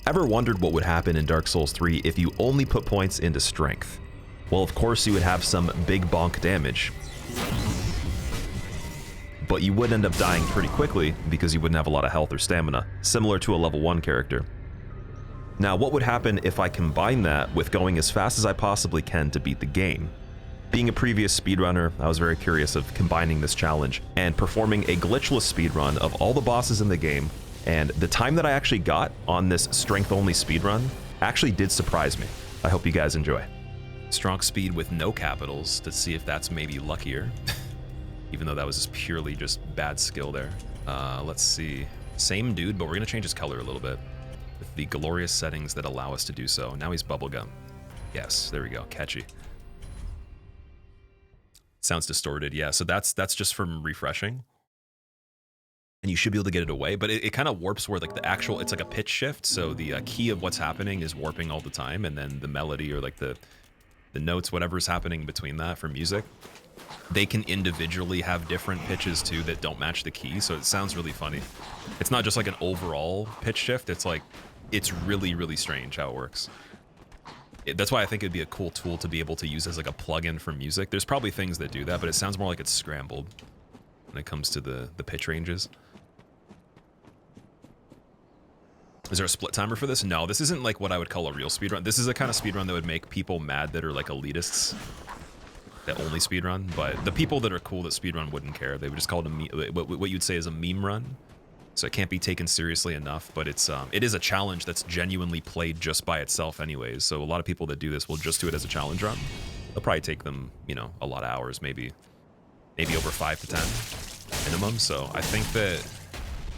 Ever wondered what would happen in Dark Souls 3 if you only put points into strength? Well, of course you would have some big bonk damage, but you would end up dying pretty quickly because you wouldn't have a lot of health or stamina, similar to a level 1 character. Now, what would happen if I combine that with going as fast as I possibly can to beat the game? Being a previous speedrunner, I was very curious of combining this challenge and performing a glitchless speedrun of all the bosses in the game, and the time that I actually got on this strength-only speedrun actually did surprise me. I hope you guys enjoy. Strong speed with no capitals to see if that's maybe luckier, even though that was just purely just bad skill there. Let's see. Same dude, but we're gonna change his color a little bit with the glorious settings that allow us to do so. Now he's bubblegum. Yes, there we go, catchy. Sounds distorted, yeah, so that's just from refreshing. And you should be able to get it away, but it kind of warps where like the actual, it's like a pitch shift, so the key of what's happening is warping all the time, and then the melody or like the notes, whatever's happening between that for music, they can individually have different pitches too that don't match the key, so it sounds really funny. It's not just like an overall pitch shift, it's like, it's really, really strange how it works. That's why I think it'd be a cool tool to be able to use as like a plugin for music. There's probably things that do that, but it sounds more like it's scrambled when it comes to the pitch ranges. Is there a split timer for this? No, this isn't like what I would call a real speedrun. This is a kind of speedrun that would make people mad that are like elitists that only speedrun, but the people that are cool that speedrun wouldn't care. They would just call it what you'd say is a meme run. So it can't be taken seriously enough, but it is a challenge that's genuinely played just by itself anyways. So a lot of people that do this will just do it as a challenge run. It'll probably take them, you know, a lot of hours, maybe over 5 to 10 minimum. So I think that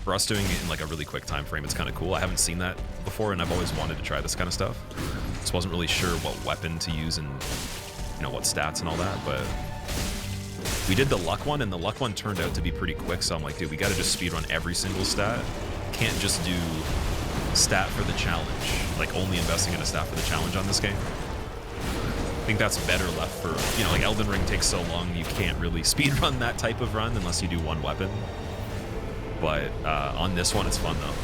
for us doing it in like a really quick time frame, it's kind of cool. I haven't seen that before, and I've always wanted to try this kind of stuff. Just wasn't really sure what weapon to use and, you know, what stats and all that, but we did the luck one, and the luck one turned out to be pretty quick, so I'm like, dude, we gotta just speedrun every single stat. Can't just do stat for the challenge, like only investing in a stat for the challenge on this game. I think that's better left for, you know, like Elden Ring takes so long, you can't really speedrun that type of run unless you do one weapon. But on this one, it's fun though.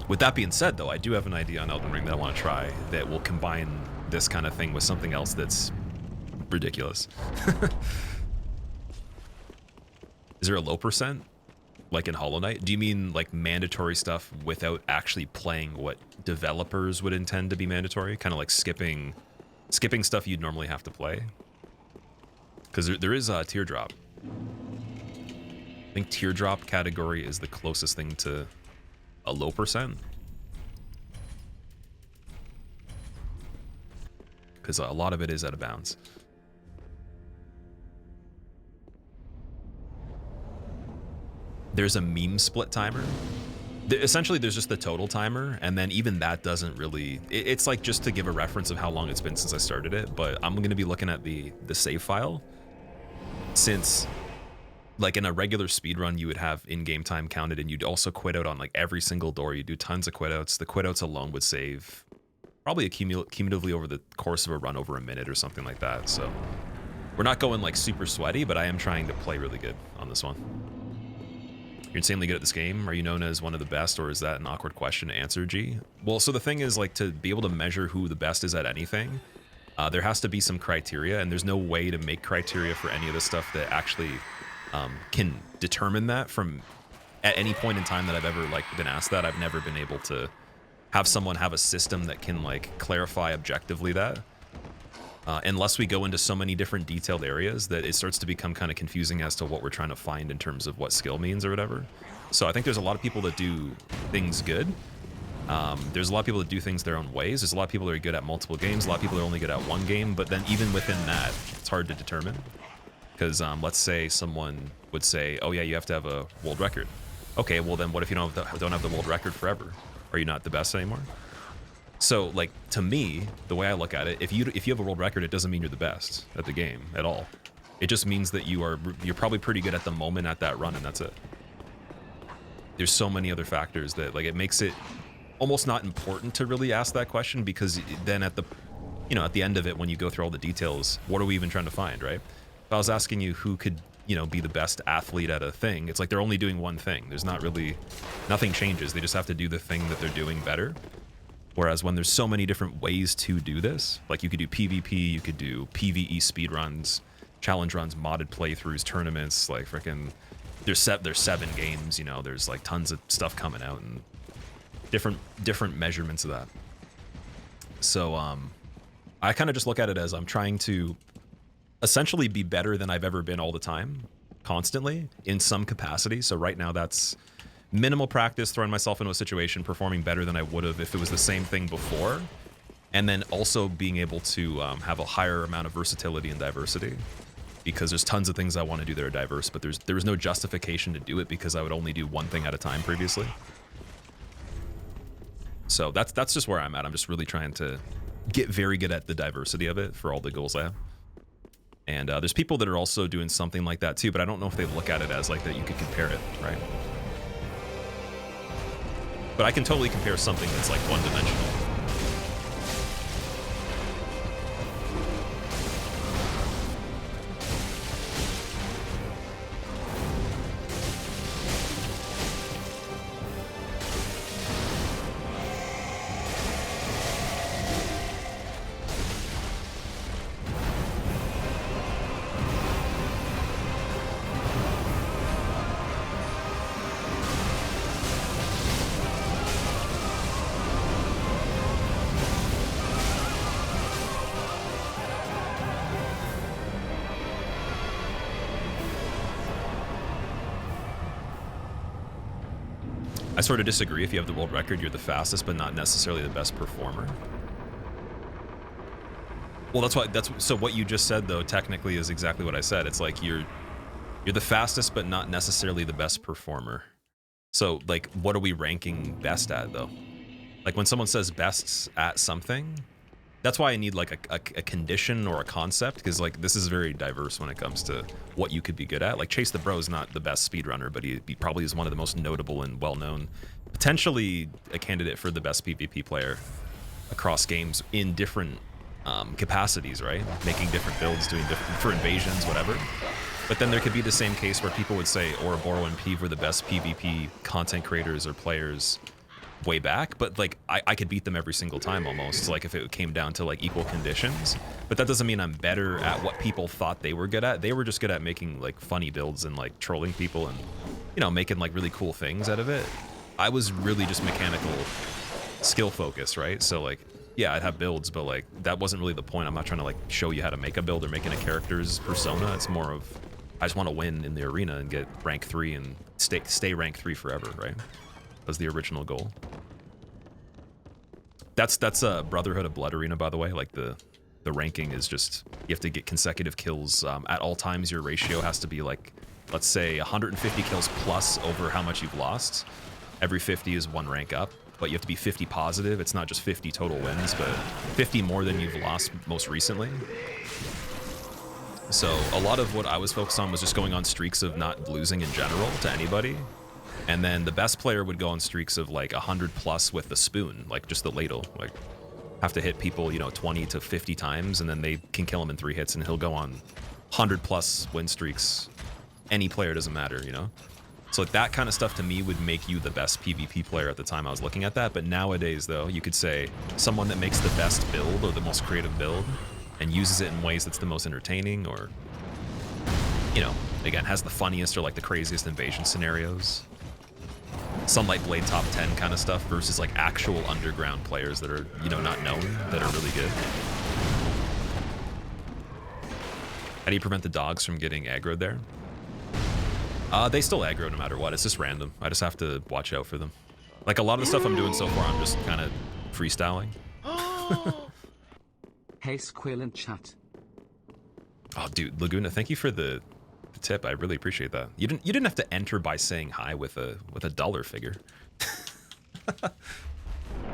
With that being said though, I do have an idea on Elden Ring that I want to try that will combine this kind of thing with something else that's ridiculous. Is there a low percent like in Hollow Knight? Do you mean like mandatory stuff without actually playing what developers would intend to be mandatory? Kind of like skipping stuff you'd normally have to play? Because there is a teardrop. I think teardrop category is the closest thing to a low percent. Because a lot of it is out of bounds. There's a meme split timer. Essentially, there's just the total timer, and then even that doesn't really... It's like just to give a reference of how long it's been since I started it, but I'm going to be looking at the save file. Since, like in a regular speedrun, you would have in-game time counted, and you'd also quit out on like every single door. You do tons of quit outs. The quit outs alone would save probably cumulatively over the course of a run over a minute or something like that. So we're not going like super sweaty, but I am trying to play really good on this one. You're insanely good at this game. Are you known as one of the best, or is that an awkward question to answer, G? Well, so the thing is, like, to be able to measure who the best is at anything, there has to be some criteria, and there's no way to make criteria for any of this stuff that actually can determine that from at any point in time that I've ever like been asked that. I've never been able to have someone have a system that can like clarify objectively that. Unless we go into so many different detailed areas that it starts to become kind of confusing as to what we're trying to find in terms of what skill means or whatever. So I think there's a lot of people that do things good. There's a lot of people that do things their own ways. There's a lot of people that are good at multiple games. A lot of people are only good at one game. But then even within that, it's hard to determine. Because let's say someone would say, oh yeah, you have to have a world record. Okay, well then what if you don't have the world record forever? Are you not the best anymore? So, like, to me, the way I look at it, if you have a world record, it doesn't mean you're the best at the game at all. It just means that you're probably pretty good at the moment at that run, and that's it. There's so many other factors that, like, it makes it almost not important to really ask that question, because then at the end of it, when you go through all the details, what are we even trying to find, right? If I was asking you who could you know, be the best athlete at a thing. It's like they're only doing one thing. There's not really, nothing changes. They just have to do the thing that they're doing better. Whereas when there's so many different ways to do this, like you could do PvP, you could do PvE speedruns, challenge runs, modded playthroughs, tournaments, like freaking, there's 7 games, you know, there's like tons of stuff coming out and different measurements of that. So I kind of just look at it as I'm trying to essentially be better than I've ever been all the time, constantly, in some capacity. So right now that's minimal practice, throwing myself into a situation, performing better than I would have if it was the same thing before, and then also being able to have a higher amount of versatility and diversity, because there's tons of things I want to do that are diverse, but there was no justification to do it because I would only do one thing at a time previously. So that's just where I'm at. I'm just really trying to get very good at the diversity of it for all the goals I have. And there's people that are also doing something like that too, but I don't know if they look at it as like that you could compare it, right? But I can totally compare something that's like one-dimensional. I sort of disagree. If you have the world record, you're the fastest, but not necessarily the best performer. Well, so what you just said though, technically is exactly what I said. It's like you're the fastest, but not necessarily the best performer. So like, what are we ranking best at though? Like when someone says best at something, that's why I need like a condition or a concept, because like this is very diverse when it comes to what you could be good at. Like Chase the Bro is not the best speedrunner, but he probably is one of the most notable and well-known, potentially a candidate for the best PvP player across games in different capacities, right? Making different builds, doing different, for invasions, whatever. But then there could be the same case where people would say Ouroboros and Peeve were the best PvP content creators or players way back, but like I could beat them every single time almost, like if it came down to like equal conditions. But that doesn't mean I'm better at what people thought they were good at. They were just good at making like funny builds and like trolling people and, you know, making like really cool things out of it. I was really just mechanical skill focused, right? So like, yeah, I'd have builds, but like that wasn't really the point. I'm not trying to like show you how to make a build or making a character's persona. It's more of, I just want to win in the arena and get rank 3 and stay rank 3 forever, right? Was the original goal. That's a Brotherhood of Blood arena, by the way. Like the ranking is just, you have to get consecutive kills at all times. Your ratio has to be like, let's say 150 kills plus over how much you've lost. Every 50 is 1 rank up, but you have to be 50 positive. It's not just 50 total wins, but 50 more than you've lost most recently. So a lot of what I was focused on was just going on streaks of not losing in general to anybody. And then the best player would go on streaks of like 100 plus with the spoon, like just the ladle, like have to hit people, you know, 20 to 50 times, and then they can kill him in 3 hits, and he'll go on 100 plus win streaks. Any player, doesn't matter, you know? So like that kind of stuff to me would make you the best PvP player at the time I was looking at that. But nowadays though, you could say someone that makes the best build or the most creative build and uses it in ways that's the most entertaining, or, you know, again, has the funniest or like the craziest invasion scenarios. Sunlight Blade top 10 kind of stuff versus like actual underground players that are, you know, not known, that are really good. How do you prevent the dogs from getting aggroed there? They still aggro no matter what. It's just random. I just have to watch out for them. Like a lot of the stuff I'm doing so far, I'm just kind of freestyling. Hey, Squill and chat. Oh, dude, Laguna, thank you for the tip. I really appreciate that. You didn't have to enter by saying hi with a dollar figure.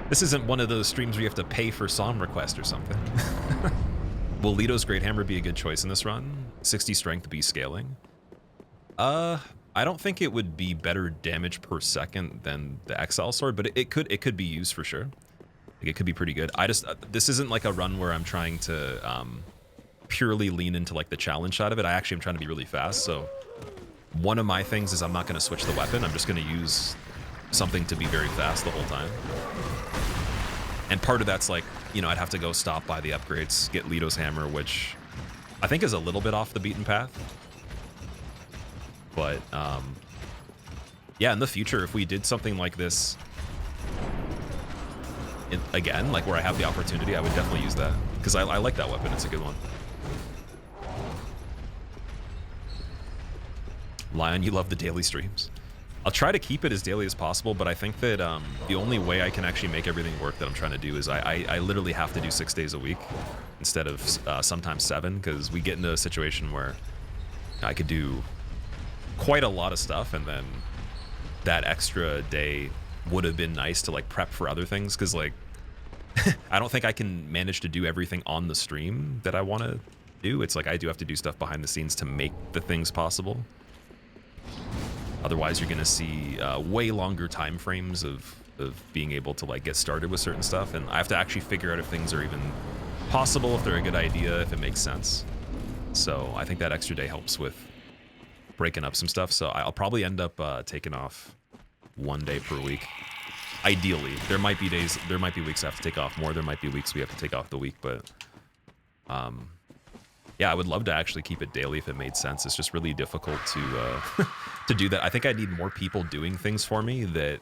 This isn't one of those streams where you have to pay for song request or something. Will Lito's Great Hammer be a good choice in this run? 60 strength B scaling. I don't think it would be better damage per second than the Exile Sword, but it could be used for sure. Like, it could be pretty good. This isn't like a run where I'm trying to purely lean into like the challenge side of it. I actually am trying to be really fast, so one of my things is I'm not going to switch the weapon. I'm just going to use something to be very fast the whole time. And part of that's like, you know, I'd have to go stop by the upgrades, get Leto's hammer, which I think is a little bit off the beaten path. But yeah, in the future, if we did something like this again, like where I have the opportunity, I would definitely use that. Because I like that weapon. It's a good one. Lion, you love the daily streams. I'll try to keep it as daily as possible, but I think that the only way I can actually make everything work that I'm trying to do is I literally have to do 6 days a week instead of sometimes 7, because we get into a situation where I could do quite a lot of stuff, and then that extra day would have been nice to like prep for other things, because like I don't think I can manage to do everything on the stream that I want to do. It's like I do have to do stuff behind the scenes to make the things possible. Otherwise, you're going to see way longer time frames of being able to like get started with certain stuff, and I have to actually figure out if things are even possible, if they're a good idea, if it makes sense. So I think that extra day helps with breaking up some stuff. So I'll probably end up taking off 1 day per week. Ideally, there might be days, there might be weeks I have to take off more. There might be weeks we have to take off the week, but yeah, I would love to actually keep it daily if it made sense. It's just really difficult to to do that. I think I need more people doing things for me that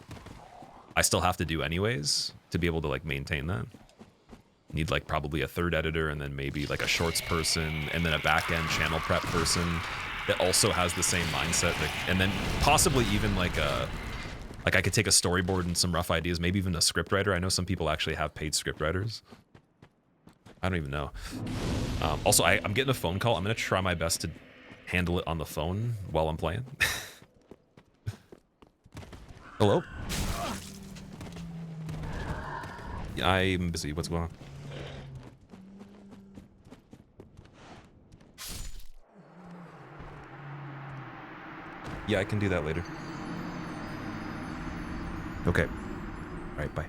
I still have to do anyways to be able to like maintain that. Need like probably a 3rd editor, and then maybe like a shorts person, and then a back-end channel prep person that also has the same mindset, that, and then possibly even like I could take a storyboard and some rough ideas, maybe even a script writer. I know some people actually have paid script writers. I don't even know. Also, I'm getting a phone call. I'm going to try my best to handle it on the phone while I'm playing. Hello? Yeah, I'm busy. What's going on? Yeah, I can do that later. Okay. All right, bye.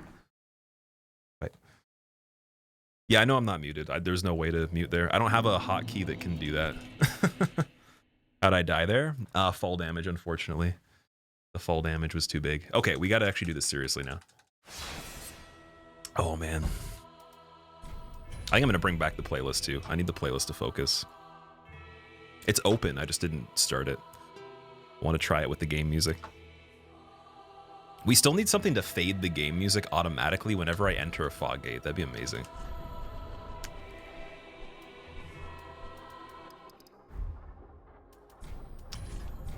Bye. Yeah, I know I'm not muted. There's no way to mute there. I don't have a hotkey that can do that. How'd I die there? Fall damage, unfortunately. The fall damage was too big. Okay, we gotta actually do this seriously now. Oh, man. I think I'm gonna bring back the playlist, too. I need the playlist to focus. It's open, I just didn't start it. I want to try it with the game music. We still need something to fade the game music automatically whenever I enter a fog gate. That'd be amazing.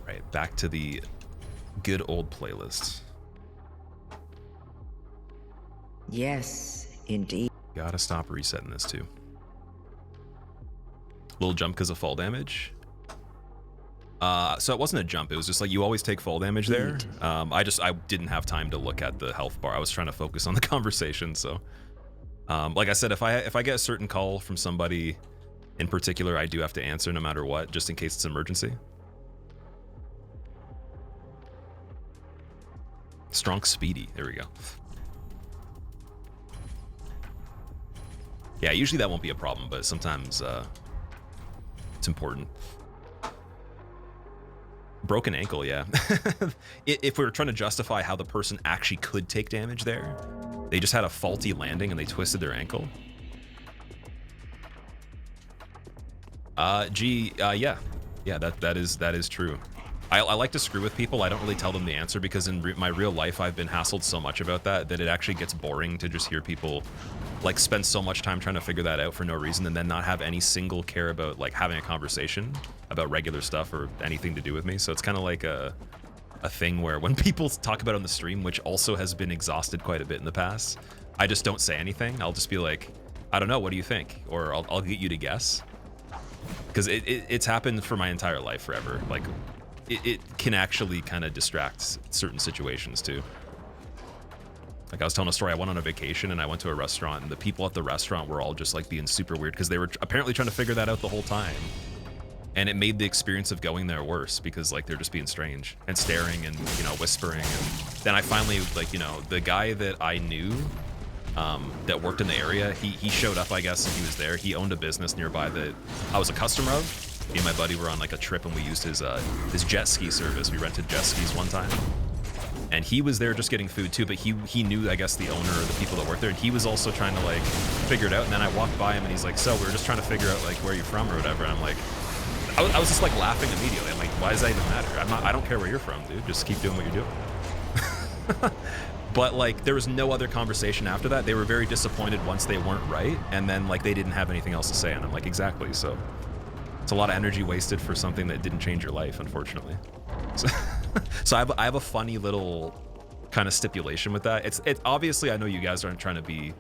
Right, back to the good old playlist. Yes, indeed. Gotta stop resetting this too. Little jump because of fall damage. So it wasn't a jump, it was just like you always take fall damage there. I didn't have time to look at the health bar. I was trying to focus on the conversation, so like I said, if I get a certain call from somebody in particular, I do have to answer no matter what, just in case it's an emergency. Strong Speedy, there we go. Yeah, usually that won't be a problem, but sometimes it's important. Broken ankle, yeah. If we were trying to justify how the person actually could take damage there, they just had a faulty landing and they twisted their ankle. Yeah, that is true. I like to screw with people. I don't really tell them the answer because in my real life I've been hassled so much about that it actually gets boring to just hear people like spend so much time trying to figure that out for no reason and then not have any single care about like having a conversation about regular stuff or anything to do with me. So it's kind of like a thing where when people talk about it on the stream, which also has been exhausted quite a bit in the past, I just don't say anything. I'll just be like, I don't know, what do you think? Or I'll get you to guess. Because it's happened for my entire life forever. Like, it can actually kind of distract certain situations too. Like I was telling a story, I went on a vacation and I went to a restaurant and the people at the restaurant were all just like being super weird because they were apparently trying to figure that out the whole time. And it made the experience of going there worse because like they're just being strange and staring and, you know, whispering. And then I finally, like, you know, the guy that I knew that worked in the area, he showed up, I guess, and he was there. He owned a business nearby that I was a customer of. Me and my buddy were on like a trip and we used his jet ski service. We rented jet skis one time. And he was there just getting food too, but he knew, I guess, the owner or the people that worked there, and he was also trying to like figure it out. And then I walked by him and he's like, so we were just trying to figure out like where you're from or whatever. And I'm like, I was just like laughing immediately. I'm like, why does that even matter? I don't care where you're from, dude. Just keep doing what you're doing. But like there was no other conversation after that. They were very disappointed once they weren't right, and then like they didn't have anything else to say. And I'm like, exactly. So it's a lot of energy wasted for something that didn't change your life, unfortunately. So I have a funny little kind of stipulation with that. It's obviously, I know you guys aren't trying to be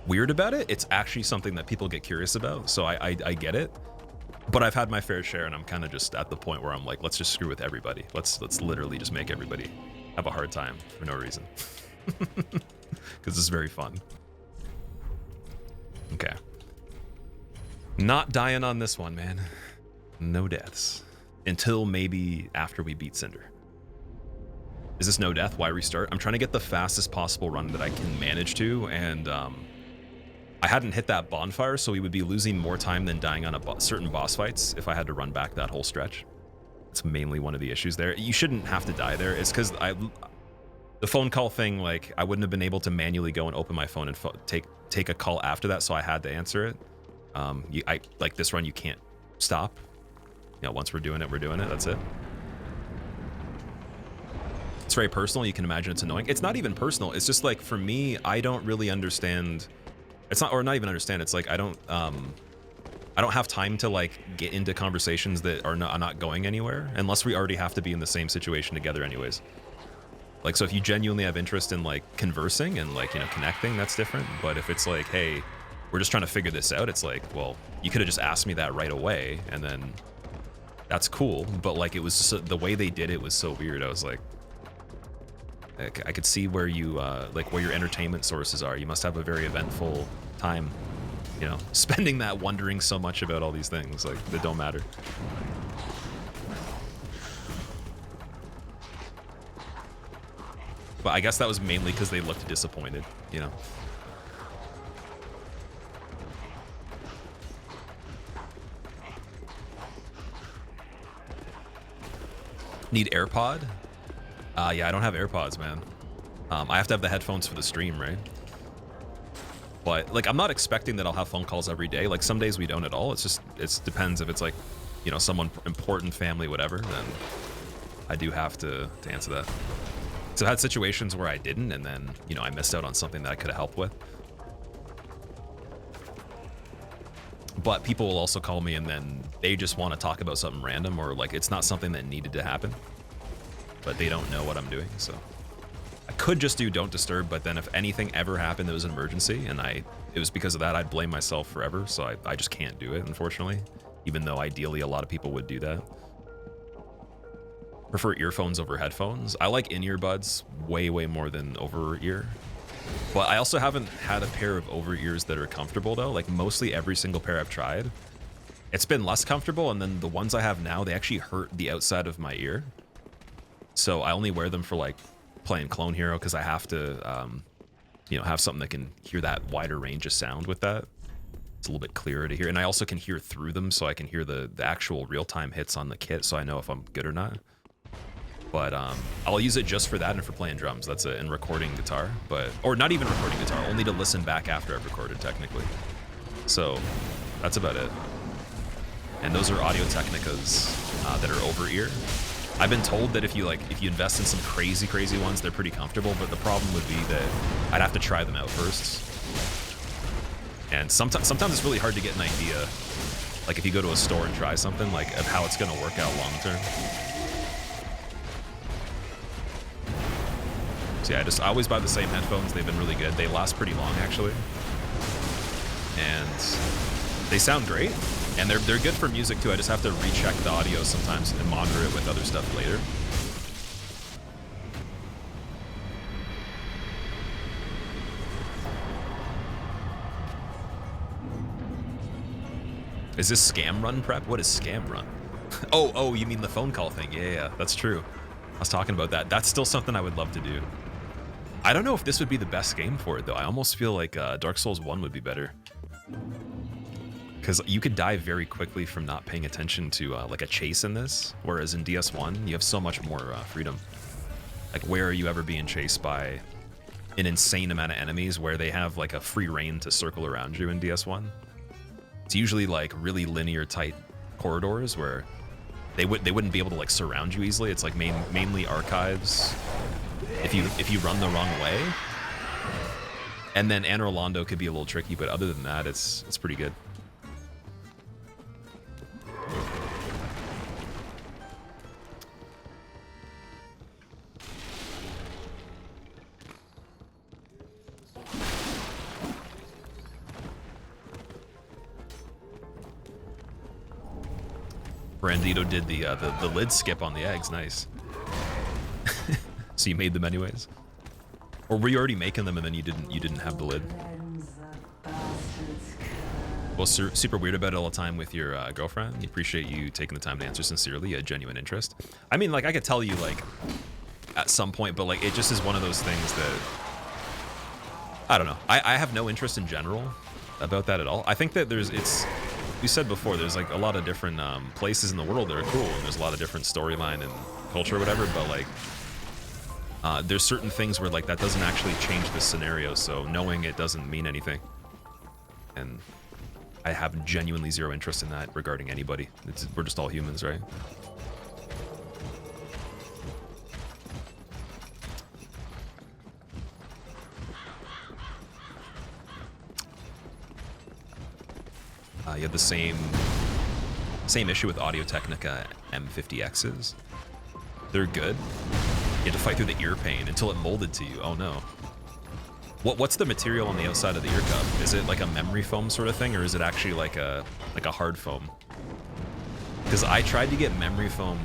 weird about it. It's actually something that people get curious about, so I get it. But I've had my fair share, and I'm kind of just at the point where I'm like, let's just screw with everybody. Let's literally just make everybody have a hard time for no reason. Because this is very fun. Okay. Not dying on this one, man. No deaths. Until maybe after we beat Cinder. Is this no death? Why restart? I'm trying to get the fastest possible run that I can manage to, and I hadn't hit that bonfire, so we would be losing more time than dying on certain boss fights if I had to run back that whole stretch. It's mainly one of the issues there. You shouldn't have to die there. It's because the phone call thing, like I wouldn't have been able to manually go and open my phone and take a call after that, so I had to answer it. Like this run, you can't stop. You know, once we're doing it, that's it. It's very personal. You can imagine it's annoying. It's not even personal. It's just like, for me, I don't really understand. It's not, or not even understand. It's like, I don't have time to like get into conversations that are not going anywhere unless we already have to be in the same situation together anyways. Like, so if you genuinely have interest in like conversing and like, you know, connecting, that's different. But if it's like, hey, we're just trying to figure this out, it's like, well, you could have just asked me that right away, and then that's cool. But like, it was just, the way they did it was so weird. I was like, I could see where you like where your entertainment sources are. You must have a very eventful time, you know, spending that wondering so much about all these things like that don't matter. But I guess that was mainly because they looked disappointed, you know. Need AirPod? Yeah, I don't have AirPods, man. I have to have the headphones for the stream, right? But like, I'm not expecting that I'll have phone calls every day. Like some days we don't at all. It's just, it depends if it's like, you know, someone important, family, whatever, then I do have to answer that. So I had situations where I didn't, and then, you know, I missed out on something that I could have helped with. But people will also call me and then they just want to talk about something random, or like it's not something that needed to happen, but they don't know what I'm doing. So I could just do don't disturb, but then if anything ever happened that was an emergency and it was because of that, I'd blame myself forever. So I just can't do it, unfortunately, even though ideally a lot of people would do that. Prefer earphones over headphones. I like in-ear buds way more than over-ear. But I also haven't had a pair of over-ears that are comfortable though. Like mostly every single pair I've tried, it's been less comfortable, and then the ones I have now, they actually hurt the outside of my ear. So I only wear them for like playing Clone Hero, because I have to, you know, have something that can hear that wider range of sound with that. It's a little bit clearer to hear, and I also can hear through them, so I can hear the actual real-time hits on the kit, so I know if I'm good or not. But I'll use it just for that and for playing drums. That's it, and recording guitar, or not even recording guitar, only to listen back after I've recorded technically. So that's about it. And those are Audio Technicas that are over ear. I've been told that if you invest in some crazy ones, they're pretty comfortable, but the problem would be that I'd have to try them out first. And sometimes it's really hard to get an idea, like if you go to a store and try something, like of how it's gonna work out long term. So yeah, I always buy the same headphones. They've been really good. They last pretty long, actually. And they sound great. And they're good for music, too. I just have to recheck the audio sometimes and monitor it with other stuff later. Is this Scam Run prep? What is Scam Run? Oh, you mean the phone call thing. Yeah, that's true. I was talking about that. That's still something I would love to do. I don't know if this would be the best game for it, though. I almost feel like Dark Souls 1 would be better. Because you could die very quickly from not paying attention to like a chase in this, whereas in DS1 you have so much more freedom. Like, where are you ever being chased by an insane amount of enemies where they have like a free reign to circle around you in DS1? It's usually like really linear tight corridors where they wouldn't be able to like surround you easily. It's like mainly archives if you run the wrong way. And then Anne Rolando could be a little tricky, but other than that, it's pretty good. Brandito did the lid skip on the eggs. Nice. So you made them anyways, or were you already making them and then you didn't have the lid? Well, super weird about it all the time with your girlfriend. We appreciate you taking the time to answer sincerely, a genuine interest. I mean, like, I could tell you like at some point, but like it just is one of those things that I don't know. I have no interest in general about that at all. I think that we said before, there's like a lot of different places in the world that are cool, and there's a lot of different storyline and culture or whatever, but like there's certain things where like that doesn't actually change the scenario, so knowing it doesn't mean anything. And I have genuinely zero interest in that regarding anybody. We're just all humans, right? You have the same issue with Audio-Technica M50Xs. They're good. You had to fight through the ear pain until it molded to you. Oh no. What's the material on the outside of the ear cup? Is it like a memory foam sort of thing, or is it actually like a hard foam? Because I tried to get memory foam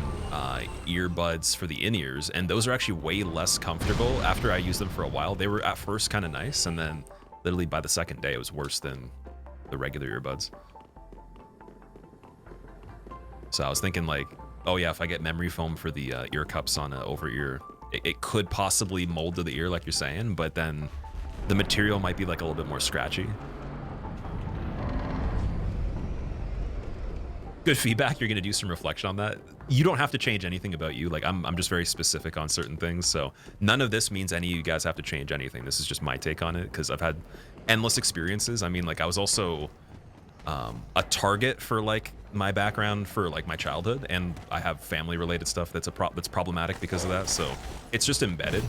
earbuds for the in-ears, and those are actually way less comfortable after I used them for a while. They were at first kind of nice, and then literally by the second day it was worse than the regular earbuds. So I was thinking like, oh yeah, if I get memory foam for the ear cups on an over-ear, it could possibly mold to the ear like you're saying, but then the material might be like a little bit more scratchy. Good feedback. You're gonna do some reflection on that. You don't have to change anything about you. Like I'm just very specific on certain things, so none of this means any of you guys have to change anything. This is just my take on it because I've had endless experiences. I mean, like I was also a target for like my background for like my childhood, and I have family related stuff that's problematic because of that, so it's just embedded.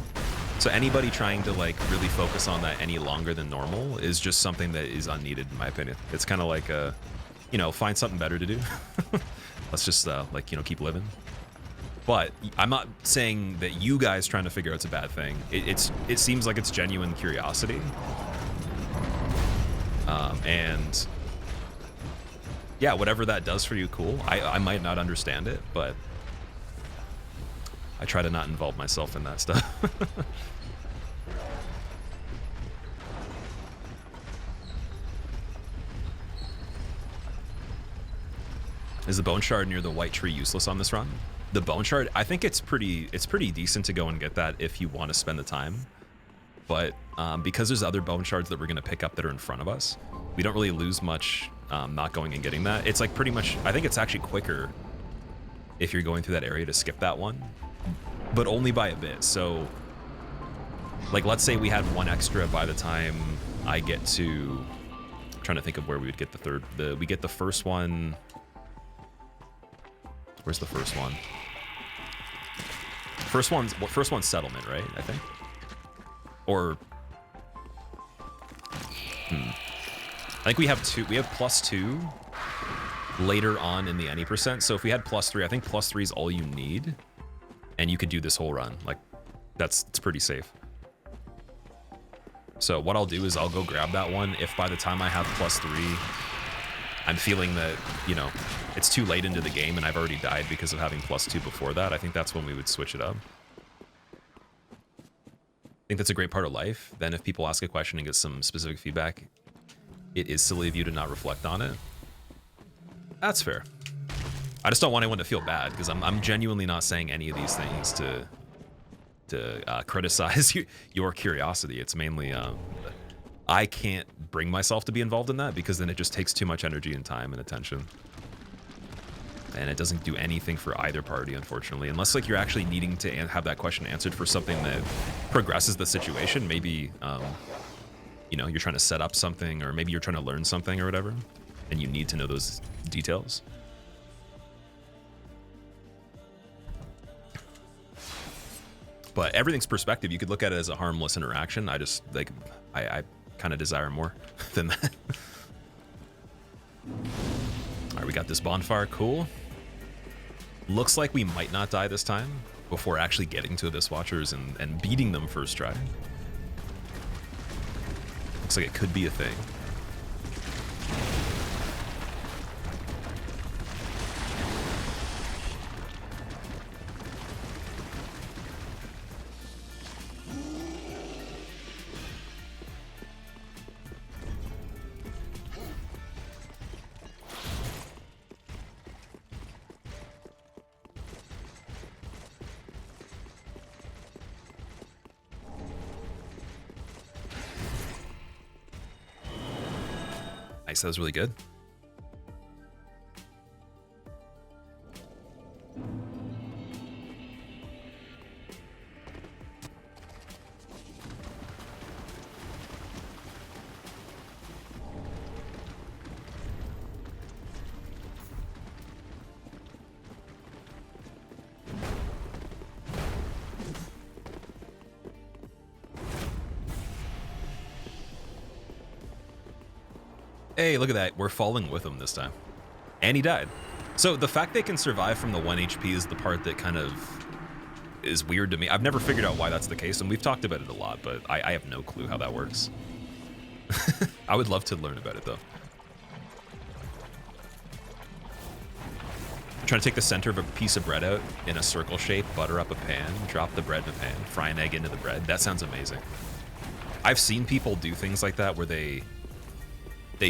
So anybody trying to like really focus on that any longer than normal is just something that is unneeded in my opinion. It's kind of like you know, find something better to do. Let's just like, you know, keep living. But I'm not saying that you guys trying to figure out it's a bad thing. It seems like it's genuine curiosity, and yeah, whatever that does for you, cool. I might not understand it, but I try to not involve myself in that stuff. Is the bone shard near the white tree useless on this run? The bone shard, I think it's pretty decent to go and get that if you want to spend the time. But because there's other bone shards that we're going to pick up that are in front of us, we don't really lose much not going and getting that. It's like pretty much, I think it's actually quicker if you're going through that area to skip that one, but only by a bit. So like, let's say we had one extra by the time I get to, I'm trying to think of where we would get the third, we get the first one. Where's the first one? First one's settlement, right? I think. Or I think we have two. We have +2 later on in the any percent. So if we had +3, I think +3 is all you need, and you could do this whole run. Like, it's pretty safe. So what I'll do is I'll go grab that one. If by the time I have +3, I'm feeling that, you know, it's too late into the game and I've already died because of having +2 before that, I think that's when we would switch it up. I think that's a great part of life. Then if people ask a question and get some specific feedback, it is silly of you to not reflect on it. That's fair. I just don't want anyone to feel bad because I'm genuinely not saying any of these things to criticize your curiosity. It's mainly I can't bring myself to be involved in that because then it just takes too much energy and time and attention. And it doesn't do anything for either party, unfortunately. Unless like you're actually needing to have that question answered for something that progresses the situation. Maybe, you know, you're trying to set up something, or maybe you're trying to learn something or whatever, and you need to know those details. But everything's perspective. You could look at it as a harmless interaction. I just, like, I kind of desire more than that. All right, we got this bonfire. Cool. Looks like we might not die this time before actually getting to Abyss Watchers and beating them first try. Looks like it could be a thing. Nice, that was really good. Hey, look at that. We're falling with him this time. And he died. So the fact they can survive from the 1 HP is the part that kind of is weird to me. I've never figured out why that's the case, and we've talked about it a lot, but I have no clue how that works. I would love to learn about it, though. I'm trying to take the center of a piece of bread out in a circle shape, butter up a pan, drop the bread in a pan, fry an egg into the bread. That sounds amazing. I've seen people do things like that where they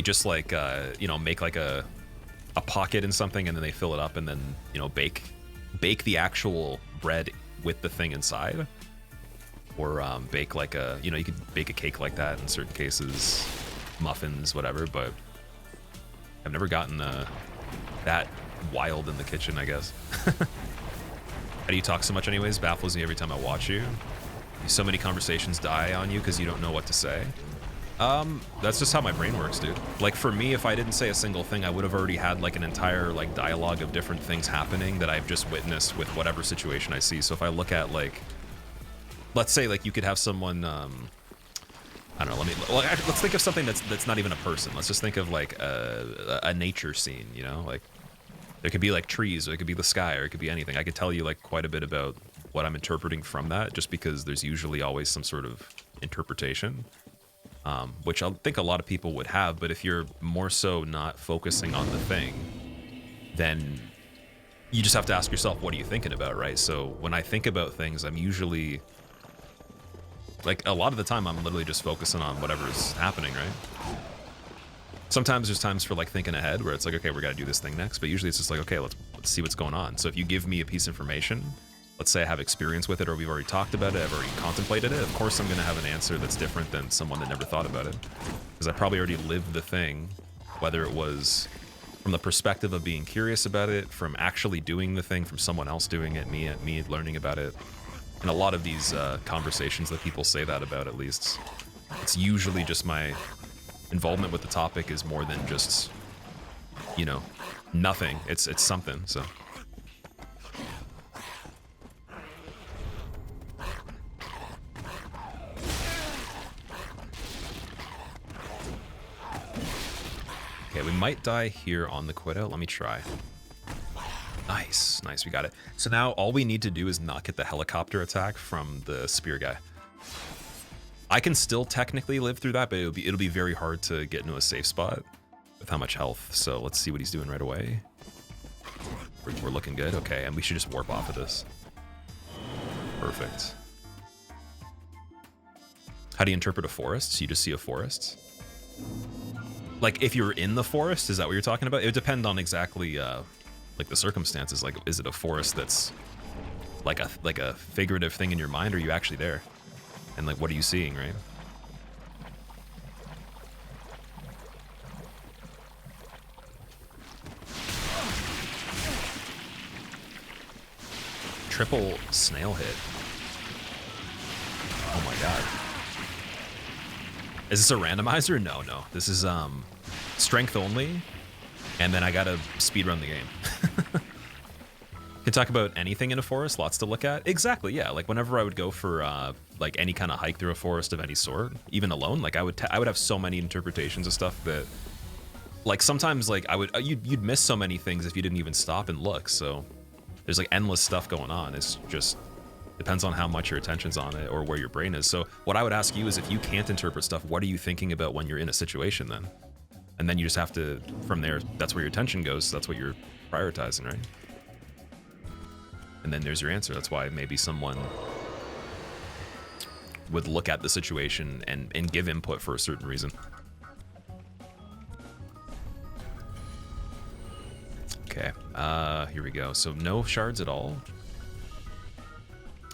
just like, you know, make like a pocket in something and then they fill it up and then, you know, bake the actual bread with the thing inside. Or bake like a, you know, you could bake a cake like that in certain cases, muffins, whatever, but I've never gotten that wild in the kitchen, I guess. How do you talk so much anyways? Baffles me every time I watch you. So many conversations die on you because you don't know what to say. That's just how my brain works, dude. Like for me, if I didn't say a single thing, I would have already had like an entire like dialogue of different things happening that I've just witnessed with whatever situation I see. So if I look at like, let's say like you could have someone, I don't know, let's think of something that's not even a person. Let's just think of like a nature scene, you know, like there could be like trees, or it could be the sky, or it could be anything. I could tell you like quite a bit about what I'm interpreting from that, just because there's usually always some sort of interpretation. Which I think a lot of people would have, but if you're more so not focusing on the thing, then you just have to ask yourself, what are you thinking about, right? So when I think about things, I'm usually, like a lot of the time, I'm literally just focusing on whatever's happening, right? Sometimes there's times for like thinking ahead where it's like, okay, we gotta do this thing next, but usually it's just like, okay, let's see what's going on. So if you give me a piece of information, let's say I have experience with it, or we've already talked about it, I've already contemplated it, of course I'm gonna have an answer that's different than someone that never thought about it. Because I probably already lived the thing, whether it was from the perspective of being curious about it, from actually doing the thing, from someone else doing it, me learning about it. And a lot of these conversations that people say that about, at least, it's usually just my involvement with the topic is more than just, you know, nothing. It's something, so. Okay, we might die here on the quit out. Let me try. Nice, nice, we got it. So now all we need to do is not get the helicopter attack from the spear guy. I can still technically live through that, but it'll be very hard to get into a safe spot with how much health. So let's see what he's doing right away. We're looking good. Okay, and we should just warp off of this. Perfect. How do you interpret a forest? So you just see a forest? Like, if you're in the forest, is that what you're talking about? It would depend on exactly, like, the circumstances. Like, is it a forest that's like a figurative thing in your mind, or are you actually there? And, like, what are you seeing, right? triple snail hit. Oh my god. Is this a randomizer? No, no. This is strength only, and then I gotta speedrun the game. Can talk about anything in a forest, lots to look at. Exactly, yeah. Like whenever I would go for like any kind of hike through a forest of any sort, even alone, like I would have so many interpretations of stuff that, like sometimes like you'd miss so many things if you didn't even stop and look. So there's like endless stuff going on. It's just depends on how much your attention's on it or where your brain is. So what I would ask you is, if you can't interpret stuff, what are you thinking about when you're in a situation then? And then you just have to, from there, that's where your attention goes. So that's what you're prioritizing, right? And then there's your answer. That's why maybe someone would look at the situation and give input for a certain reason. Okay, here we go. So no shards at all.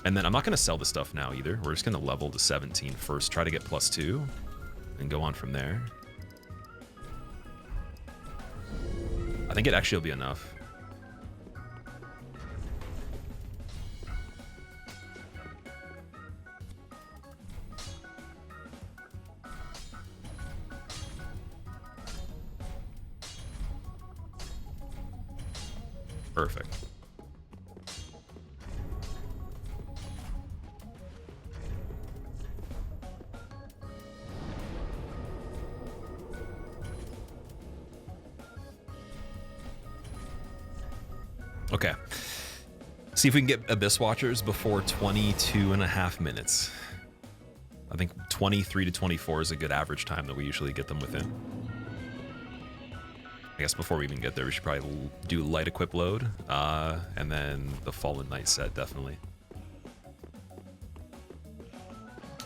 And then I'm not going to sell the stuff now either. We're just going to level to 17 first, try to get +2, and go on from there. I think it actually will be enough. Perfect. Okay. See if we can get Abyss Watchers before 22.5 minutes. I think 23 to 24 is a good average time that we usually get them within. I guess before we even get there, we should probably do light equip load, and then the Fallen Knight set, definitely.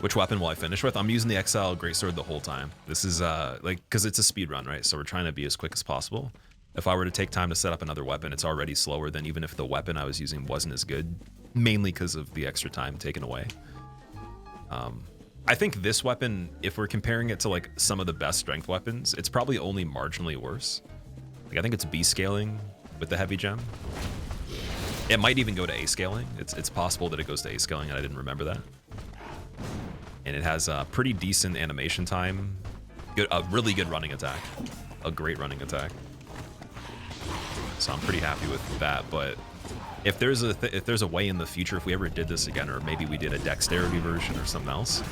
Which weapon will I finish with? I'm using the Exile Greatsword the whole time. This is, like, because it's a speed run, right? So we're trying to be as quick as possible. If I were to take time to set up another weapon, it's already slower than even if the weapon I was using wasn't as good, mainly because of the extra time taken away. I think this weapon, if we're comparing it to like some of the best strength weapons, it's probably only marginally worse. Like I think it's B scaling with the heavy gem. It might even go to A scaling. It's possible that it goes to A scaling, and I didn't remember that. And it has a pretty decent animation time, a really good running attack, a great running attack. So I'm pretty happy with that. But if there's a way in the future, if we ever did this again, or maybe we did a dexterity version or something else,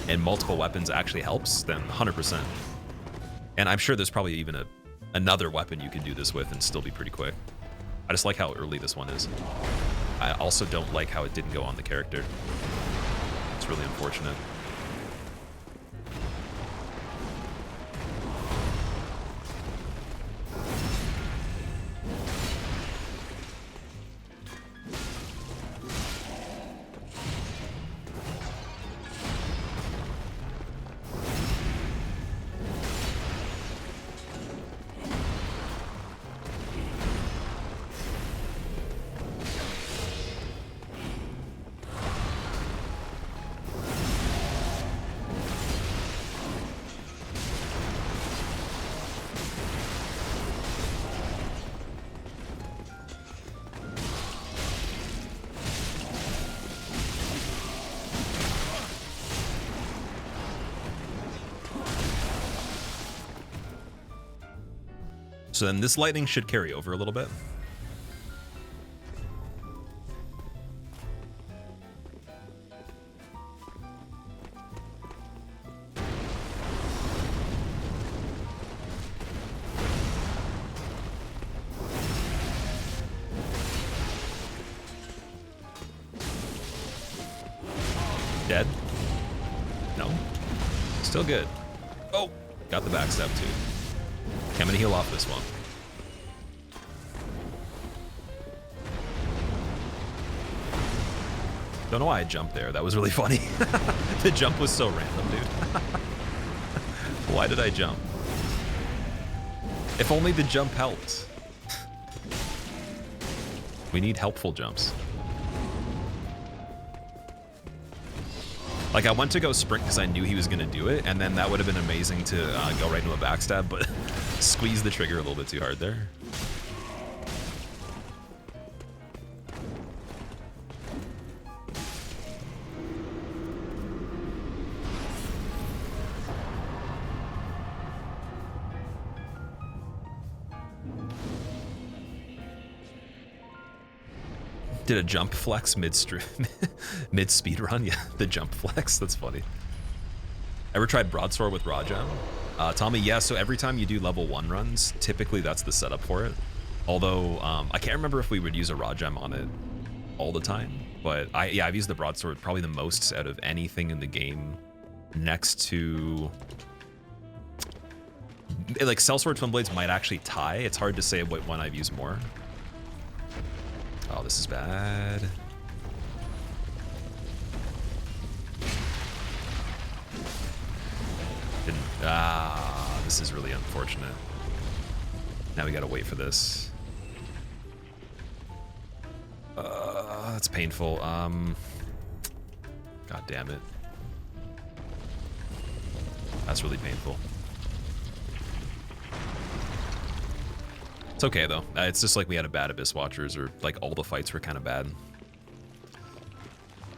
and multiple weapons actually helps, then 100%. And I'm sure there's probably even another weapon you could do this with and still be pretty quick. I just like how early this one is. I also don't like how it didn't go on the character. It's really unfortunate. So then this lightning should carry over a little bit. Dead? No. Still good. Oh, got the backstab too. I'm gonna heal off this one. Don't know why I jumped there. That was really funny. The jump was so random, dude. Why did I jump? If only the jump helped. We need helpful jumps. Like, I went to go sprint because I knew he was going to do it, and then that would have been amazing to go right into a backstab, but squeeze the trigger a little bit too hard there. Did a jump flex mid-stream, mid-speedrun? Yeah, the jump flex, that's funny. Ever tried broadsword with raw gem? Tommy, yeah, so every time you do level 1 runs, typically that's the setup for it. Although, I can't remember if we would use a raw gem on it all the time, but I've used the broadsword probably the most out of anything in the game, next to... Like, Sellsword Twin Blades might actually tie. It's hard to say what one I've used more. Oh, this is bad. This is really unfortunate. Now we gotta wait for this. That's painful. God damn it. That's really painful. It's okay though. It's just like we had a bad Abyss Watchers, or like all the fights were kind of bad.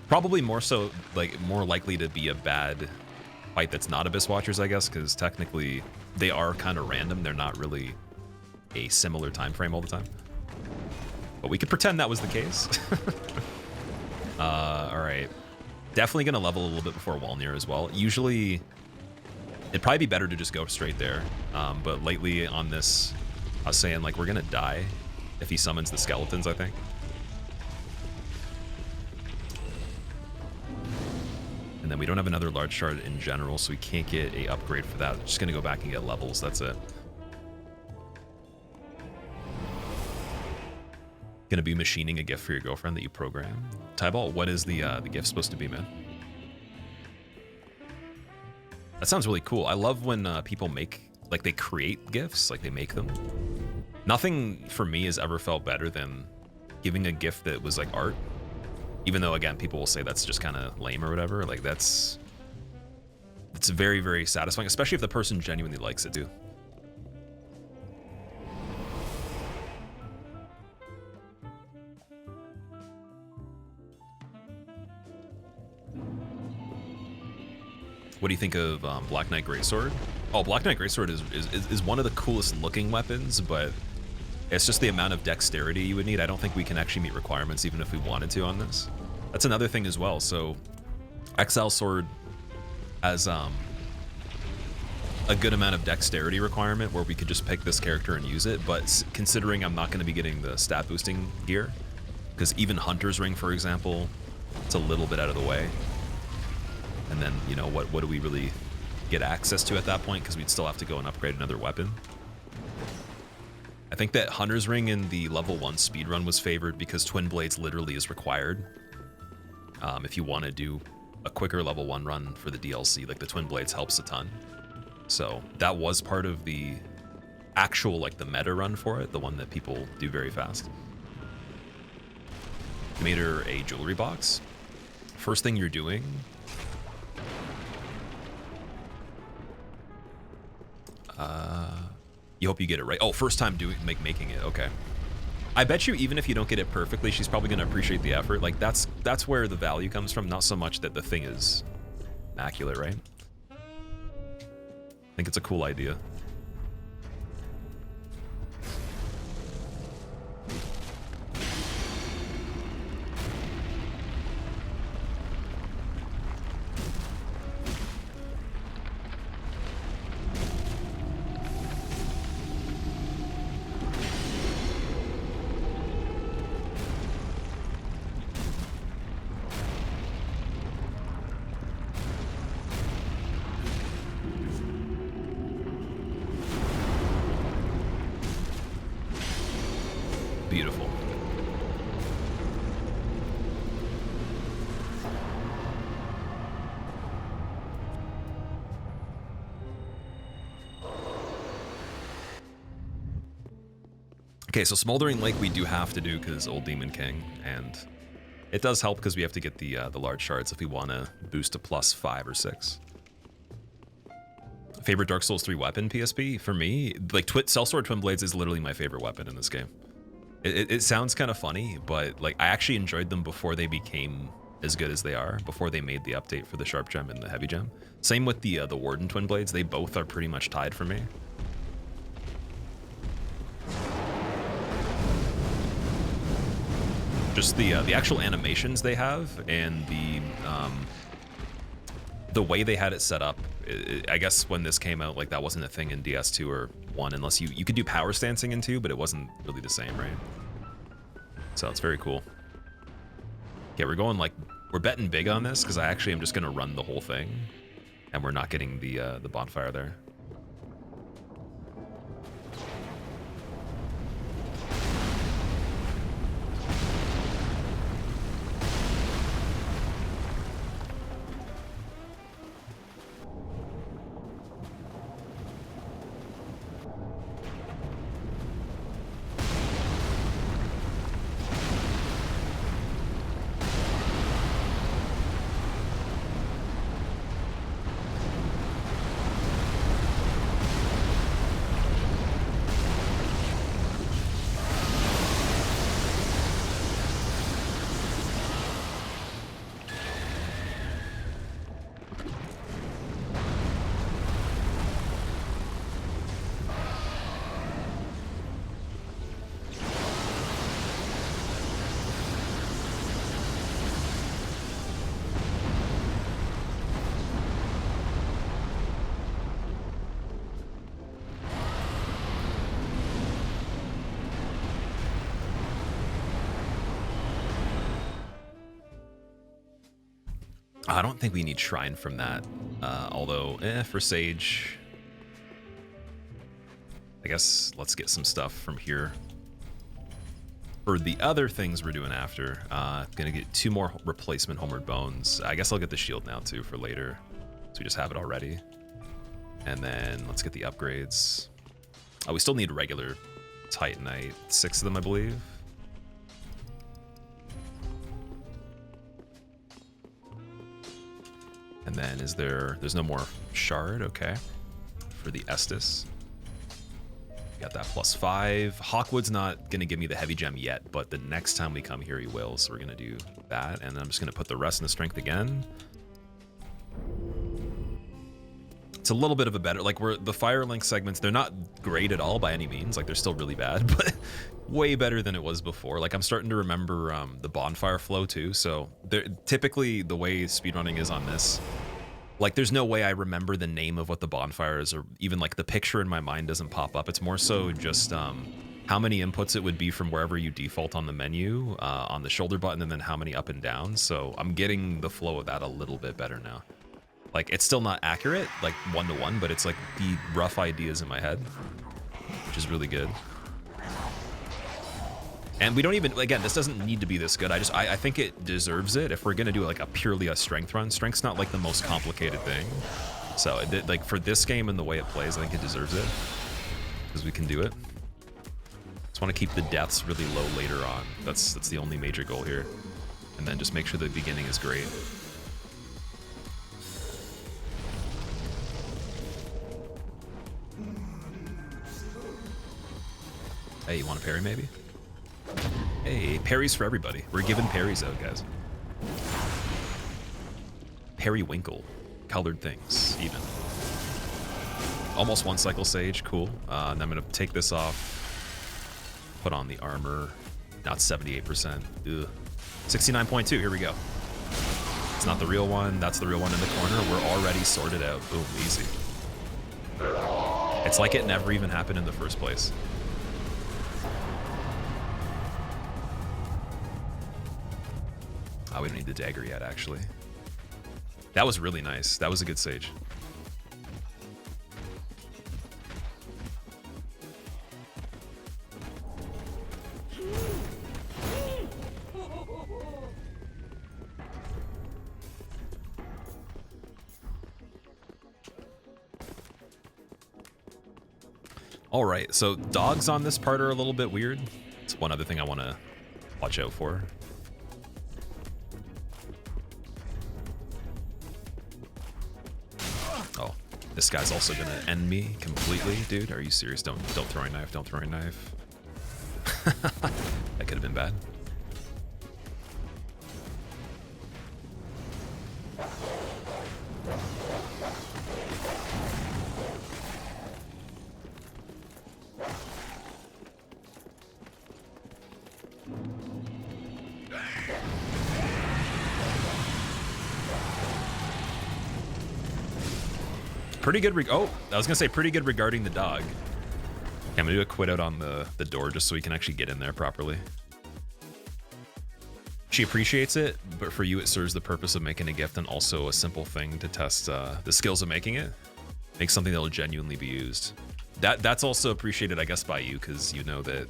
Probably more so, like more likely to be a bad fight that's not Abyss Watchers, I guess, because technically they are kind of random. They're not really a similar time frame all the time. But we could pretend that was the case. All right. Definitely gonna level a little bit before Walnir as well. Usually, it'd probably be better to just go straight there. But lately on this, I was saying, like, we're gonna die if he summons the skeletons, I think. And then we don't have another large shard in general, so we can't get a upgrade for that. Just gonna go back and get levels, that's it. Gonna be machining a gift for your girlfriend that you program. Tybalt, what is the gift supposed to be, man? That sounds really cool. I love when people make, like, they create gifts, like they make them. Nothing for me has ever felt better than giving a gift that was like art. Even though, again, people will say that's just kind of lame or whatever. Like, it's very, very satisfying, especially if the person genuinely likes it, too. What do you think of Black Knight Greatsword? Oh, Black Knight Greatsword is one of the coolest looking weapons, but it's just the amount of dexterity you would need. I don't think we can actually meet requirements even if we wanted to on this. That's another thing as well. So Exile Sword has a good amount of dexterity requirement where we could just pick this character and use it, but considering I'm not going to be getting the stat boosting gear, because even Hunter's Ring, for example, it's a little bit out of the way. And then, you know, what do we really get access to at that point? Because we'd still have to go and upgrade another weapon. I think that Hunter's Ring in the level 1 speedrun was favored because Twin Blades literally is required. If you want to do a quicker level 1 run for the DLC, like the Twin Blades helps a ton. So that was part of the actual, like the meta run for it, the one that people do very fast. Made her a jewelry box. First thing you're doing, you hope you get it right. Oh, first time making it. Okay. I bet you even if you don't get it perfectly, she's probably going to appreciate the effort. Like that's where the value comes from, not so much that the thing is immaculate, right? I think it's a cool idea. Beautiful. Okay, so Smoldering Lake we do have to do because Old Demon King, and it does help because we have to get the large shards if we want to boost to +5 or 6. Favorite Dark Souls 3 weapon, PSP? For me, like Sellsword Twin Blades is literally my favorite weapon in this game. It sounds kind of funny, but like I actually enjoyed them before they became as good as they are, before they made the update for the Sharp Gem and the Heavy Gem. Same with the Warden Twin Blades. They both are pretty much tied for me. Just the actual animations they have and the way they had it set up. I guess when this came out, like that wasn't a thing in DS2 or 1, unless you could do power stancing in 2, but it wasn't really the same, right? So it's very cool. Yeah, we're betting big on this because I actually am just gonna run the whole thing, and we're not getting the bonfire there. I don't think we need Shrine from that, although, for Sage, I guess let's get some stuff from here. For the other things we're doing after, gonna get 2 more replacement Homeward Bones. I guess I'll get the shield now too for later, so we just have it already. And then let's get the upgrades. Oh, we still need regular Titanite, 6 of them, I believe. And then there's no more shard, okay. For the Estus. Got that +5. Hawkwood's not gonna give me the heavy gem yet, but the next time we come here he will, so we're gonna do that. And then I'm just gonna put the rest in the strength again. It's a little bit of a better, like the Firelink segments, they're not great at all by any means, like they're still really bad, but way better than it was before. Like I'm starting to remember the bonfire flow too, so typically the way speedrunning is on this, like there's no way I remember the name of what the bonfire is, or even like the picture in my mind doesn't pop up. It's more so just how many inputs it would be from wherever you default on the menu, on the shoulder button, and then how many up and down. So I'm getting the flow of that a little bit better now. Like, it's still not accurate, like one-to-one, but it's like the rough ideas in my head, which is really good. And we don't even, again, this doesn't need to be this good. I think it deserves it. If we're gonna do like purely a strength run, strength's not like the most complicated thing. So like for this game and the way it plays, I think it deserves it, because we can do it. Just want to keep the deaths really low later on. That's the only major goal here. And then just make sure the beginning is great. Hey, you want a parry maybe? Hey, parries for everybody. We're giving parries out, guys. Periwinkle. Colored things, even. Almost 1 cycle Sage, cool. And I'm gonna take this off. Put on the armor. Now it's 78%. Ugh. 69.2, here we go. It's not the real one, that's the real one in the corner. We're already sorted out. Boom, easy. It's like it never even happened in the first place. Oh, we don't need the dagger yet, actually. That was really nice. That was a good Sage. All right, so dogs on this part are a little bit weird. It's one other thing I want to watch out for. Oh, this guy's also gonna end me completely, dude. Are you serious? Don't throw a knife. Don't throw a knife. That could have been bad. Pretty good. Oh, I was gonna say pretty good regarding the dog. Okay, I'm gonna do a quit out on the door just so we can actually get in there properly. She appreciates it, but for you, it serves the purpose of making a gift and also a simple thing to test the skills of making it. Make something that will genuinely be used. That's also appreciated, I guess, by you because you know that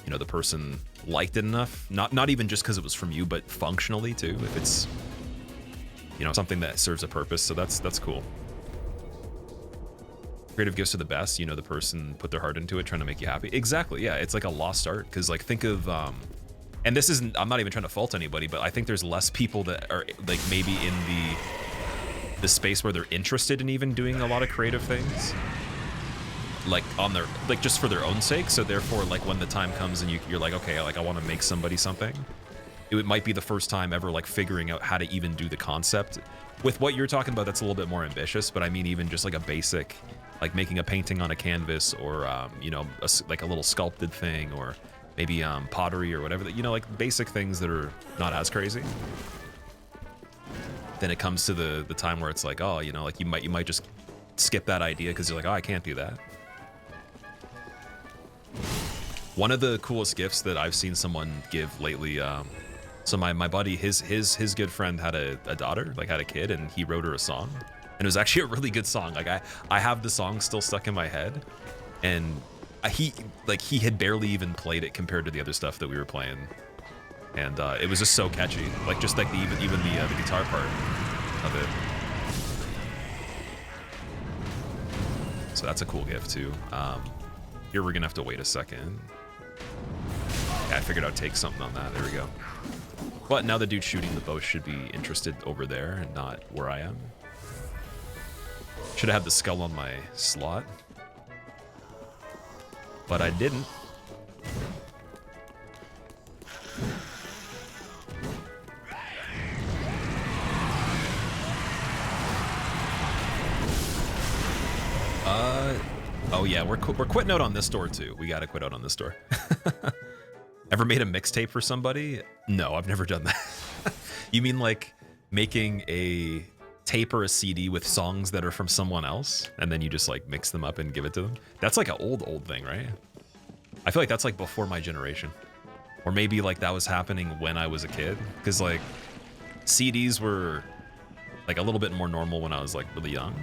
the person liked it enough. Not even just because it was from you, but functionally too. If it's something that serves a purpose, so that's cool. Creative gifts are the best. The person put their heart into it, trying to make you happy. Exactly. Yeah, it's like a lost art because like think of and this isn't. I'm not even trying to fault anybody, but I think there's less people that are like maybe in the space where they're interested in even doing a lot of creative things. Like on their just for their own sake, so therefore like when the time comes and you're like, okay, like I want to make somebody something, it might be the first time ever like figuring out how to even do the concept. With what you're talking about, that's a little bit more ambitious, but I mean even just like a basic, like making a painting on a canvas or like a little sculpted thing or maybe pottery or whatever, like basic things that are not as crazy. Then it comes to the time where it's like, oh, like you might just skip that idea because you're like, oh, I can't do that. One of the coolest gifts that I've seen someone give lately, so my buddy, his good friend had a daughter, like had a kid, and he wrote her a song, and it was actually a really good song. Like I have the song still stuck in my head, and he had barely even played it compared to the other stuff that we were playing, and it was just so catchy, like just like even the guitar part of it. So that's a cool gift too. Here we're gonna have to wait a second. Yeah, I figured I'd take something on that. There we go. But now the dude shooting the bow should be interested over there and not where I am. Should have had the skull on my slot. But I didn't. Oh yeah, we're quitting out on this door too. We gotta quit out on this door. Ever made a mixtape for somebody? No, I've never done that. You mean like making a tape or a CD with songs that are from someone else, and then you just like mix them up and give it to them? That's like an old thing, right? I feel like that's like before my generation. Or maybe like that was happening when I was a kid, because like CDs were like a little bit more normal when I was like really young.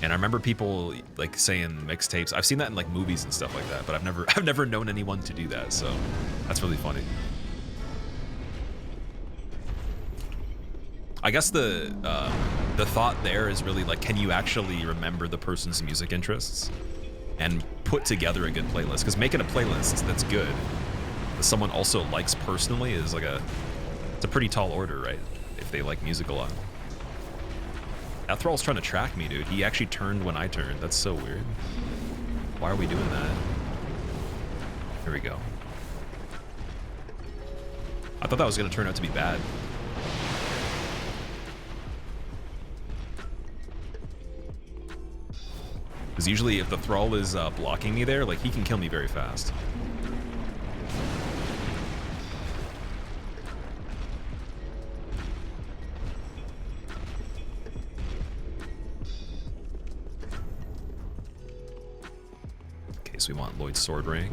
And I remember people like saying mixtapes. I've seen that in like movies and stuff like that, but I've never known anyone to do that. So that's really funny. I guess the thought there is really like, can you actually remember the person's music interests and put together a good playlist? Because making a playlist that's good, that someone also likes personally, is like it's a pretty tall order, right? If they like music a lot. That thrall's trying to track me, dude. He actually turned when I turned. That's so weird. Why are we doing that? Here we go. I thought that was going to turn out to be bad. Because usually if the thrall is blocking me there, like he can kill me very fast. We want Lloyd's sword ring.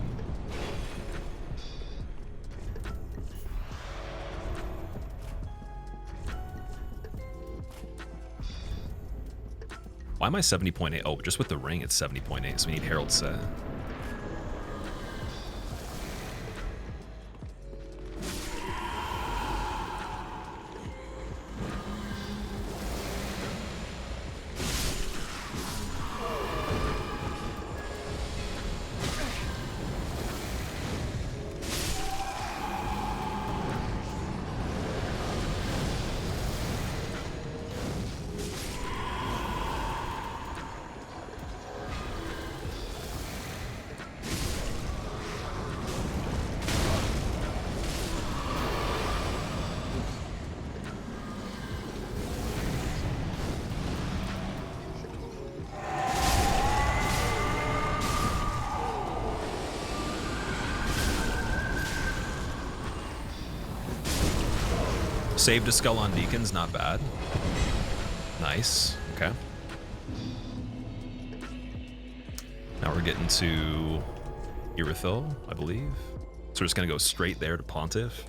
Why am I 70.8? Oh, just with the ring it's 70.8, so we need Herald set. Saved a skull on Deacons, not bad. Nice. Okay. Now we're getting to Irithyll, I believe. So we're just gonna go straight there to Pontiff.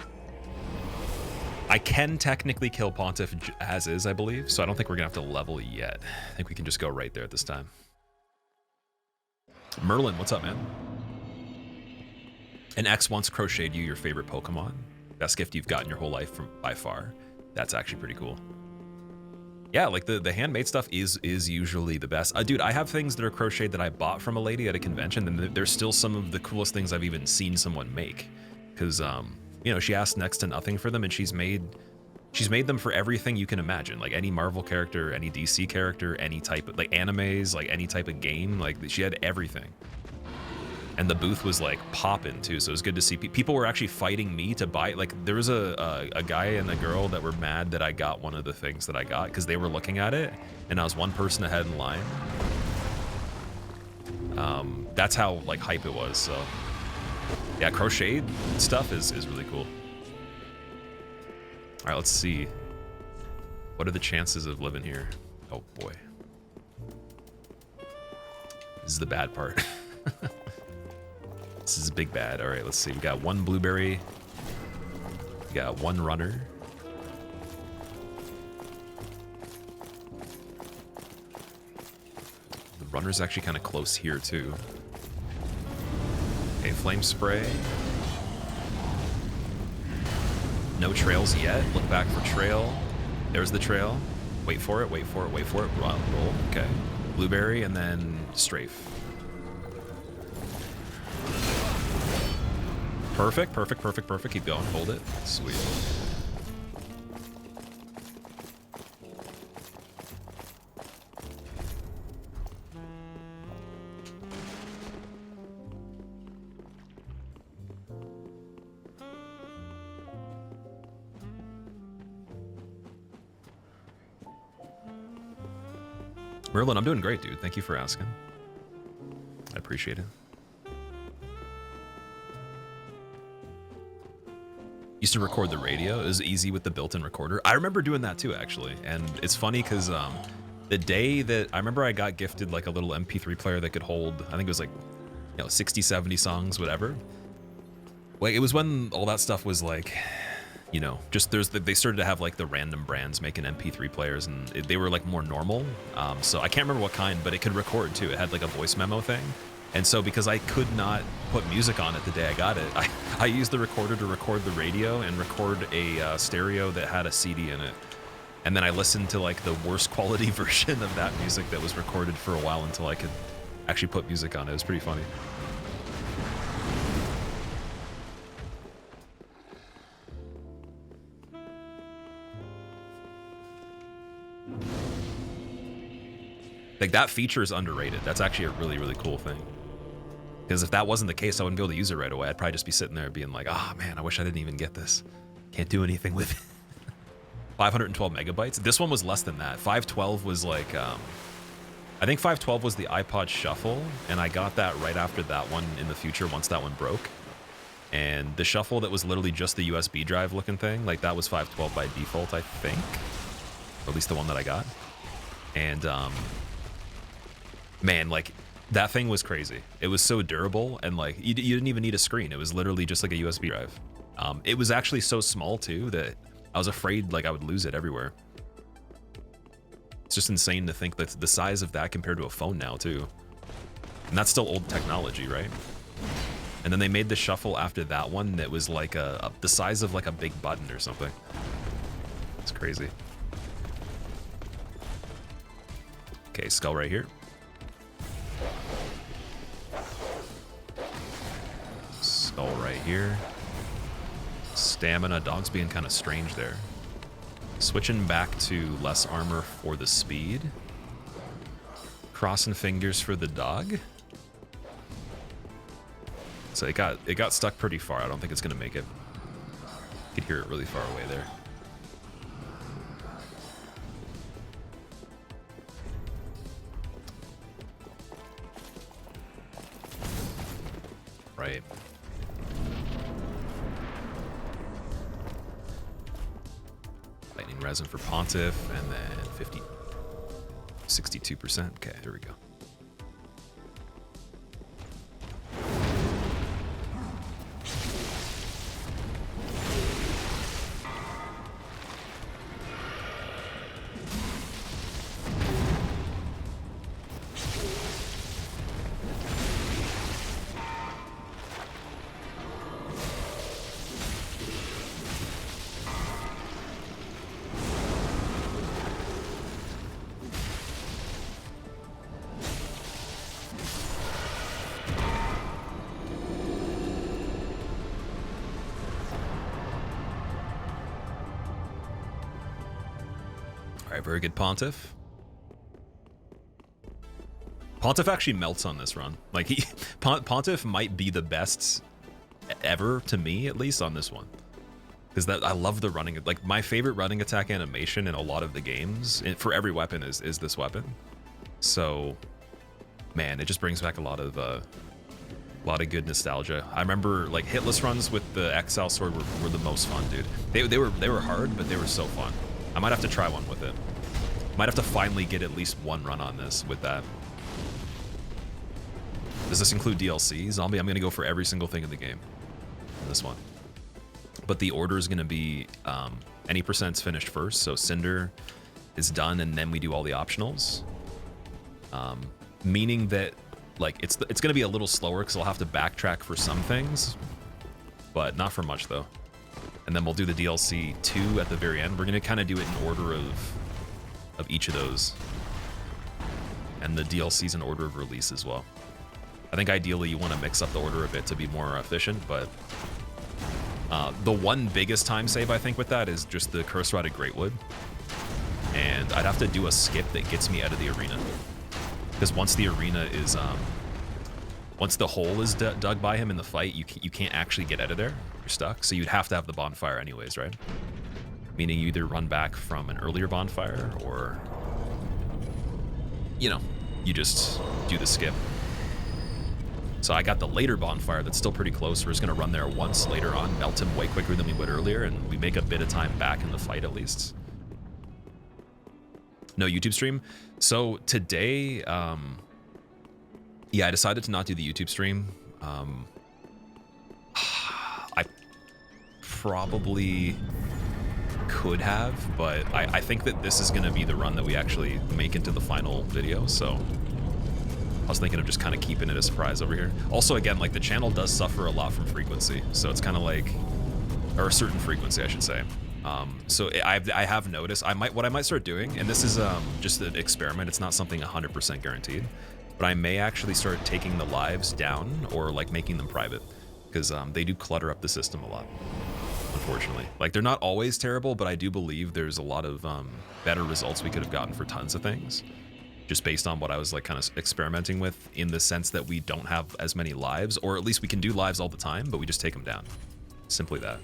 I can technically kill Pontiff as is, I believe, so I don't think we're gonna have to level yet. I think we can just go right there at this time. Merlin, what's up, man? An X once crocheted you your favorite Pokemon. Best gift you've gotten your whole life from by far. That's actually pretty cool. Yeah, like the handmade stuff is usually the best. Dude, I have things that are crocheted that I bought from a lady at a convention, and they're still some of the coolest things I've even seen someone make. Because, you know, she asked next to nothing for them, and she's made them for everything you can imagine. Like any Marvel character, any DC character, any type of, like animes, like any type of game. Like she had everything. And the booth was like popping too, so it was good to see people were actually fighting me to buy. Like there was a guy and a girl that were mad that I got one of the things that I got because they were looking at it, and I was one person ahead in line. That's how like hype it was. So yeah, crocheted stuff is really cool. All right, let's see. What are the chances of living here? Oh boy, this is the bad part. This is big bad. All right, let's see. We got one blueberry. We got one runner. The runner's actually kind of close here too. Okay, flame spray. No trails yet. Look back for trail. There's the trail. Wait for it, wait for it, wait for it. Roll. Okay. Blueberry and then strafe. Perfect, perfect, perfect, perfect. Keep going. Hold it. Sweet. Merlin, I'm doing great, dude. Thank you for asking. I appreciate it. Used to record the radio. It was easy with the built-in recorder. I remember doing that too, actually. And it's funny because the day that I remember I got gifted like a little MP3 player that could hold, I think it was like, you know, 60, 70 songs, whatever. Like it was when all that stuff was like, you know, just they started to have like the random brands making MP3 players, and they were like more normal. So I can't remember what kind, but it could record too. It had like a voice memo thing. And so because I could not put music on it the day I got it, I used the recorder to record the radio and record a stereo that had a CD in it. And then I listened to like the worst quality version of that music that was recorded for a while until I could actually put music on it. It was pretty funny. Like that feature is underrated. That's actually a really, really cool thing. Because if that wasn't the case, I wouldn't be able to use it right away. I'd probably just be sitting there being like, ah, man, I wish I didn't even get this. Can't do anything with it. 512 megabytes. This one was less than that. 512 was like, I think 512 was the iPod Shuffle, and I got that right after that one in the future once that one broke. And the Shuffle that was literally just the USB drive looking thing, like that was 512 by default, I think. Or at least the one that I got. And, man, like, that thing was crazy. It was so durable, and like you didn't even need a screen. It was literally just like a USB drive. It was actually so small too that I was afraid like I would lose it everywhere. It's just insane to think that the size of that compared to a phone now too. And that's still old technology, right? And then they made the Shuffle after that one that was like the size of like a big button or something. It's crazy. Okay, skull right here. Skull right here. Stamina. Dog's being kind of strange there. Switching back to less armor for the speed. Crossing fingers for the dog. So it got stuck pretty far. I don't think it's gonna make it. You could hear it really far away there. Right. Lightning resin for Pontiff, and then 50 62%. Okay, here we go. Very good, Pontiff. Pontiff actually melts on this run. Like Pontiff might be the best ever, to me at least, on this one. Because I love the running. Like my favorite running attack animation in a lot of the games for every weapon is this weapon. So, man, it just brings back a lot of good nostalgia. I remember like hitless runs with the Exile Sword were the most fun, dude. They were hard, but they were so fun. I might have to try one with it. Might have to finally get at least one run on this with that. Does this include DLC? Zombie, I'm gonna go for every single thing in the game. This one. But the order is gonna be any percent's finished first. So Cinder is done, and then we do all the optionals. Meaning that like it's gonna be a little slower because I'll have to backtrack for some things, but not for much though. And then we'll do the DLC 2 at the very end. We're gonna kind of do it in order of each of those. And the DLC's in order of release as well. I think ideally you want to mix up the order a bit to be more efficient, but the one biggest time save I think with that is just the Curved Exile Greatsword. And I'd have to do a skip that gets me out of the arena. Because once the arena is, once the hole is dug by him in the fight, you can't actually get out of there. You're stuck. So you'd have to have the bonfire anyways, right? Meaning you either run back from an earlier bonfire or, you know, you just do the skip. So I got the later bonfire that's still pretty close. We're just going to run there once later on, melt him way quicker than we would earlier, and we make a bit of time back in the fight at least. No YouTube stream. So today, yeah, I decided to not do the YouTube stream. I probably could have, but I think that this is going to be the run that we actually make into the final video, so I was thinking of just kind of keeping it a surprise over here. Also, again, like the channel does suffer a lot from frequency, so it's kind of like, or a certain frequency, I should say. So I have noticed, what I might start doing, and this is just an experiment, it's not something 100% guaranteed, but I may actually start taking the lives down or like making them private, because they do clutter up the system a lot, unfortunately. Like they're not always terrible, but I do believe there's a lot of better results we could have gotten for tons of things, just based on what I was like kind of experimenting with, in the sense that we don't have as many lives, or at least we can do lives all the time, but we just take them down. Simply that.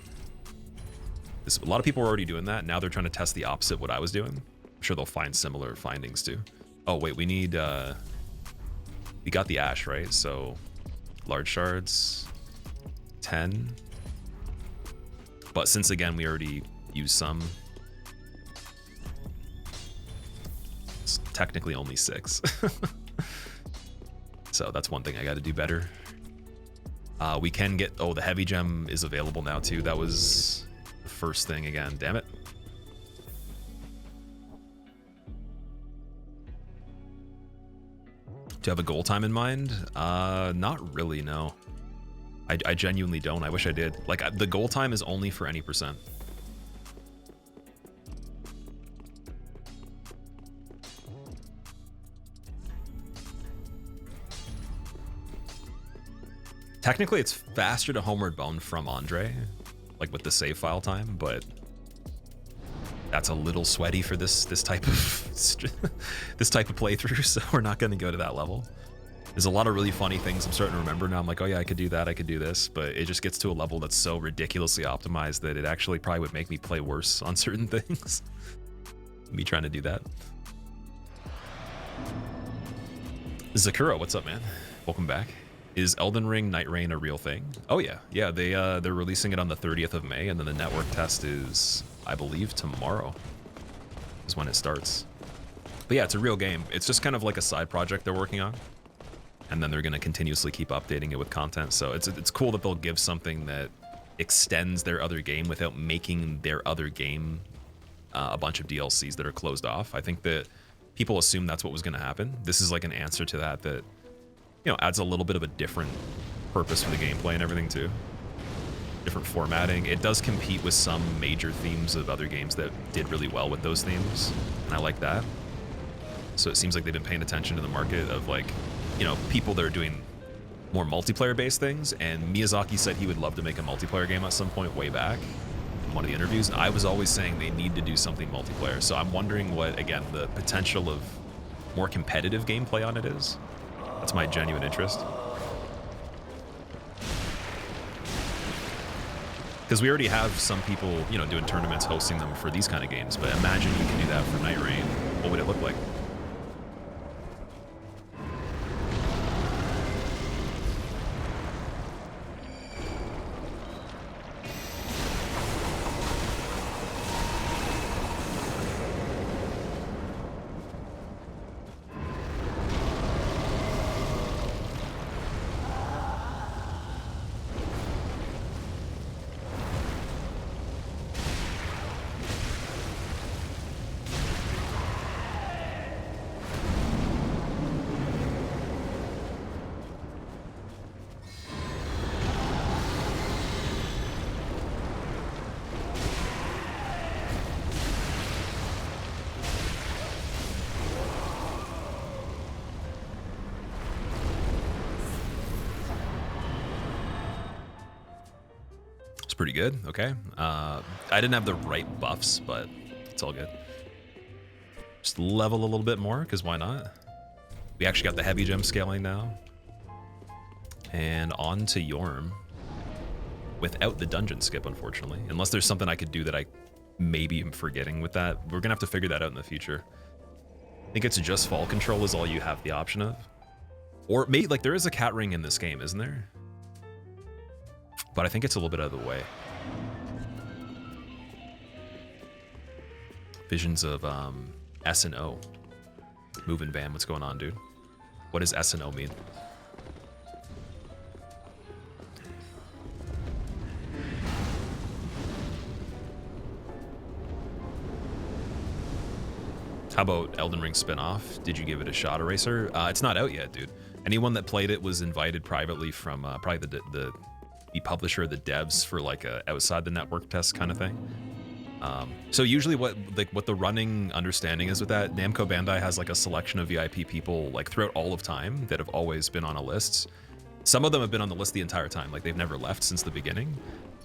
A lot of people are already doing that. Now they're trying to test the opposite of what I was doing. I'm sure they'll find similar findings too. Oh wait, we need, we got the ash, right? So large shards, 10. But since again, we already used some, it's technically only 6. So that's one thing I got to do better. We can get, oh, the heavy gem is available now too. That was the first thing again, damn it. Do you have a goal time in mind? Not really, no. I genuinely don't. I wish I did. Like, the goal time is only for any percent. Technically, it's faster to Homeward Bone from Andre, like with the save file time, but that's a little sweaty for this type of this type of playthrough, so we're not going to go to that level. There's a lot of really funny things I'm starting to remember now. I'm like, oh yeah, I could do that, I could do this, but it just gets to a level that's so ridiculously optimized that it actually probably would make me play worse on certain things. Me trying to do that. Zakura, what's up, man? Welcome back. Is Elden Ring Night Rain a real thing? Oh yeah, yeah. They're releasing it on the 30th of May, and then the network test is, I believe, tomorrow is when it starts. But yeah, it's a real game. It's just kind of like a side project they're working on. And then they're going to continuously keep updating it with content. So it's cool that they'll give something that extends their other game without making their other game a bunch of DLCs that are closed off. I think that people assume that's what was going to happen. This is like an answer to that, you know, adds a little bit of a different purpose for the gameplay and everything too. Different formatting. It does compete with some major themes of other games that did really well with those themes, and I like that. So it seems like they've been paying attention to the market of, like, you know, people that are doing more multiplayer-based things, and Miyazaki said he would love to make a multiplayer game at some point way back in one of the interviews, and I was always saying they need to do something multiplayer. So I'm wondering what, again, the potential of more competitive gameplay on it is. That's my genuine interest. Because we already have some people, you know, doing tournaments, hosting them for these kind of games, but imagine we can do that for Night Rain. What would it look like? Pretty good. Okay. I didn't have the right buffs, but it's all good. Just level a little bit more, because why not? We actually got the heavy gem scaling now. And on to Yorm. Without the dungeon skip, unfortunately. Unless there's something I could do that I maybe am forgetting with that. We're going to have to figure that out in the future. I think it's just fall control is all you have the option of. Or maybe, like, there is a cat ring in this game, isn't there? But I think it's a little bit out of the way. Visions of S and O. Move and ban. What's going on, dude? What does S and O mean? How about Elden Ring spin-off? Did you give it a shot, Eraser? It's not out yet, dude. Anyone that played it was invited privately from probably the publisher, the devs, for like a outside the network test kind of thing. So usually what the running understanding is with that, Namco Bandai has like a selection of VIP people like throughout all of time that have always been on a list. Some of them have been on the list the entire time, like they've never left since the beginning.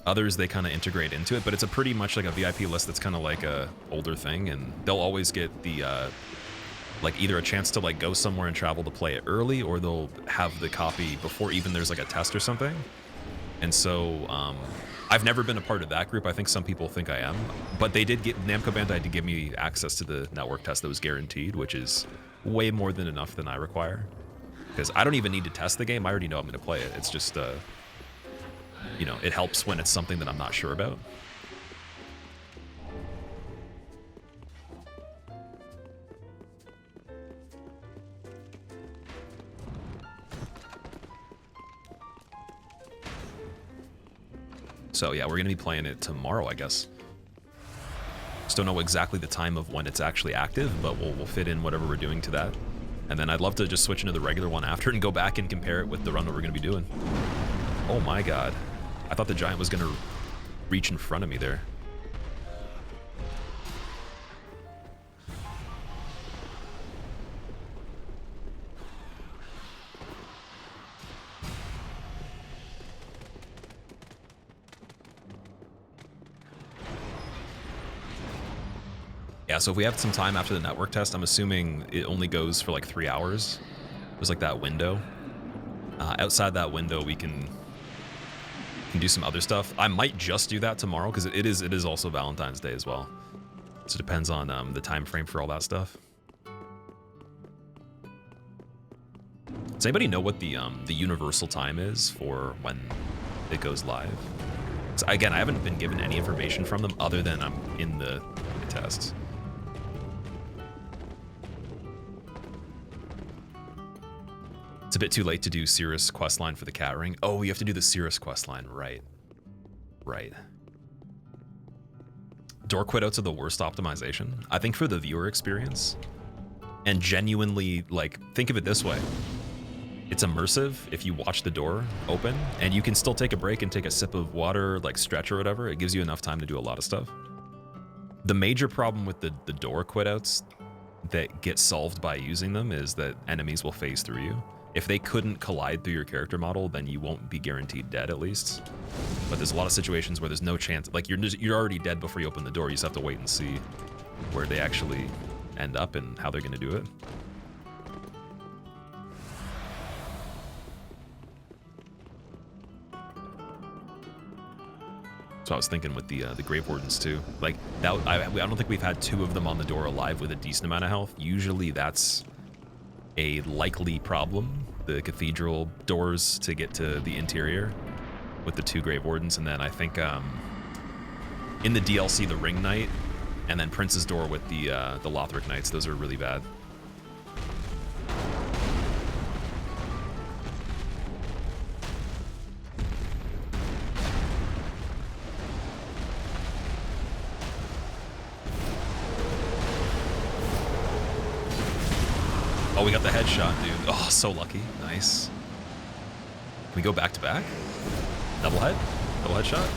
Others they kind of integrate into it, but it's a pretty much like a VIP list that's kind of like a older thing, and they'll always get the like either a chance to like go somewhere and travel to play it early, or they'll have the copy before even there's like a test or something. And so I've never been a part of that group. I think some people think I am, but they did get, Namco Bandai did give me access to the network test that was guaranteed, which is way more than enough than I require. Because I don't even need to test the game. I already know I'm going to play it. It's just, you know, it helps when it's something that I'm not sure about. So yeah, we're gonna be playing it tomorrow, I guess. Just don't know exactly the time of when it's actually active, but we'll fit in whatever we're doing to that. And then I'd love to just switch into the regular one after and go back and compare it with the run that we're gonna be doing. Oh my god. I thought the giant was gonna reach in front of me there. Yeah, so if we have some time after the network test, I'm assuming it only goes for like 3 hours. There's like that window. Outside that window, we can do some other stuff. I might just do that tomorrow because it is also Valentine's Day as well. So it depends on the time frame for all that stuff. Does anybody know what the universal time is for when it goes live? So again, I haven't been given any information from them other than I'm in the test. a bit too late to do Cirrus questline for the cat ring. Oh, you have to do the Cirrus questline, right. Right. Door quitouts are the worst optimization. I think for the viewer experience, and genuinely, like, think of it this way. It's immersive if you watch the door open, and you can still take a break and take a sip of water, like stretch or whatever. It gives you enough time to do a lot of stuff. The major problem with the door quitouts that get solved by using them is that enemies will phase through you. If they couldn't collide through your character model, then you won't be guaranteed dead at least. But there's a lot of situations where there's no chance, like you're already dead before you open the door. You just have to wait and see where they actually end up and how they're gonna do it. So I was thinking with the Grave Wardens too. Like that, I don't think we've had 2 of them on the door alive with a decent amount of health. Usually that's a likely problem. The cathedral doors to get to the interior with the 2 Grave Wardens, and then I think in the DLC the Ring Knight, and then Prince's door with the Lothric Knights. Those are really bad. Oh, we got the headshot, dude. Oh, so lucky. Nice. Can we go back to back? Double head? Double headshot?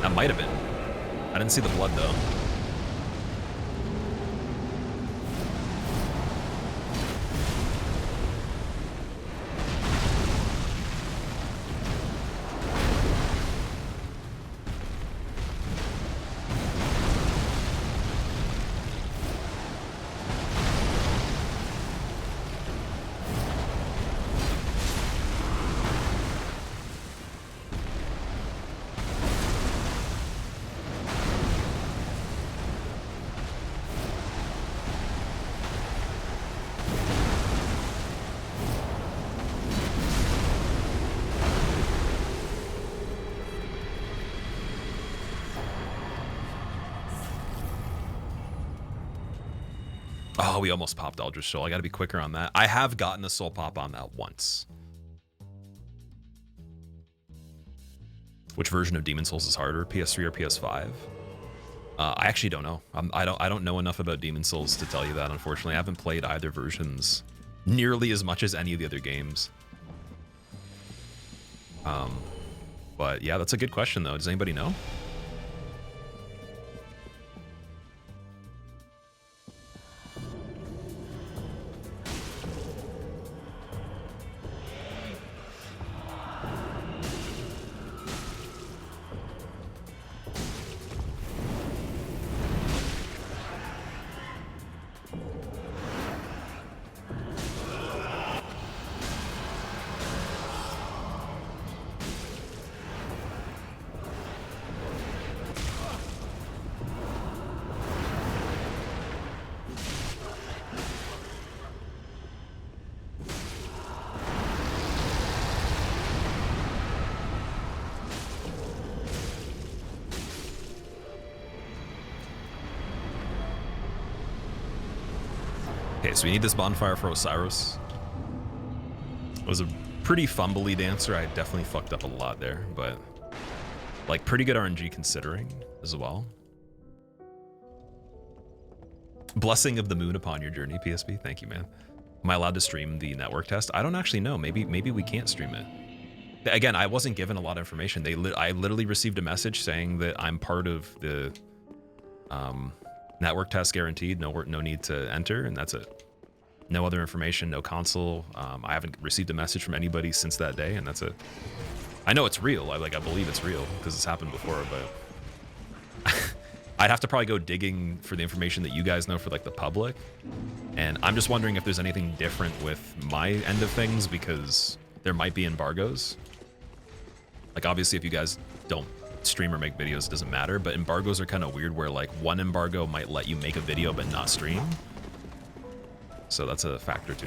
That might have been. I didn't see the blood, though. Oh, we almost popped Eldritch Soul. I gotta be quicker on that. I have gotten a soul pop on that once. Which version of Demon Souls is harder, PS3 or PS5? I actually don't know. I don't know enough about Demon Souls to tell you that, unfortunately. I haven't played either versions nearly as much as any of the other games. But yeah, that's a good question though. Does anybody know? Okay, so we need this bonfire for Oceiros. It was a pretty fumbly dancer. I definitely fucked up a lot there, but like pretty good RNG considering as well. Blessing of the moon upon your journey, PSP. Thank you, man. Am I allowed to stream the network test? I don't actually know. Maybe we can't stream it. Again, I wasn't given a lot of information. I literally received a message saying that I'm part of the network test guaranteed. No need to enter, and that's it. No other information, no console. I haven't received a message from anybody since that day, and that's it. I know it's real. I believe it's real because it's happened before, but I'd have to probably go digging for the information that you guys know for like the public. And I'm just wondering if there's anything different with my end of things, because there might be embargoes. Like obviously if you guys don't stream or make videos, it doesn't matter, but embargoes are kind of weird where like one embargo might let you make a video but not stream. So that's a factor too.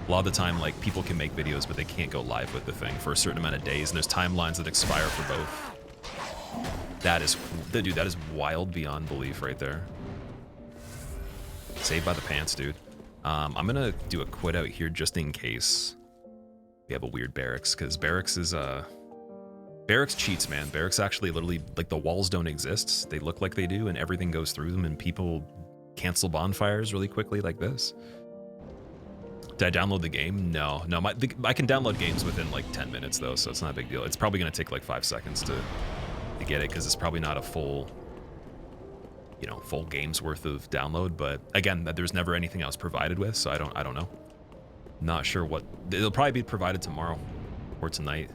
A lot of the time, like people can make videos, but they can't go live with the thing for a certain amount of days, and there's timelines that expire for both. That is, dude, that is wild beyond belief right there. Saved by the pants, dude. I'm gonna do a quit out here just in case we have a weird barracks, because barracks is barracks cheats, man. Barracks actually literally, like, the walls don't exist. They look like they do, and everything goes through them, and people cancel bonfires really quickly like this. Did I download the game? No. I can download games within like 10 minutes though, so it's not a big deal. It's probably gonna take like 5 seconds to get it, because it's probably not a full, you know, full game's worth of download. But again, there's never anything I was provided with, so I don't know. Not sure what it'll probably be provided tomorrow or tonight.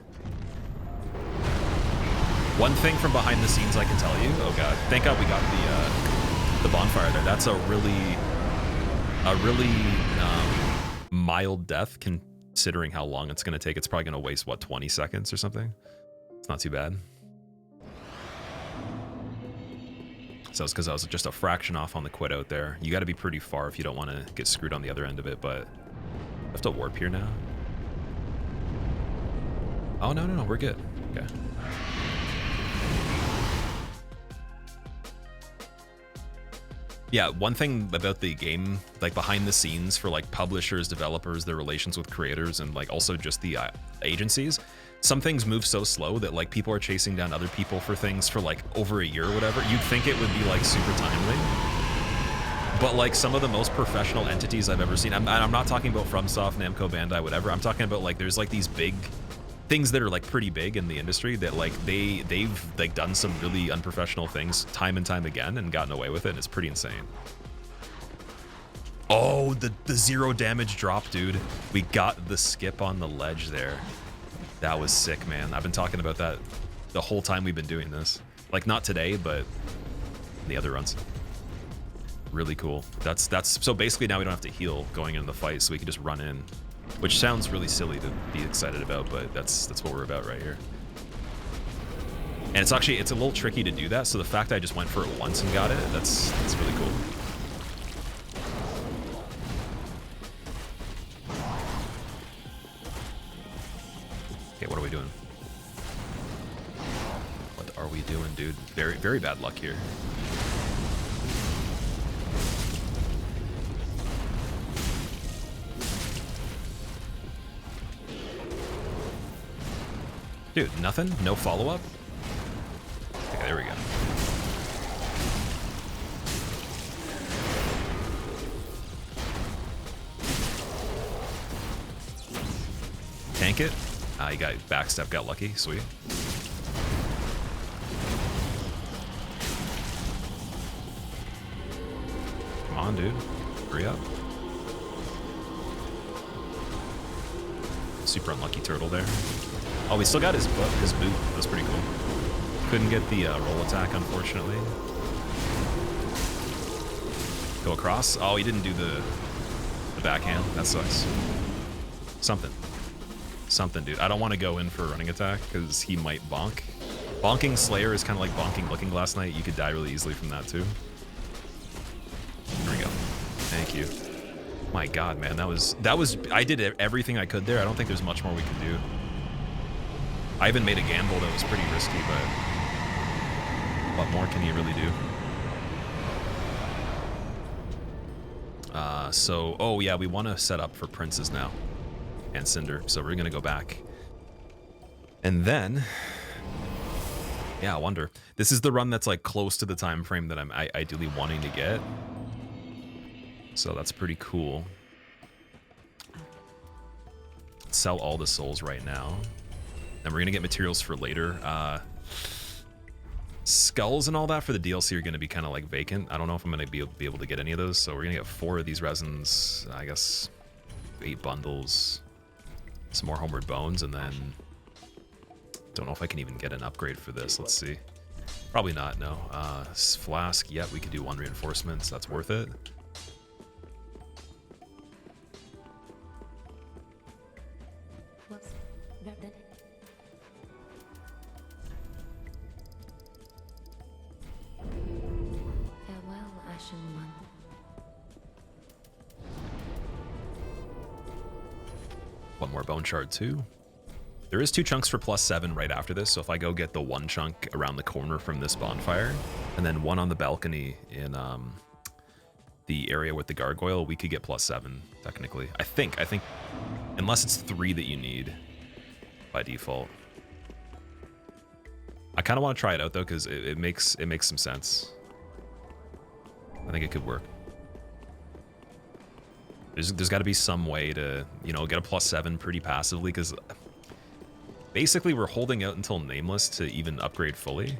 One thing from behind the scenes I can tell you. Oh god, thank God we got the bonfire there. That's a really mild death considering how long it's going to take. It's probably going to waste, what, 20 seconds or something? It's not too bad. So it's because I was just a fraction off on the quit out there. You got to be pretty far if you don't want to get screwed on the other end of it, but I have to warp here now. Oh, no, we're good. Okay. Yeah, one thing about the game, like behind the scenes for like publishers, developers, their relations with creators, and like also just the agencies, some things move so slow that like people are chasing down other people for things for like over a year or whatever. You'd think it would be like super timely, but like some of the most professional entities I've ever seen, I'm not talking about FromSoft, Namco, Bandai, whatever. I'm talking about like there's like these big things that are like pretty big in the industry that like they've like done some really unprofessional things time and time again and gotten away with it, and it's pretty insane. Oh, the 0 damage drop, dude. We got the skip on the ledge there. That was sick, man. I've been talking about that the whole time we've been doing this. Like not today, but the other runs. Really cool. That's so basically now we don't have to heal going into the fight, so we can just run in. Which sounds really silly to be excited about, but that's what we're about right here. And it's a little tricky to do that, so the fact I just went for it once and got it, that's really cool. Okay, what are we doing? What are we doing, dude? Very, very bad luck here. Dude, nothing? No follow-up? Okay, there we go. Tank it? You got backstep, got lucky. Sweet. Come on, dude. Hurry up. Super unlucky turtle there. Oh, we still got his boot. That's pretty cool. Couldn't get the roll attack, unfortunately. Go across. Oh, he didn't do the backhand. That sucks. Something, dude. I don't want to go in for a running attack because he might bonk. Bonking Slayer is kind of like bonking Looking Glass Knight. You could die really easily from that too. There we go. Thank you. My God, man, that was. I did everything I could there. I don't think there's much more we can do. I even made a gamble that was pretty risky, but what more can you really do? Oh yeah, we want to set up for Princes now and Cinder, so we're gonna go back. And then, yeah, I wonder. This is the run that's like close to the time frame that I'm ideally wanting to get. So that's pretty cool. Sell all the souls right now. And we're gonna get materials for later. Skulls and all that for the DLC are gonna be kind of like vacant. I don't know if I'm gonna be able to get any of those, so we're gonna get 4 of these resins, I guess 8 bundles, some more Homeward Bones, and then don't know if I can even get an upgrade for this. Let's see. Probably not, no. Flask, yeah, we could do 1 reinforcement, so that's worth it. One more bone shard too. There is 2 chunks for +7 right after this, so if I go get the 1 chunk around the corner from this bonfire, and then 1 on the balcony in the area with the gargoyle, we could get +7 technically. I think unless it's 3 that you need by default. I kind of want to try it out though because it makes some sense. I think it could work. There's got to be some way to, you know, get a +7 pretty passively, because basically we're holding out until Nameless to even upgrade fully.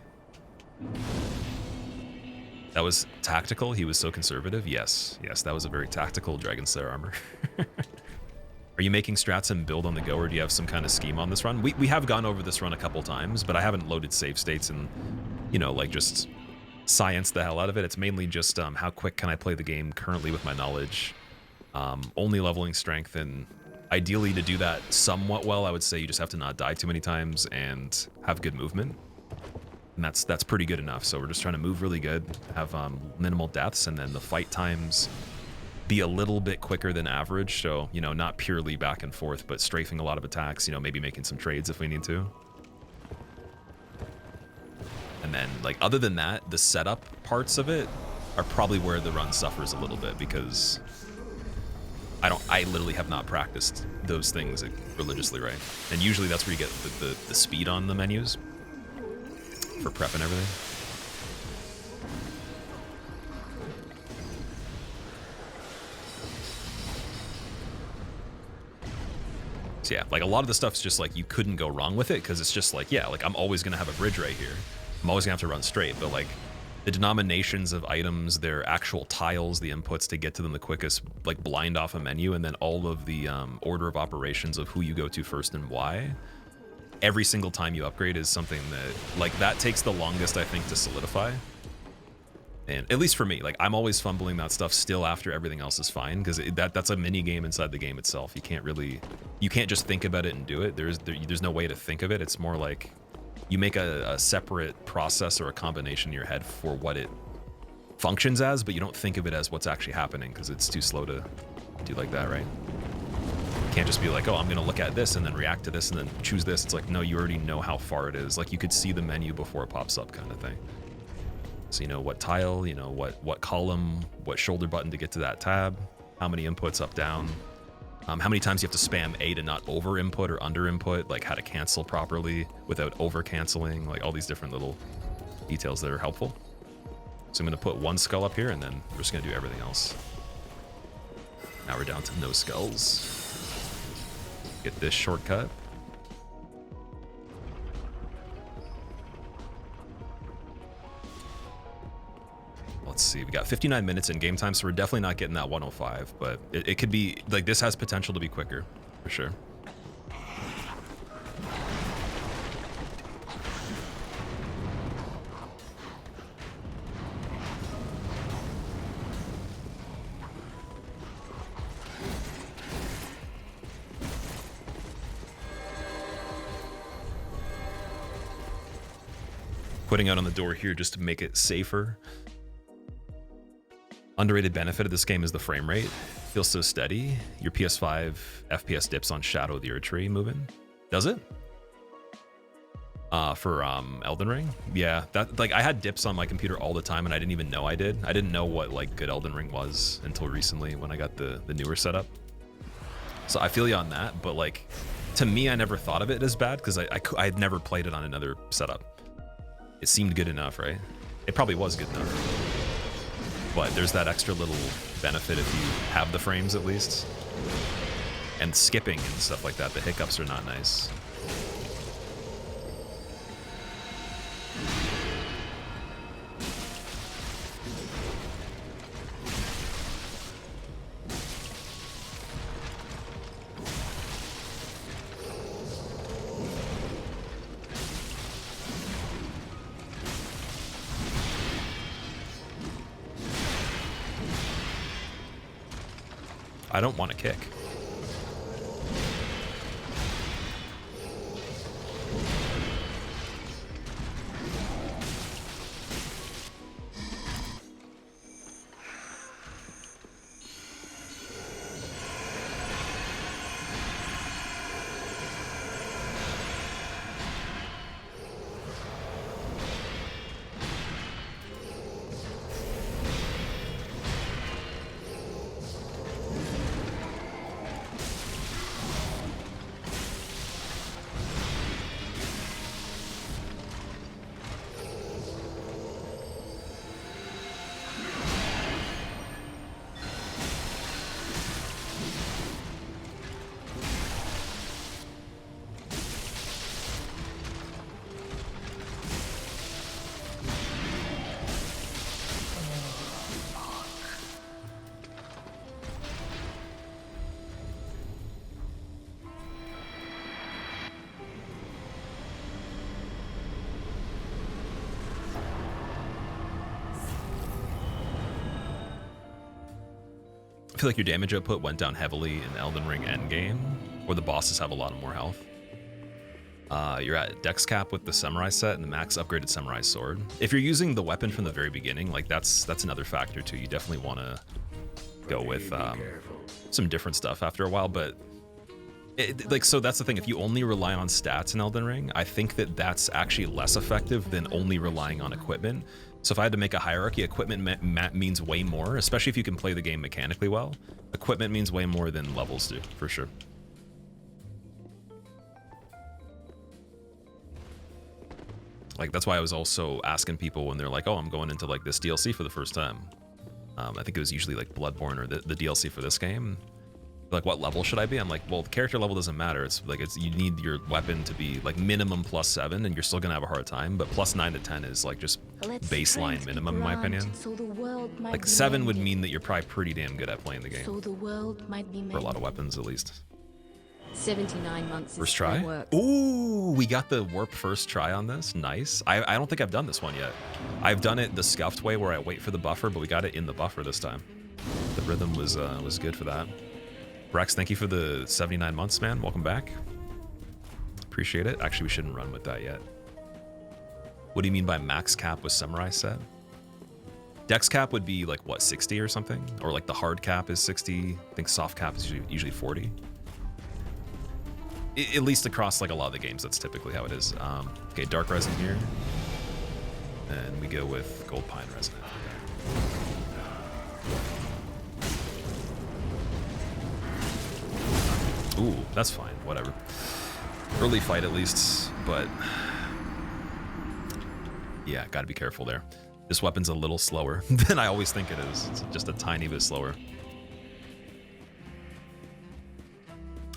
That was tactical. He was so conservative. Yes, that was a very tactical Dragon Slayer armor. Are you making strats and build on the go, or do you have some kind of scheme on this run? We have gone over this run a couple times, but I haven't loaded save states and, you know, like just science the hell out of it. It's mainly just how quick can I play the game currently with my knowledge. Only leveling strength, and ideally to do that somewhat well, I would say you just have to not die too many times and have good movement. And that's pretty good enough. So we're just trying to move really good, have minimal deaths, and then the fight times be a little bit quicker than average. So, you know, not purely back and forth, but strafing a lot of attacks, you know, maybe making some trades if we need to. And then, like, other than that, the setup parts of it are probably where the run suffers a little bit, because I literally have not practiced those things religiously, right? And usually that's where you get the speed on the menus for prep and everything. So yeah, like a lot of the stuff's just like you couldn't go wrong with it, because it's just like, yeah, like I'm always gonna have a bridge right here. I'm always gonna have to run straight, but like the denominations of items, their actual tiles, the inputs to get to them the quickest, like blind off a menu, and then all of the order of operations of who you go to first and why. Every single time you upgrade is something that, like, that takes the longest, I think, to solidify. And at least for me, like, I'm always fumbling that stuff still after everything else is fine, because that's a mini game inside the game itself. You can't just think about it and do it. There's no way to think of it. It's more like you make a separate process or a combination in your head for what it functions as, but you don't think of it as what's actually happening, because it's too slow to do like that, right? You can't just be like, oh, I'm gonna look at this and then react to this and then choose this. It's like, no, you already know how far it is. Like, you could see the menu before it pops up, kind of thing. So you know what tile, you know what column, what shoulder button to get to that tab, how many inputs up, down, how many times you have to spam A to not over input or under input, like how to cancel properly without over canceling, like all these different little details that are helpful. So I'm gonna put one skull up here, and then we're just gonna do everything else. Now we're down to no skulls. Get this shortcut. Let's see, we got 59 minutes in game time, so we're definitely not getting that 105, but it could be, like, this has potential to be quicker, for sure. Putting out on the door here just to make it safer. Underrated benefit of this game is the frame rate. It feels so steady. Your PS5 FPS dips on Shadow the Erdtree moving. Does it? For Elden Ring? Yeah, that, like, I had dips on my computer all the time and I didn't even know I did. I didn't know what, like, good Elden Ring was until recently when I got the newer setup. So I feel you on that, but, like, to me, I never thought of it as bad because I had never played it on another setup. It seemed good enough, right? It probably was good enough. But there's that extra little benefit if you have the frames at least. And skipping and stuff like that, the hiccups are not nice. I don't want to kick. I feel like your damage output went down heavily in Elden Ring endgame, where the bosses have a lot of more health. You're at dex cap with the samurai set and the max upgraded samurai sword. If you're using the weapon from the very beginning, like that's another factor too. You definitely want to go with some different stuff after a while, but so that's the thing. If you only rely on stats in Elden Ring, I think that that's actually less effective than only relying on equipment. So if I had to make a hierarchy, equipment means way more, especially if you can play the game mechanically well. Equipment means way more than levels do, for sure. Like, that's why I was also asking people when they're like, oh, I'm going into like this DLC for the first time. I think it was usually like Bloodborne or the DLC for this game. Like, what level should I be? I'm like, well, the character level doesn't matter. It's like, you need your weapon to be like minimum +7 and you're still gonna have a hard time, but +9 to 10 is like just baseline minimum in my opinion. Like 7 would mean that you're probably pretty damn good at playing the game. For a lot of weapons at least. 79 months. First try? Ooh, we got the warp first try on this. Nice. I don't think I've done this one yet. I've done it the scuffed way where I wait for the buffer, but we got it in the buffer this time. The rhythm was good for that. Rex, thank you for the 79 months, man. Welcome back. Appreciate it. Actually, we shouldn't run with that yet. What do you mean by max cap with samurai set? Dex cap would be like, what, 60 or something? Or like the hard cap is 60. I think soft cap is usually 40. At least across like a lot of the games, that's typically how it is. Okay, dark resin here. And we go with gold pine resin. Ooh, that's fine, whatever. Early fight at least, but yeah, gotta be careful there. This weapon's a little slower than I always think it is. It's just a tiny bit slower.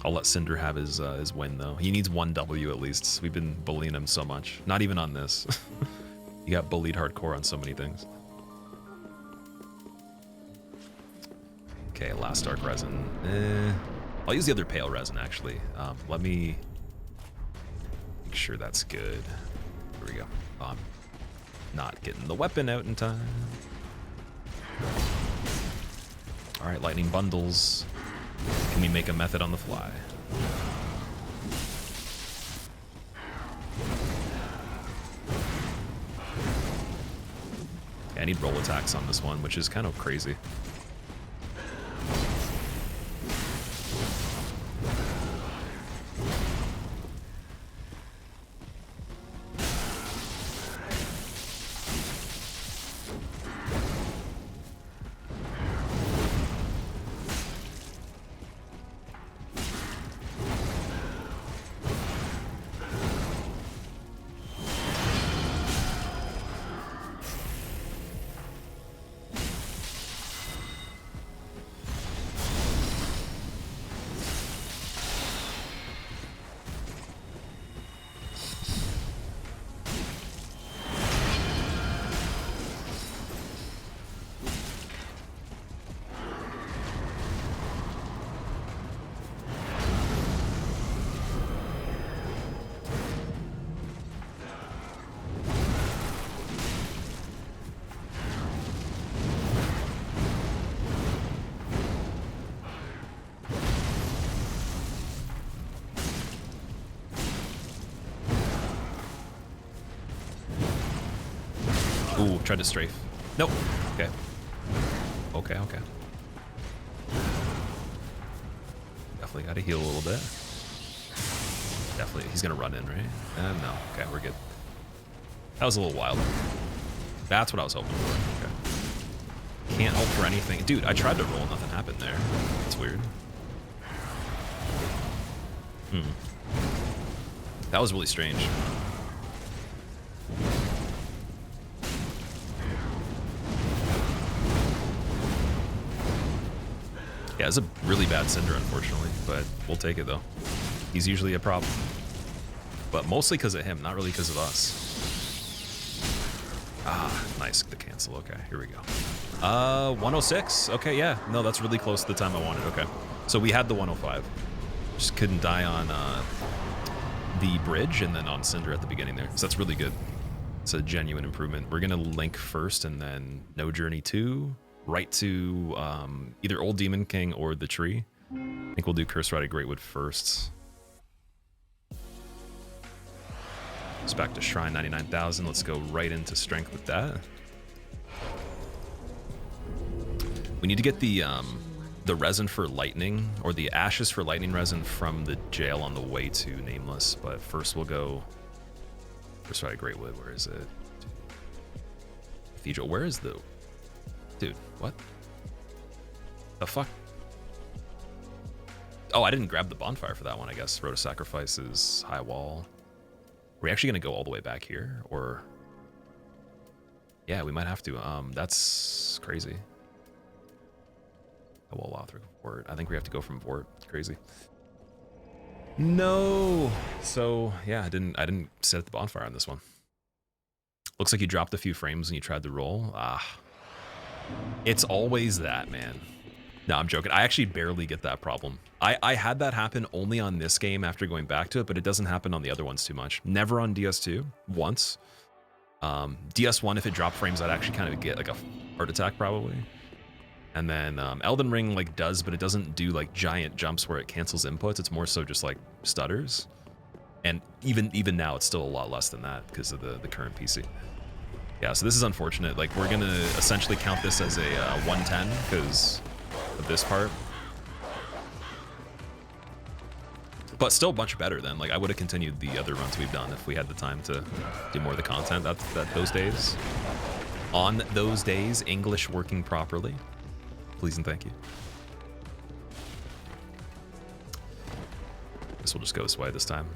I'll let Cinder have his win though. He needs 1 W at least. We've been bullying him so much. Not even on this. He got bullied hardcore on so many things. Okay, last dark resin. I'll use the other pale resin actually. Let me make sure that's good. Here we go. I'm not getting the weapon out in time. All right, lightning bundles. Can we make a method on the fly? Okay, I need roll attacks on this one, which is kind of crazy. Ooh, tried to strafe. Nope. Okay. Okay, okay. Definitely got to heal a little bit. Definitely. He's going to run in, right? No. Okay, we're good. That was a little wild. That's what I was hoping for. Okay. Can't hope for anything. Dude, I tried to roll. Nothing happened there. That's weird. That was really strange. Yeah, it's a really bad Cinder, unfortunately, but we'll take it, though. He's usually a problem. But mostly because of him, not really because of us. Ah, nice, the cancel. Okay, here we go. 106. Okay, yeah. No, that's really close to the time I wanted. Okay. So we had the 105. Just couldn't die on the bridge and then on Cinder at the beginning there. So that's really good. It's a genuine improvement. We're going to link first and then No Journey 2. right to either Old Demon King or the tree. I think we'll do Curse Rite of Greatwood first. It's back to Shrine 99,000. Let's go right into Strength with that. We need to get the resin for lightning, or the ashes for lightning resin from the jail on the way to Nameless. But first we'll go Curse Rite of Greatwood. Where is it? Cathedral. Where is the... Dude, what? The fuck? Oh, I didn't grab the bonfire for that one, I guess. Road of Sacrifices, High Wall. Are we actually going to go all the way back here? Or... Yeah, we might have to. That's crazy. Oh, well, Lothric Vort. I think we have to go from Vort. Crazy. No! So, yeah, I didn't set the bonfire on this one. Looks like you dropped a few frames when you tried to roll. Ah. It's always that, man. No, I'm joking. I actually barely get that problem. I had that happen only on this game after going back to it, but it doesn't happen on the other ones too much. Never on DS2, once. DS1, if it dropped frames, I'd actually kind of get like a heart attack probably. And then Elden Ring like does, but it doesn't do like giant jumps where it cancels inputs. It's more so just like stutters. And even now, it's still a lot less than that because of the current PC. Yeah, so this is unfortunate. Like, we're going to essentially count this as a 110 because of this part. But still much better than, like, I would have continued the other runs we've done if we had the time to do more of the content those days. On those days, English working properly. Please and thank you. Guess we'll just go this way this time.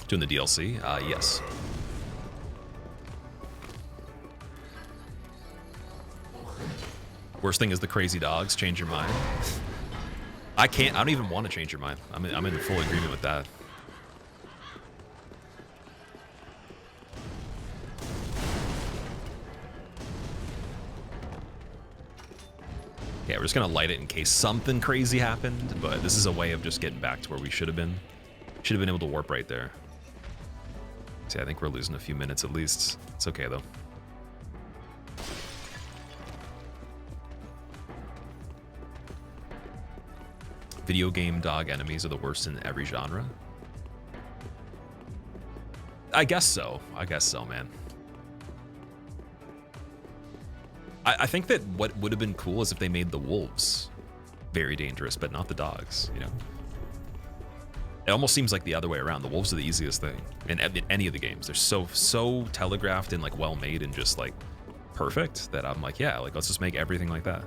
Doing the DLC? Yes. Worst thing is the crazy dogs change your mind. I don't even want to change your mind. I'm in full agreement with that. Yeah, we're just gonna light it in case something crazy happened, but this is a way of just getting back to where we should have been. Should have been able to warp right there. See, I think we're losing a few minutes at least. It's okay though. Video game dog enemies are the worst in every genre. I guess so. I guess so, man. I think that what would have been cool is if they made the wolves very dangerous, but not the dogs, you know? It almost seems like the other way around. The wolves are the easiest thing in any of the games. They're so telegraphed and like well made and just like perfect that I'm like, yeah, like let's just make everything like that.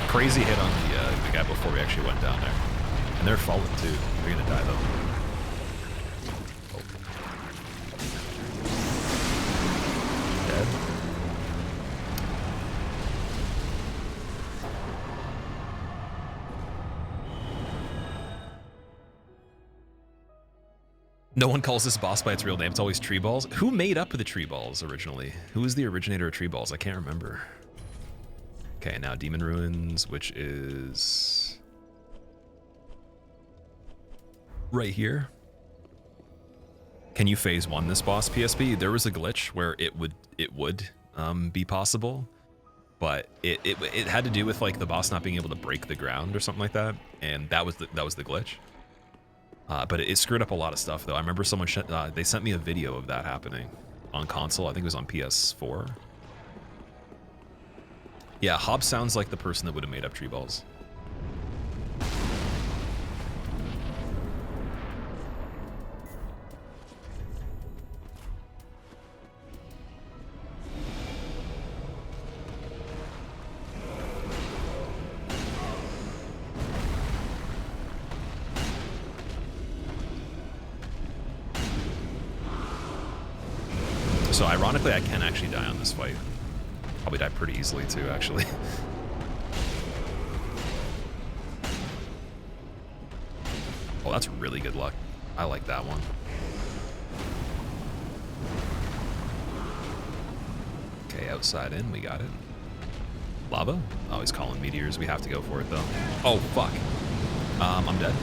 Crazy hit on the guy before we actually went down there. And they're falling too. They're gonna die though. Oh. Dead. No one calls this boss by its real name. It's always tree balls. Who made up the tree balls originally? Who was the originator of tree balls? I can't remember. Okay, now Demon Ruins, which is right here. Can you phase 1 this boss, PSP? There was a glitch where it would be possible, but it had to do with like the boss not being able to break the ground or something like that, and that was the glitch. But it screwed up a lot of stuff though. I remember someone they sent me a video of that happening on console. I think it was on PS4. Yeah, Hob sounds like the person that would have made up tree balls. So ironically, I can actually die on this fight. Probably die pretty easily too, actually. Oh, that's really good luck. I like that one. Okay, outside in, we got it. Lava? Oh, he's calling meteors. We have to go for it, though. Oh, fuck. I'm dead.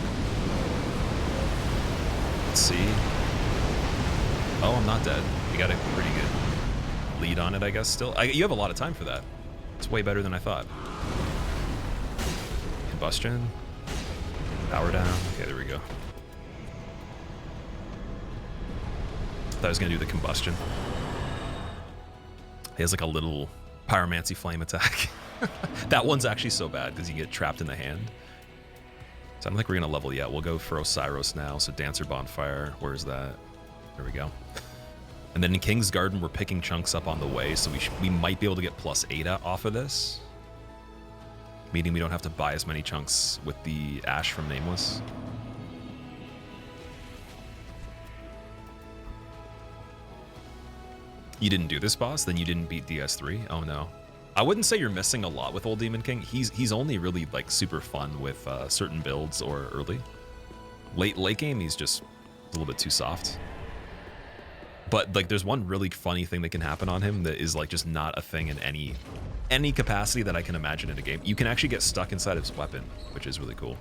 Let's see. Oh, I'm not dead. You got a pretty good lead on it, I guess, still. You have a lot of time for that. It's way better than I thought. Combustion. Power down. Okay, there we go. Thought I was going to do the combustion. He has like a little pyromancy flame attack. That one's actually so bad because you get trapped in the hand. So I don't think we're going to level yet. We'll go for Oceiros now. So Dancer Bonfire. Where's that? There we go. And then in King's Garden, we're picking chunks up on the way. So we might be able to get +8 off of this. Meaning we don't have to buy as many chunks with the Ash from Nameless. You didn't do this boss? Then you didn't beat DS3? Oh no. I wouldn't say you're missing a lot with Old Demon King. He's only really like super fun with certain builds or early. Late game, he's just a little bit too soft. But like there's one really funny thing that can happen on him that is like just not a thing in any capacity that I can imagine in a game. You can actually get stuck inside of his weapon, which is really cool.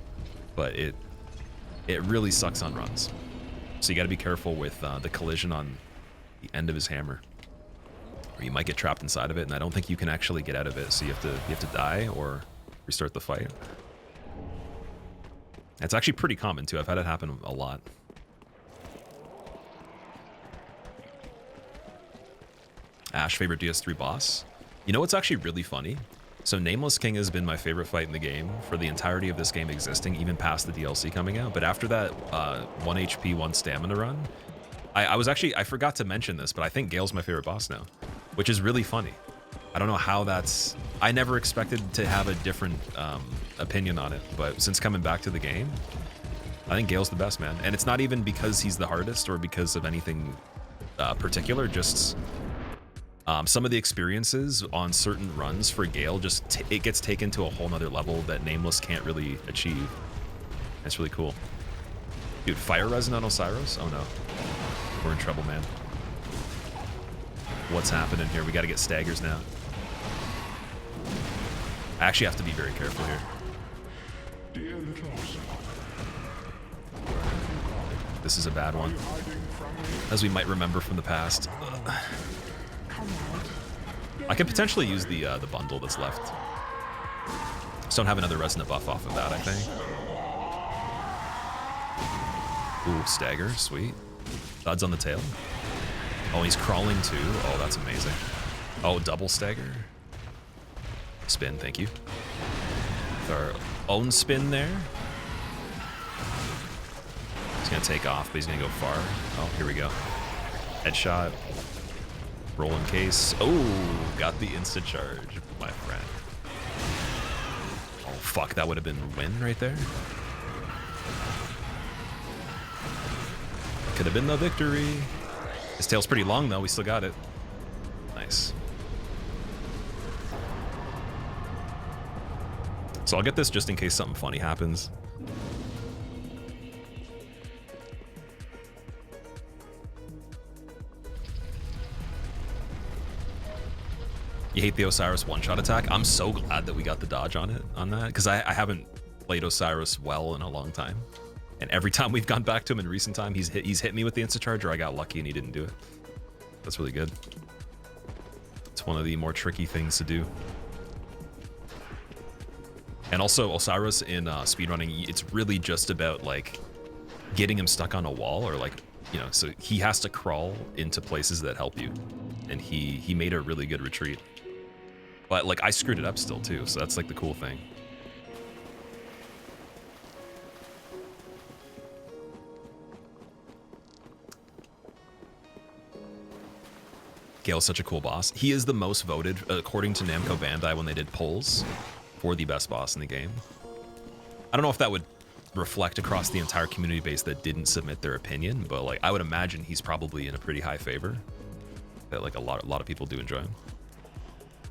But it really sucks on runs. So you got to be careful with the collision on the end of his hammer. Or you might get trapped inside of it, and I don't think you can actually get out of it. So you have to die or restart the fight. It's actually pretty common too. I've had it happen a lot. Ash, favorite DS3 boss? You know what's actually really funny? So Nameless King has been my favorite fight in the game for the entirety of this game existing, even past the DLC coming out. But after that 1 HP, 1 stamina run, I forgot to mention this, but I think Gael's my favorite boss now, which is really funny. I don't know how that's... I never expected to have a different opinion on it, but since coming back to the game, I think Gael's the best, man. And it's not even because he's the hardest or because of anything particular, just... some of the experiences on certain runs for Gael, just it gets taken to a whole nother level that Nameless can't really achieve. That's really cool. Dude, fire resin on Oceiros? Oh no. We're in trouble, man. What's happening here? We gotta get staggers now. I actually have to be very careful here. This is a bad one, as we might remember from the past. I could potentially use the bundle that's left. Just don't have another resonant buff off of that, I think. Ooh, stagger, sweet. Thuds on the tail. Oh, he's crawling too. Oh, that's amazing. Oh, double stagger. Spin, thank you. With our own spin there. He's gonna take off, but he's gonna go far. Oh, here we go. Headshot. Roll in case. Oh, got the instant charge, my friend. Oh, fuck, that would have been a win right there. Could have been the victory. His tail's pretty long, though. We still got it. Nice. So I'll get this just in case something funny happens. You hate the Oceiros one-shot attack? I'm so glad that we got the dodge on that, because I haven't played Oceiros well in a long time. And every time we've gone back to him in recent time, he's hit me with the insta-charge, or I got lucky and he didn't do it. That's really good. It's one of the more tricky things to do. And also, Oceiros in speedrunning, it's really just about, like, getting him stuck on a wall, or, like, you know, so he has to crawl into places that help you. And he made a really good retreat. But, like, I screwed it up still, too, so that's, like, the cool thing. Gael's such a cool boss. He is the most voted, according to Namco Bandai, when they did polls, for the best boss in the game. I don't know if that would reflect across the entire community base that didn't submit their opinion, but, like, I would imagine he's probably in a pretty high favor. That, like, a lot of people do enjoy him.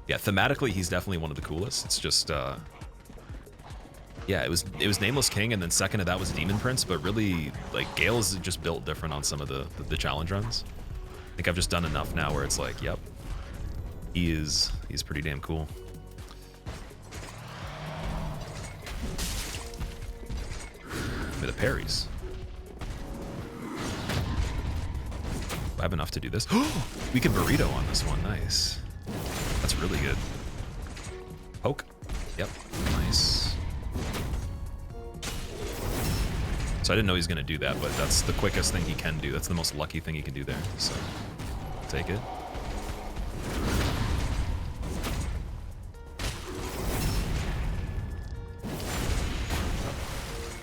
Yeah, thematically, he's definitely one of the coolest. It's just, yeah, it was Nameless King, and then second to that was Demon Prince, but really, like, Gael is just built different on some of the challenge runs. I think I've just done enough now where it's like, yep, he's pretty damn cool. With the parries. I have enough to do this. We can burrito on this one. Nice. That's really good. Poke. Yep. Nice. So I didn't know he was going to do that, but that's the quickest thing he can do. That's the most lucky thing he can do there. So take it.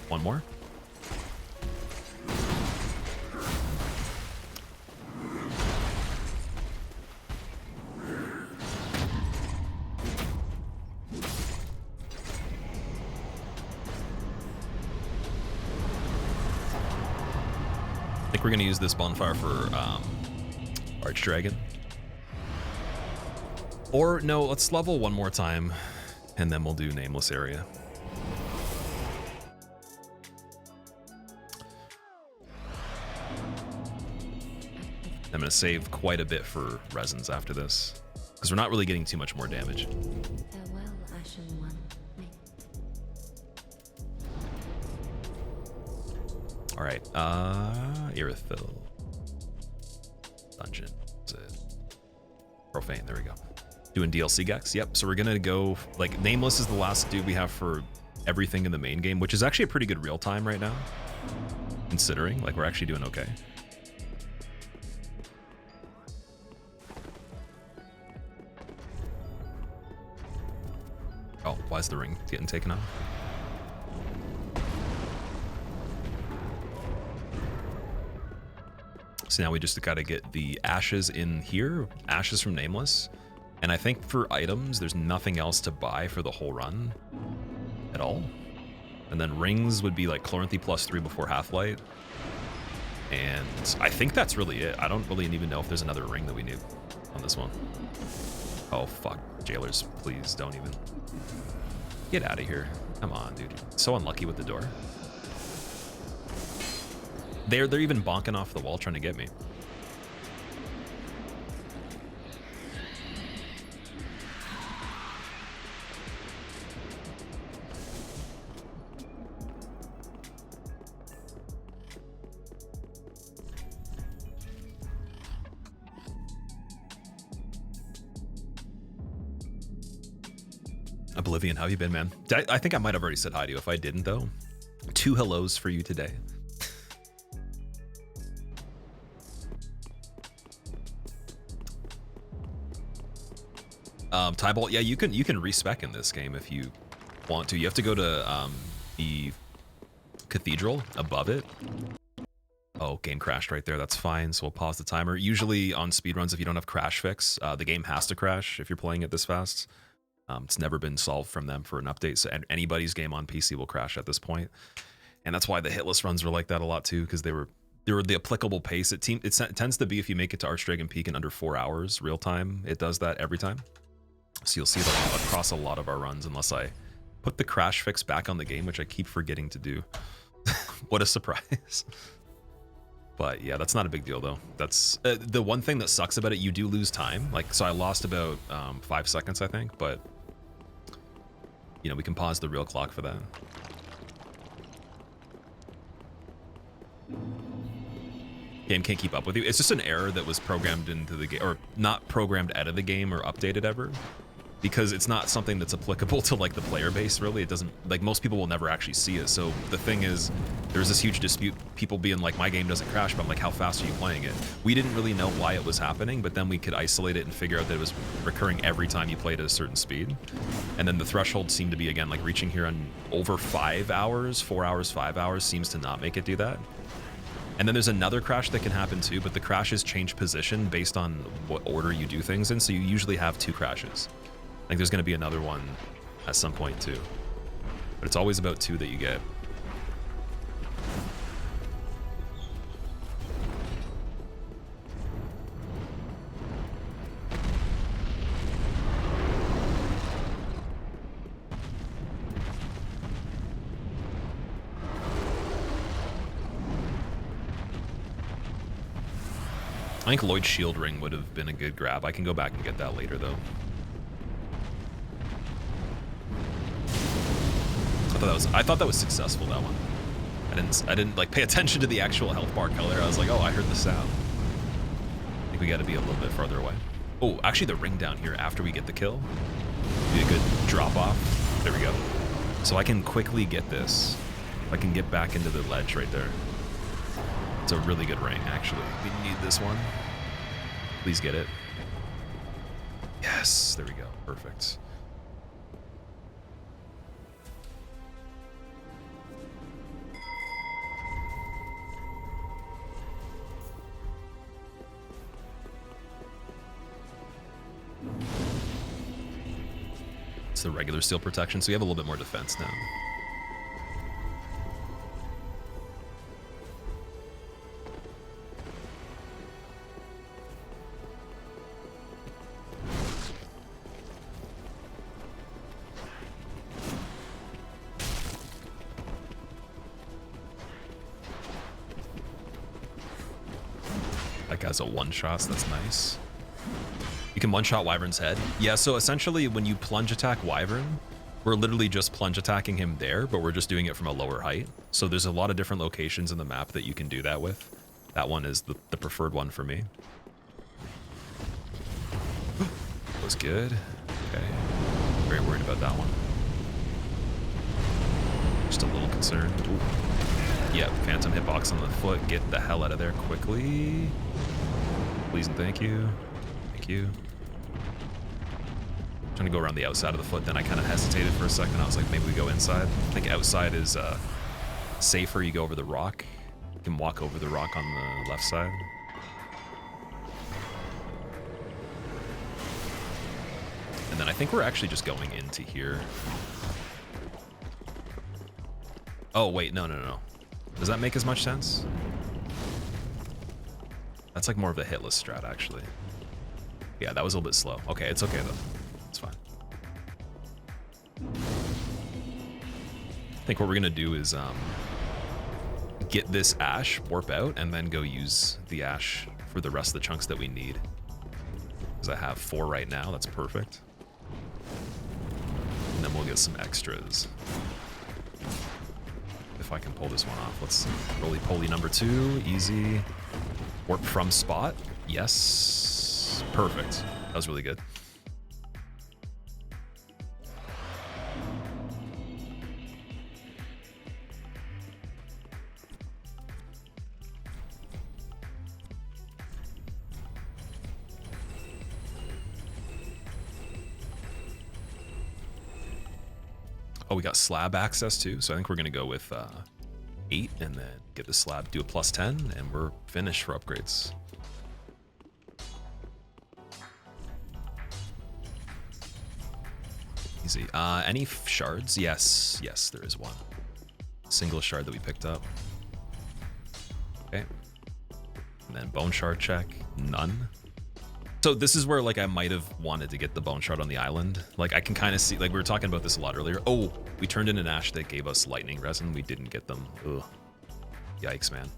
One more. I think we're gonna use this bonfire for Archdragon. Or no, let's level one more time and then we'll do Nameless area. I'm gonna save quite a bit for resins after this, because we're not really getting too much more damage. Farewell, Ashen One. All right, Irithil. Dungeon. What's it? Profane, there we go. Doing DLC Gex, yep. So we're gonna go, like, Nameless is the last dude we have for everything in the main game, which is actually a pretty good real time right now, considering, like, we're actually doing okay. Oh, why is the ring getting taken off? So now we just gotta get the ashes in here, ashes from Nameless. And I think for items, there's nothing else to buy for the whole run at all. And then rings would be like Chloranthy +3 before Halflight. And I think that's really it. I don't really even know if there's another ring that we need on this one. Oh, fuck. Jailers, please don't even. Get out of here. Come on, dude. So unlucky with the door. They're even bonking off the wall trying to get me. Oblivion, how you been, man? I think I might have already said hi to you. If I didn't, though, 2 hellos for you today. Tybolt, yeah, you can respec in this game if you want to. You have to go to the cathedral above it. Oh, game crashed right there. That's fine. So we'll pause the timer. Usually on speedruns, if you don't have crash fix, the game has to crash if you're playing it this fast. It's never been solved from them for an update, so anybody's game on PC will crash at this point. And that's why the hitless runs were like that a lot too, because they were the applicable pace. It tends to be if you make it to Archdragon Peak in under 4 hours real time, it does that every time. So you'll see it across a lot of our runs, unless I put the crash fix back on the game, which I keep forgetting to do. What a surprise. But yeah, that's not a big deal though. That's the one thing that sucks about it. You do lose time. Like, so I lost about 5 seconds, I think, but you know, we can pause the real clock for that. Game can't keep up with you. It's just an error that was programmed into the game, or not programmed out of the game or updated ever, because it's not something that's applicable to like the player base, really. It doesn't, like, most people will never actually see it. So the thing is, there's this huge dispute, people being like, my game doesn't crash, but I'm like, how fast are you playing it? We didn't really know why it was happening, but then we could isolate it and figure out that it was recurring every time you played at a certain speed. And then the threshold seemed to be, again, like reaching here on over 5 hours, 4 hours, 5 hours seems to not make it do that. And then there's another crash that can happen too, but the crashes change position based on what order you do things in, so you usually have 2 crashes. I think there's going to be another one at some point too, but it's always about 2 that you get. I think Lloyd's Shield Ring would have been a good grab. I can go back and get that later, though. I thought that was successful, that one. I didn't like pay attention to the actual health bar color. I was like, oh, I heard the sound. I think we got to be a little bit farther away. Oh, actually the ring down here after we get the kill. Be a good drop off. There we go. So I can quickly get this. I can get back into the ledge right there. It's a really good ring, actually. We need this one. Please get it. Yes, there we go. Perfect. It's the regular steel protection, so you have a little bit more defense now. That guy's a one-shot, so that's nice. You can one-shot Wyvern's head. Yeah, so essentially when you plunge attack Wyvern, we're literally just plunge attacking him there, but we're just doing it from a lower height. So there's a lot of different locations in the map that you can do that with. That one is the preferred one for me. That was good. Okay. Very worried about that one. Just a little concerned. Ooh. Yeah, Phantom hitbox on the foot. Get the hell out of there quickly. Please and thank you. Thank you. Trying to go around the outside of the foot, then I kind of hesitated for a second. I was like, maybe we go inside. I think outside is safer. You go over the rock. You can walk over the rock on the left side. And then I think we're actually just going into here. Oh, wait, no. Does that make as much sense? That's like more of a hitless strat, actually. Yeah, that was a little bit slow. Okay, it's okay, though. It's fine. I think what we're going to do is get this ash, warp out, and then go use the ash for the rest of the chunks that we need. Because I have 4 right now. That's perfect. And then we'll get some extras. If I can pull this one off. Let's roly-poly number 2. Easy. Warp from spot. Yes. Perfect. That was really good. Oh, we got slab access too, so I think we're gonna go with 8 and then get the slab, do a +10, and we're finished for upgrades. Easy. Any shards? Yes, there is one. Single shard that we picked up. Okay. And then bone shard check, none. So this is where like I might have wanted to get the bone shard on the island. Like I can kind of see, like we were talking about this a lot earlier. Oh, we turned in an ash that gave us lightning resin. We didn't get them. Ugh. Yikes, man.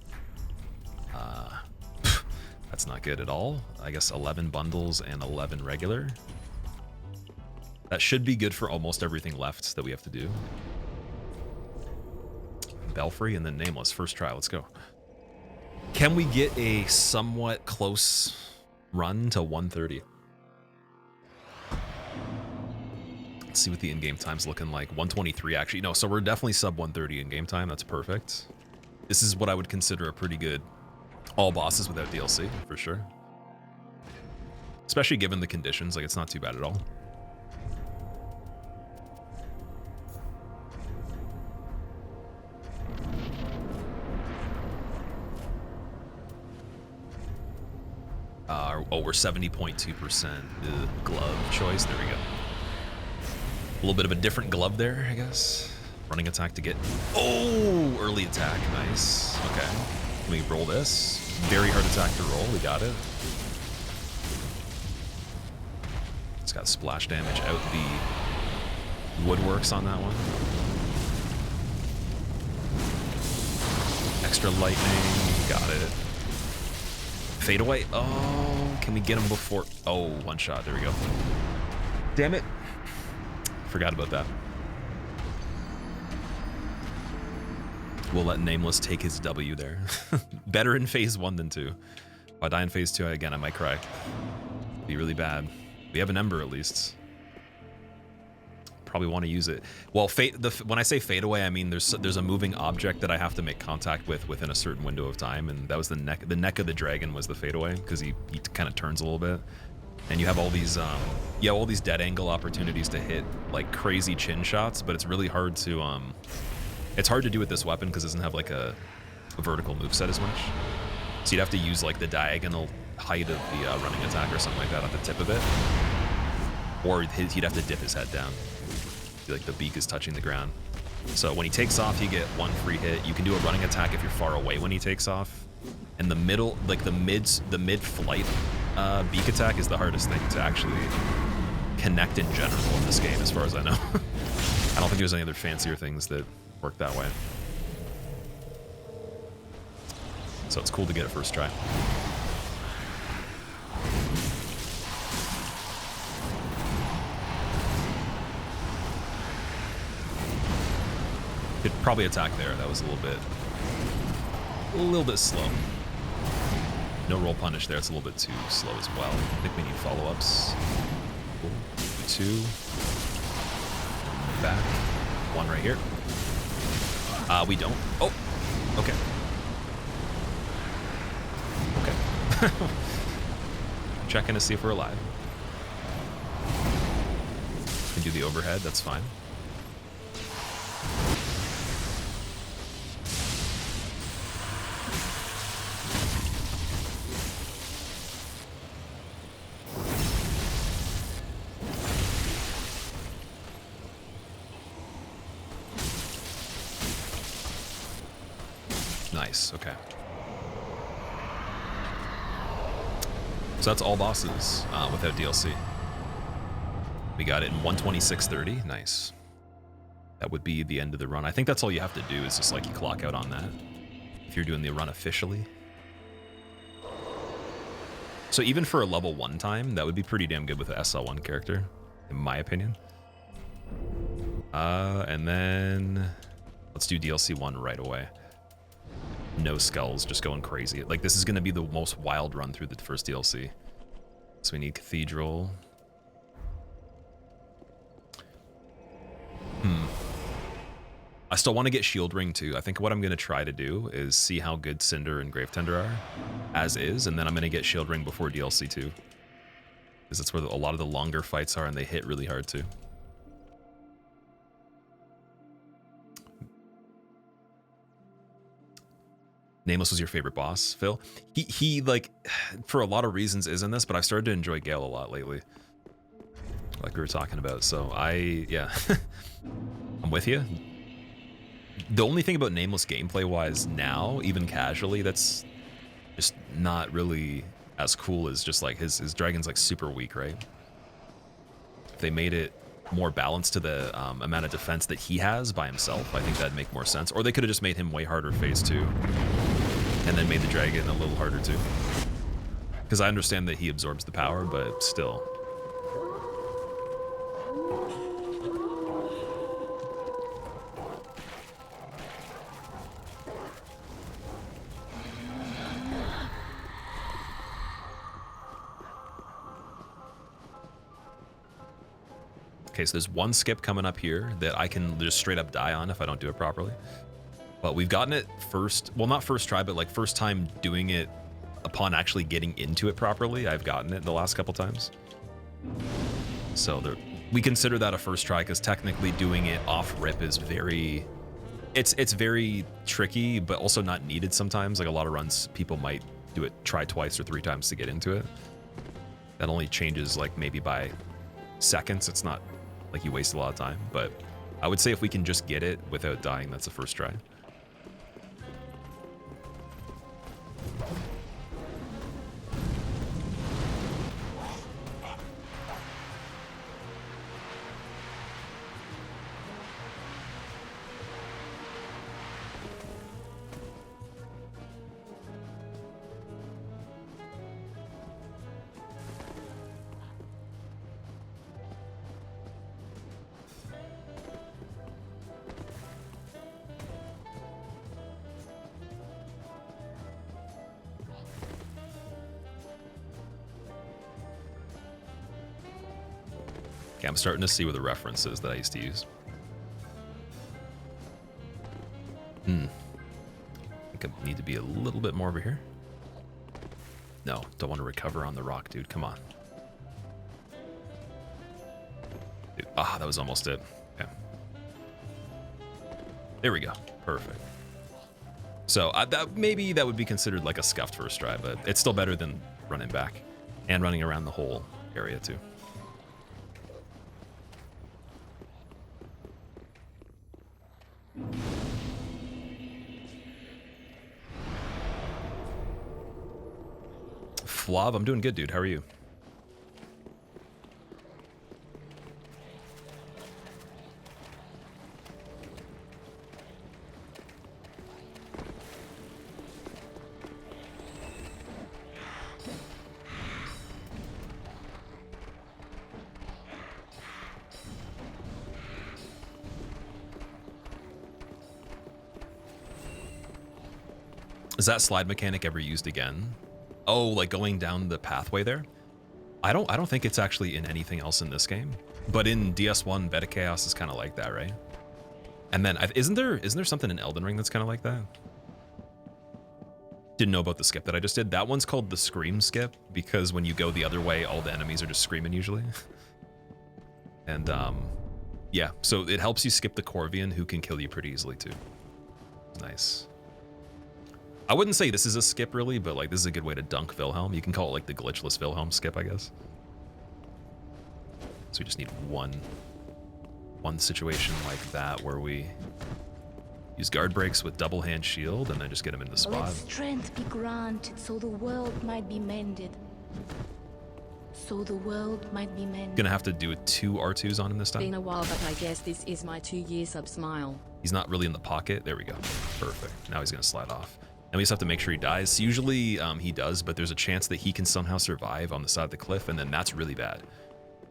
That's not good at all. I guess 11 bundles and 11 regular. That should be good for almost everything left that we have to do. Belfry and then Nameless. First try. Let's go. Can we get a somewhat close run to 130? Let's see what the in-game time's looking like. 123 actually. No, so we're definitely sub 130 in-game time. That's perfect. This is what I would consider a pretty good all bosses without DLC, for sure. Especially given the conditions, like it's not too bad at all. Oh, we're 70.2% glove choice. There we go. A little bit of a different glove there, I guess. Running attack to get... Oh, early attack. Nice. Okay. Let me roll this. Very hard attack to roll. We got it. It's got splash damage out the woodworks on that one. Extra lightning. Got it. Fade away. Oh, can we get him before? Oh, one shot. There we go. Damn it. Forgot about that. We'll let Nameless take his W there. Better in phase 1 than 2. If I die in phase 2, again, I might cry. Be really bad. We have an Ember at least. Probably want to use it. Well, when I say fade away, I mean there's a moving object that I have to make contact with within a certain window of time, and that was the neck. The neck of the dragon was the fade away because he kind of turns a little bit, and you have all these dead angle opportunities to hit like crazy chin shots, but it's really hard to it's hard to do with this weapon because it doesn't have like a vertical moveset as much. So you'd have to use like the diagonal height of the running attack or something like that at the tip of it, or he'd have to dip his head down. Like the beak is touching the ground. So when he takes off, you get 1 free hit. You can do a running attack if you're far away when he takes off. And the middle, like the mid-flight beak attack is the hardest thing to actually connect in general in this game, as far as I know. I don't think there's any other fancier things that work that way. So it's cool to get it first try. Could probably attack there. That was a little bit slow. No roll punish there. It's a little bit too slow as well. I think we need follow-ups. Cool. 2. Back. 1 right here. We don't. Oh, okay. Okay. Checking to see if we're alive. Can do the overhead. That's fine. Nice, okay. So that's all bosses without DLC. We got it in 126.30, nice. That would be the end of the run. I think that's all you have to do is just like you clock out on that if you're doing the run officially. So even for a level 1 time, that would be pretty damn good with an SL1 character, in my opinion. And then let's do DLC 1 right away. No skulls, just going crazy. Like, this is going to be the most wild run through the first DLC. So we need Cathedral. I still want to get Shield Ring too. I think what I'm going to try to do is see how good Cinder and Gravetender are, as is, and then I'm going to get Shield Ring before DLC 2. Because that's where a lot of the longer fights are, and they hit really hard too. Nameless was your favorite boss, Phil? He like, for a lot of reasons is in this, but I've started to enjoy Gael a lot lately. Like we were talking about, so yeah. I'm with you. The only thing about Nameless gameplay-wise now, even casually, that's just not really as cool as just like his dragon's like super weak, right? If they made it more balanced to the amount of defense that he has by himself, I think that'd make more sense. Or they could have just made him way harder phase 2. And then made the dragon a little harder too. Because I understand that he absorbs the power, but still. Okay, so there's one skip coming up here that I can just straight up die on if I don't do it properly. But we've gotten it first, well, not first try, but like first time doing it upon actually getting into it properly. I've gotten it the last couple times. So we consider that a first try because technically doing it off rip is very, it's very tricky, but also not needed sometimes. Like a lot of runs, people might do it, try twice or 3 times to get into it. That only changes like maybe by seconds. It's not like you waste a lot of time, but I would say if we can just get it without dying, that's a first try. Okay, I'm starting to see where the reference is that I used to use. I think I need to be a little bit more over here. No, don't want to recover on the rock, dude. Come on. Dude, that was almost it. Okay. There we go. Perfect. So maybe that would be considered like a scuffed first try, but it's still better than running back and running around the whole area too. Flav, I'm doing good, dude. How are you? Is that slide mechanic ever used again? Oh, like going down the pathway there? I don't think it's actually in anything else in this game. But in DS1, Beta Chaos is kind of like that, right? And then isn't there something in Elden Ring that's kind of like that? Didn't know about the skip that I just did. That one's called the Scream skip because when you go the other way, all the enemies are just screaming usually. And yeah, so it helps you skip the Corvian, who can kill you pretty easily too. Nice. I wouldn't say this is a skip really, but like this is a good way to dunk Vilhelm. You can call it like the glitchless Vilhelm skip, I guess. So we just need one situation like that where we use guard breaks with double hand shield and then just get him in the spot. Let strength be granted so the world might be mended. So the world might be mended. Gonna have to do 2 R2s on him this time. Been a while, but I guess this is my 2-year sub smile. He's not really in the pocket. There we go. Perfect. Now he's gonna slide off. And we just have to make sure he dies. Usually he does, but there's a chance that he can somehow survive on the side of the cliff, and then that's really bad.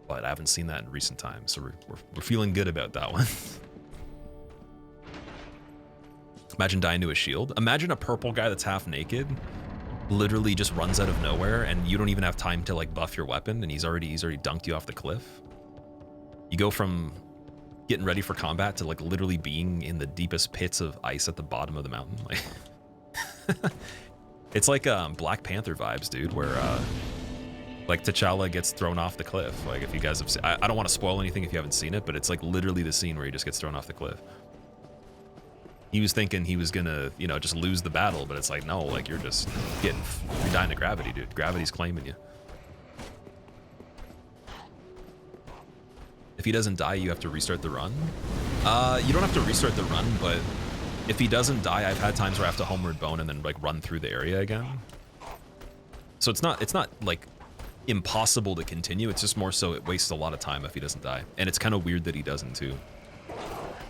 But I haven't seen that in recent times, so we're feeling good about that one. Imagine dying to a shield. Imagine a purple guy that's half naked, literally just runs out of nowhere, and you don't even have time to like buff your weapon, and he's already dunked you off the cliff. You go from getting ready for combat to like literally being in the deepest pits of ice at the bottom of the mountain. Like. It's like Black Panther vibes, dude, where like T'Challa gets thrown off the cliff. Like if you guys have seen, I don't want to spoil anything if you haven't seen it, but it's like literally the scene where he just gets thrown off the cliff. He was thinking he was gonna, you know, just lose the battle, but it's like, no, like you're dying to gravity, dude. Gravity's claiming you. If he doesn't die, you have to restart the run. You don't have to restart the run, but if he doesn't die, I've had times where I have to homeward bone and then like run through the area again. So it's not like impossible to continue. It's just more so it wastes a lot of time if he doesn't die. And it's kind of weird that he doesn't too.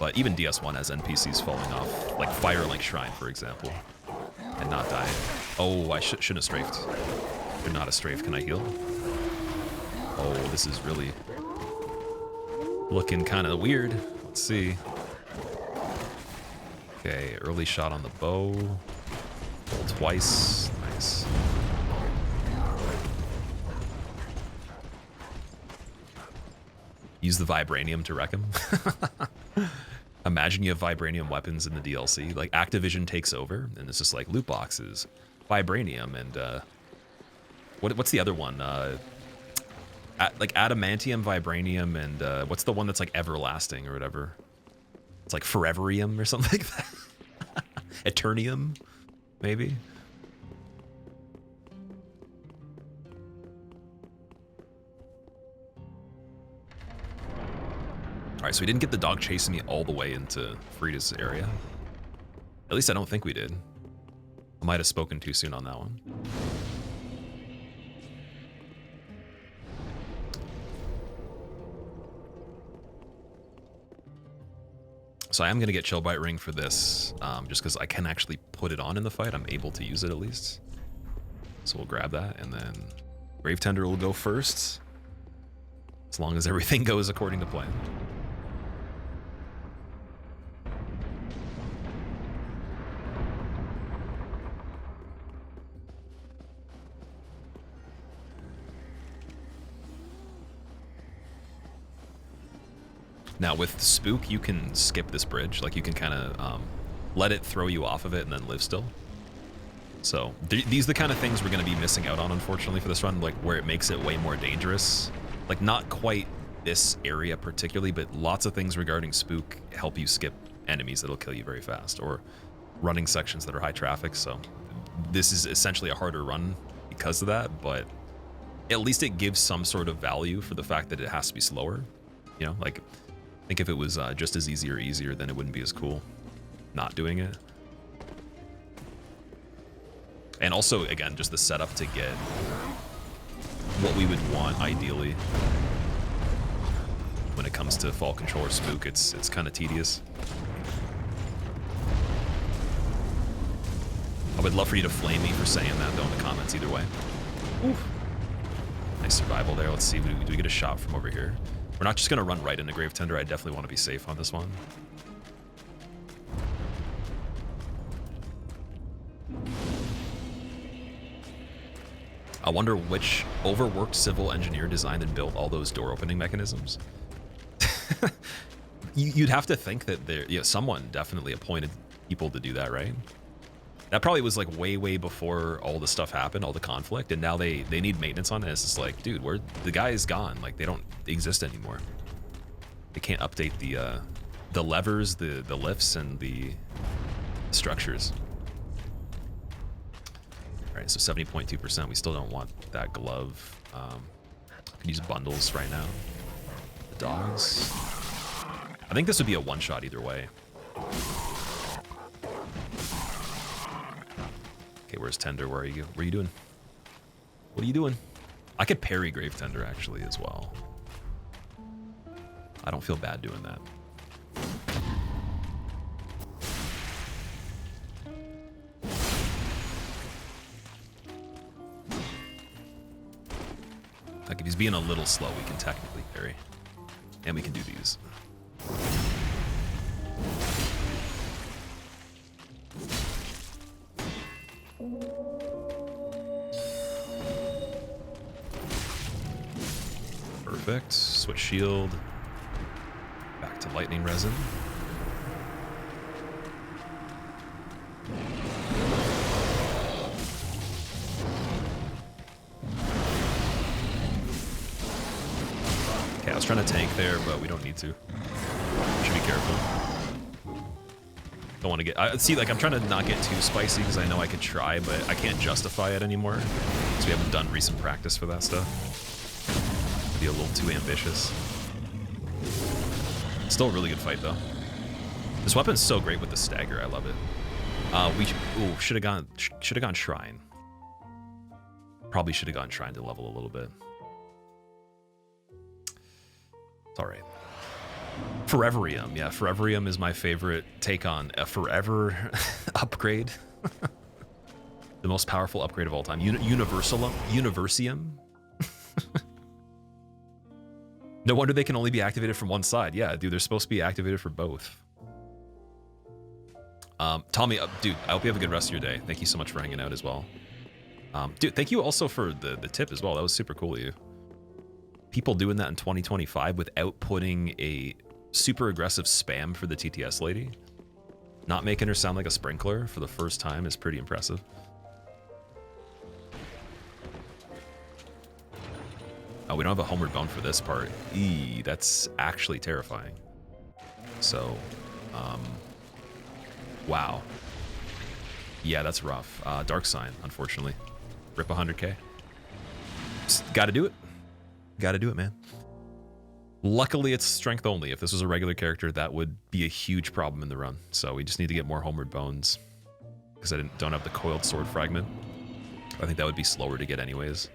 But even DS1 has NPCs falling off, like Firelink Shrine, for example, and not dying. Oh, I shouldn't have strafed. Should not have strafed. Can I heal? Oh, this is really looking kind of weird. Let's see. Okay, early shot on the bow. Roll twice. Nice. Use the vibranium to wreck him. Imagine you have vibranium weapons in the DLC. Like Activision takes over, and it's just like loot boxes, vibranium, and what's the other one? Like adamantium, vibranium, and what's the one that's like everlasting or whatever? It's like Foreverium or something like that. Eternium, maybe. All right, so we didn't get the dog chasing me all the way into Friede's area. At least I don't think we did. I might have spoken too soon on that one. So I am going to get Chill Bite Ring for this, just because I can actually put it on in the fight. I'm able to use it at least. So we'll grab that, and then Gravetender will go first, as long as everything goes according to plan. Now with Spook, you can skip this bridge. Like you can kind of let it throw you off of it and then live still. So these are the kind of things we're going to be missing out on, unfortunately, for this run, like where it makes it way more dangerous. Like not quite this area particularly, but lots of things regarding Spook help you skip enemies that'll kill you very fast, or running sections that are high traffic. So this is essentially a harder run because of that, but at least it gives some sort of value for the fact that it has to be slower. You know, like I think if it was just as easy or easier, then it wouldn't be as cool not doing it. And also, again, just the setup to get what we would want ideally when it comes to fall control or Spook. It's kind of tedious. I would love for you to flame me for saying that, though, in the comments either way. Oof. Nice survival there. Let's see, do we get a shot from over here? We're not just going to run right into Gravetender. I definitely want to be safe on this one. I wonder which overworked civil engineer designed and built all those door opening mechanisms. You'd have to think that there, yeah, someone definitely appointed people to do that, right? That probably was like way before all the stuff happened, all the conflict, and now they need maintenance on it. It's just like, dude, the guy is gone. Like they don't exist anymore. They can't update the levers, the lifts, and the structures. All right, so 70.2%. We still don't want that glove. I can use bundles right now. The dogs. I think this would be a one-shot either way. Okay, where's Tender? Where are you? What are you doing? What are you doing? I could parry Gravetender actually as well. I don't feel bad doing that. Like if he's being a little slow, we can technically parry. And we can do these. Perfect. Switch shield. Back to lightning resin. Okay, I was trying to tank there, but we don't need to. Should be careful. Don't want to get... see, like, I'm trying to not get too spicy because I know I could try, but I can't justify it anymore because we haven't done recent practice for that stuff. It'd be a little too ambitious. Still a really good fight, though. This weapon's so great with the stagger. I love it. Should have gone Shrine. Probably should have gone Shrine to level a little bit. It's all right. Foreverium. Yeah, Foreverium is my favorite take on a forever upgrade. The most powerful upgrade of all time. Universium. No wonder they can only be activated from one side. Yeah, dude, they're supposed to be activated for both. Tommy, dude, I hope you have a good rest of your day. Thank you so much for hanging out as well. Dude, thank you also for the tip as well. That was super cool of you. People doing that in 2025 without putting a super aggressive spam for the TTS lady. Not making her sound like a sprinkler for the first time is pretty impressive. Oh, we don't have a homeward bound for this part. Eee, that's actually terrifying. So, wow. Yeah, that's rough. Dark Sign, unfortunately. Rip 100k. Just gotta do it. Gotta do it, man. Luckily, it's strength only. If this was a regular character, that would be a huge problem in the run. So we just need to get more homeward bones. Because I don't have the coiled sword fragment. I think that would be slower to get anyways.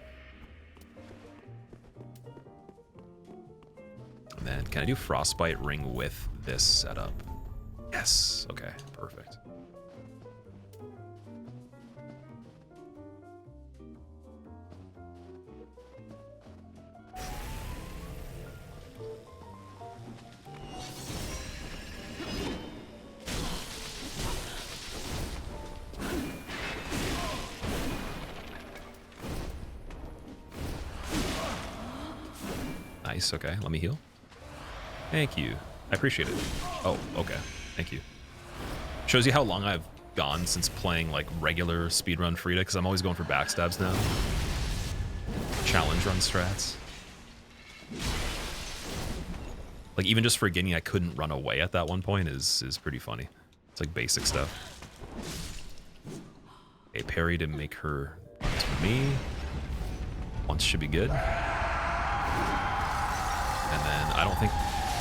And then, can I do Frostbite Ring with this setup? Yes. Okay, perfect. Nice, okay, let me heal. Thank you. I appreciate it. Oh, okay. Thank you. Shows you how long I've gone since playing like regular speedrun Friede, because I'm always going for backstabs now. Challenge run strats. Like even just forgetting I couldn't run away at that one point is pretty funny. It's like basic stuff. A parry to make her run to me. Once should be good. And then I don't think,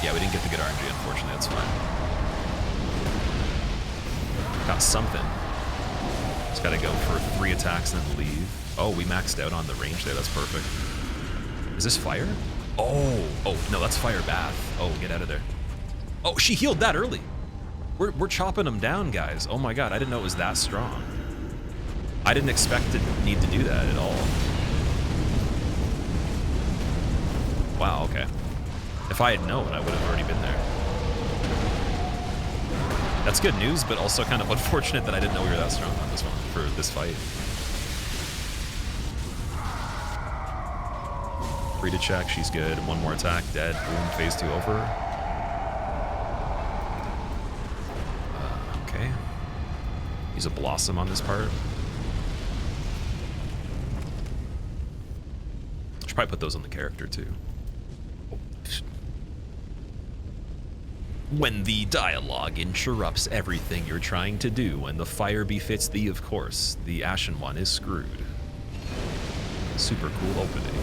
yeah, we didn't get the good RNG, unfortunately. That's fine. Got something. Just gotta go for 3 attacks and then leave. Oh, we maxed out on the range there. That's perfect. Is this fire? Oh, no, that's fire bath. Oh, get out of there. Oh, she healed that early. We're chopping them down, guys. Oh my god, I didn't know it was that strong. I didn't expect to need to do that at all. Wow, okay. If I had known, I would have already been there. That's good news, but also kind of unfortunate that I didn't know we were that strong on this one for this fight. Friede check, she's good. One more attack, dead. Boom, phase 2 over. Okay. Use a blossom on this part. Should probably put those on the character too. When the dialogue interrupts everything you're trying to do, and the fire befits thee, of course, the Ashen One is screwed. Super cool opening.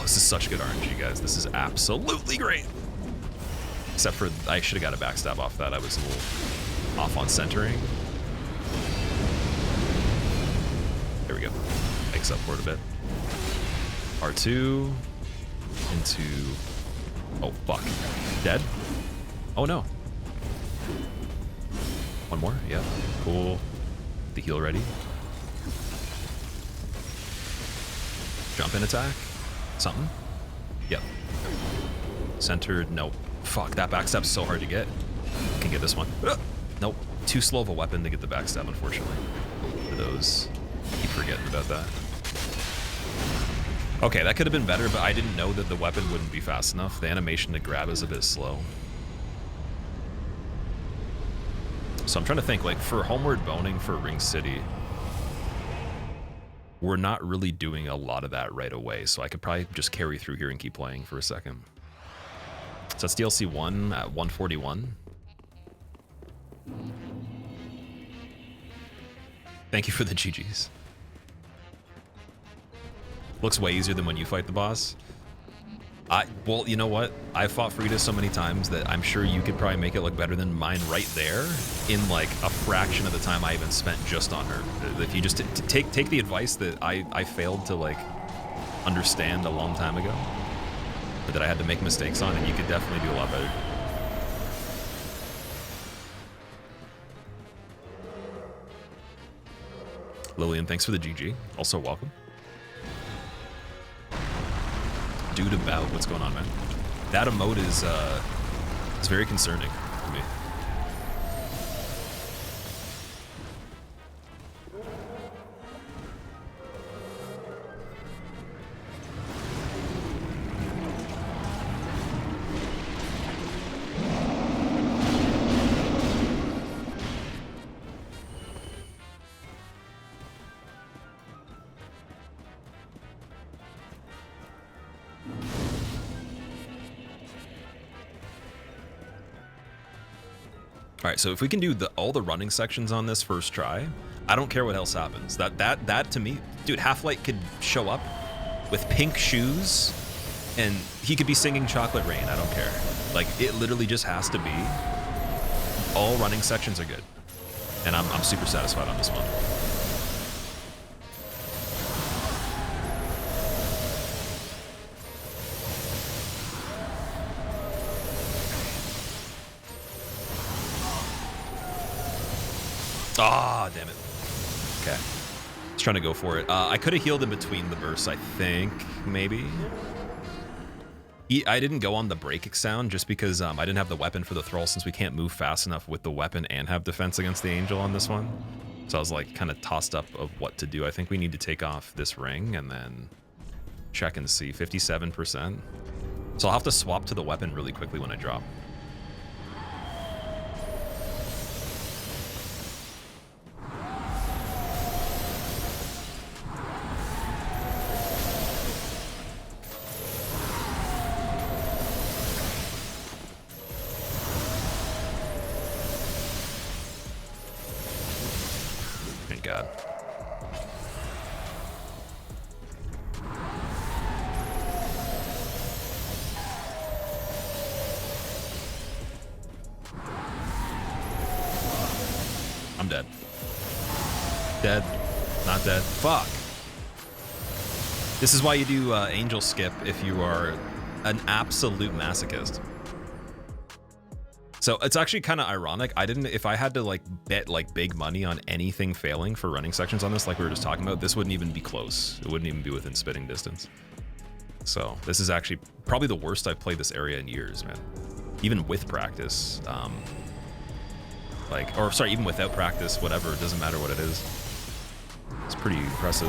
This is such good RNG, guys. This is absolutely great. Except for, I should have got a backstab off that. I was a little off on centering. There we go. Makes up for it a bit. R2 into... Oh, fuck. Dead? Oh, no. One more? Yeah. Cool. The heal ready. Jump in attack. Something? Yep. Centered, nope. Fuck, that backstab's so hard to get. Can get this one. Nope. Too slow of a weapon to get the backstab, unfortunately. For those. Keep forgetting about that. Okay, that could have been better, but I didn't know that the weapon wouldn't be fast enough. The animation to grab is a bit slow. So I'm trying to think, like, for homeward boning for Ring City, we're not really doing a lot of that right away, so I could probably just carry through here and keep playing for a second. So that's DLC 1 at 141. Thank you for the GGs. Looks way easier than when you fight the boss. Well, you know what? I've fought Friede so many times that I'm sure you could probably make it look better than mine right there in like a fraction of the time I even spent just on her. If you just take the advice that I failed to like understand a long time ago, but that I had to make mistakes on, and you could definitely do a lot better. Lillian, thanks for the GG. Also welcome. Dude about what's going on, man? That emote is very concerning for me. All right, so if we can do all the running sections on this first try, I don't care what else happens. That to me, dude, Halflight could show up with pink shoes and he could be singing Chocolate Rain. I don't care. Like, it literally just has to be. All running sections are good. And I'm super satisfied on this one. Ah, damn it. Okay. was trying to go for it. I could have healed in between the bursts, I think, maybe. I didn't go on the break sound just because I didn't have the weapon for the thrall, since we can't move fast enough with the weapon and have defense against the angel on this one. So I was like kind of tossed up of what to do. I think we need to take off this ring and then check and see. 57%. So I'll have to swap to the weapon really quickly when I drop. Thank God. I'm dead. Dead. Not dead. Fuck. This is why you do angel skip if you are an absolute masochist. So it's actually kind of ironic. If I had to like bet like big money on anything failing for running sections on this, like we were just talking about, this wouldn't even be close. It wouldn't even be within spitting distance. So this is actually probably the worst I've played this area in years, man. Even with practice. Even without practice, whatever, it doesn't matter what it is. It's pretty impressive.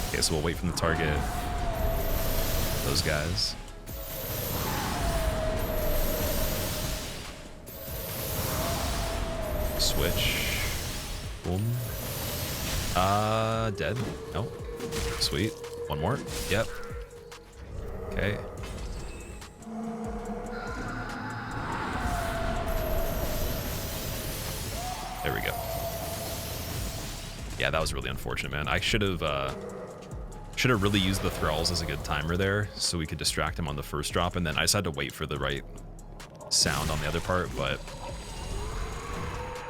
Okay, so we'll wait from the target. Those guys. Switch. Boom. Dead. Nope. Sweet. One more. Yep. Okay. There we go. Yeah, that was really unfortunate, man. I should have really used the thralls as a good timer there, so we could distract him on the first drop, and then I just had to wait for the right sound on the other part. But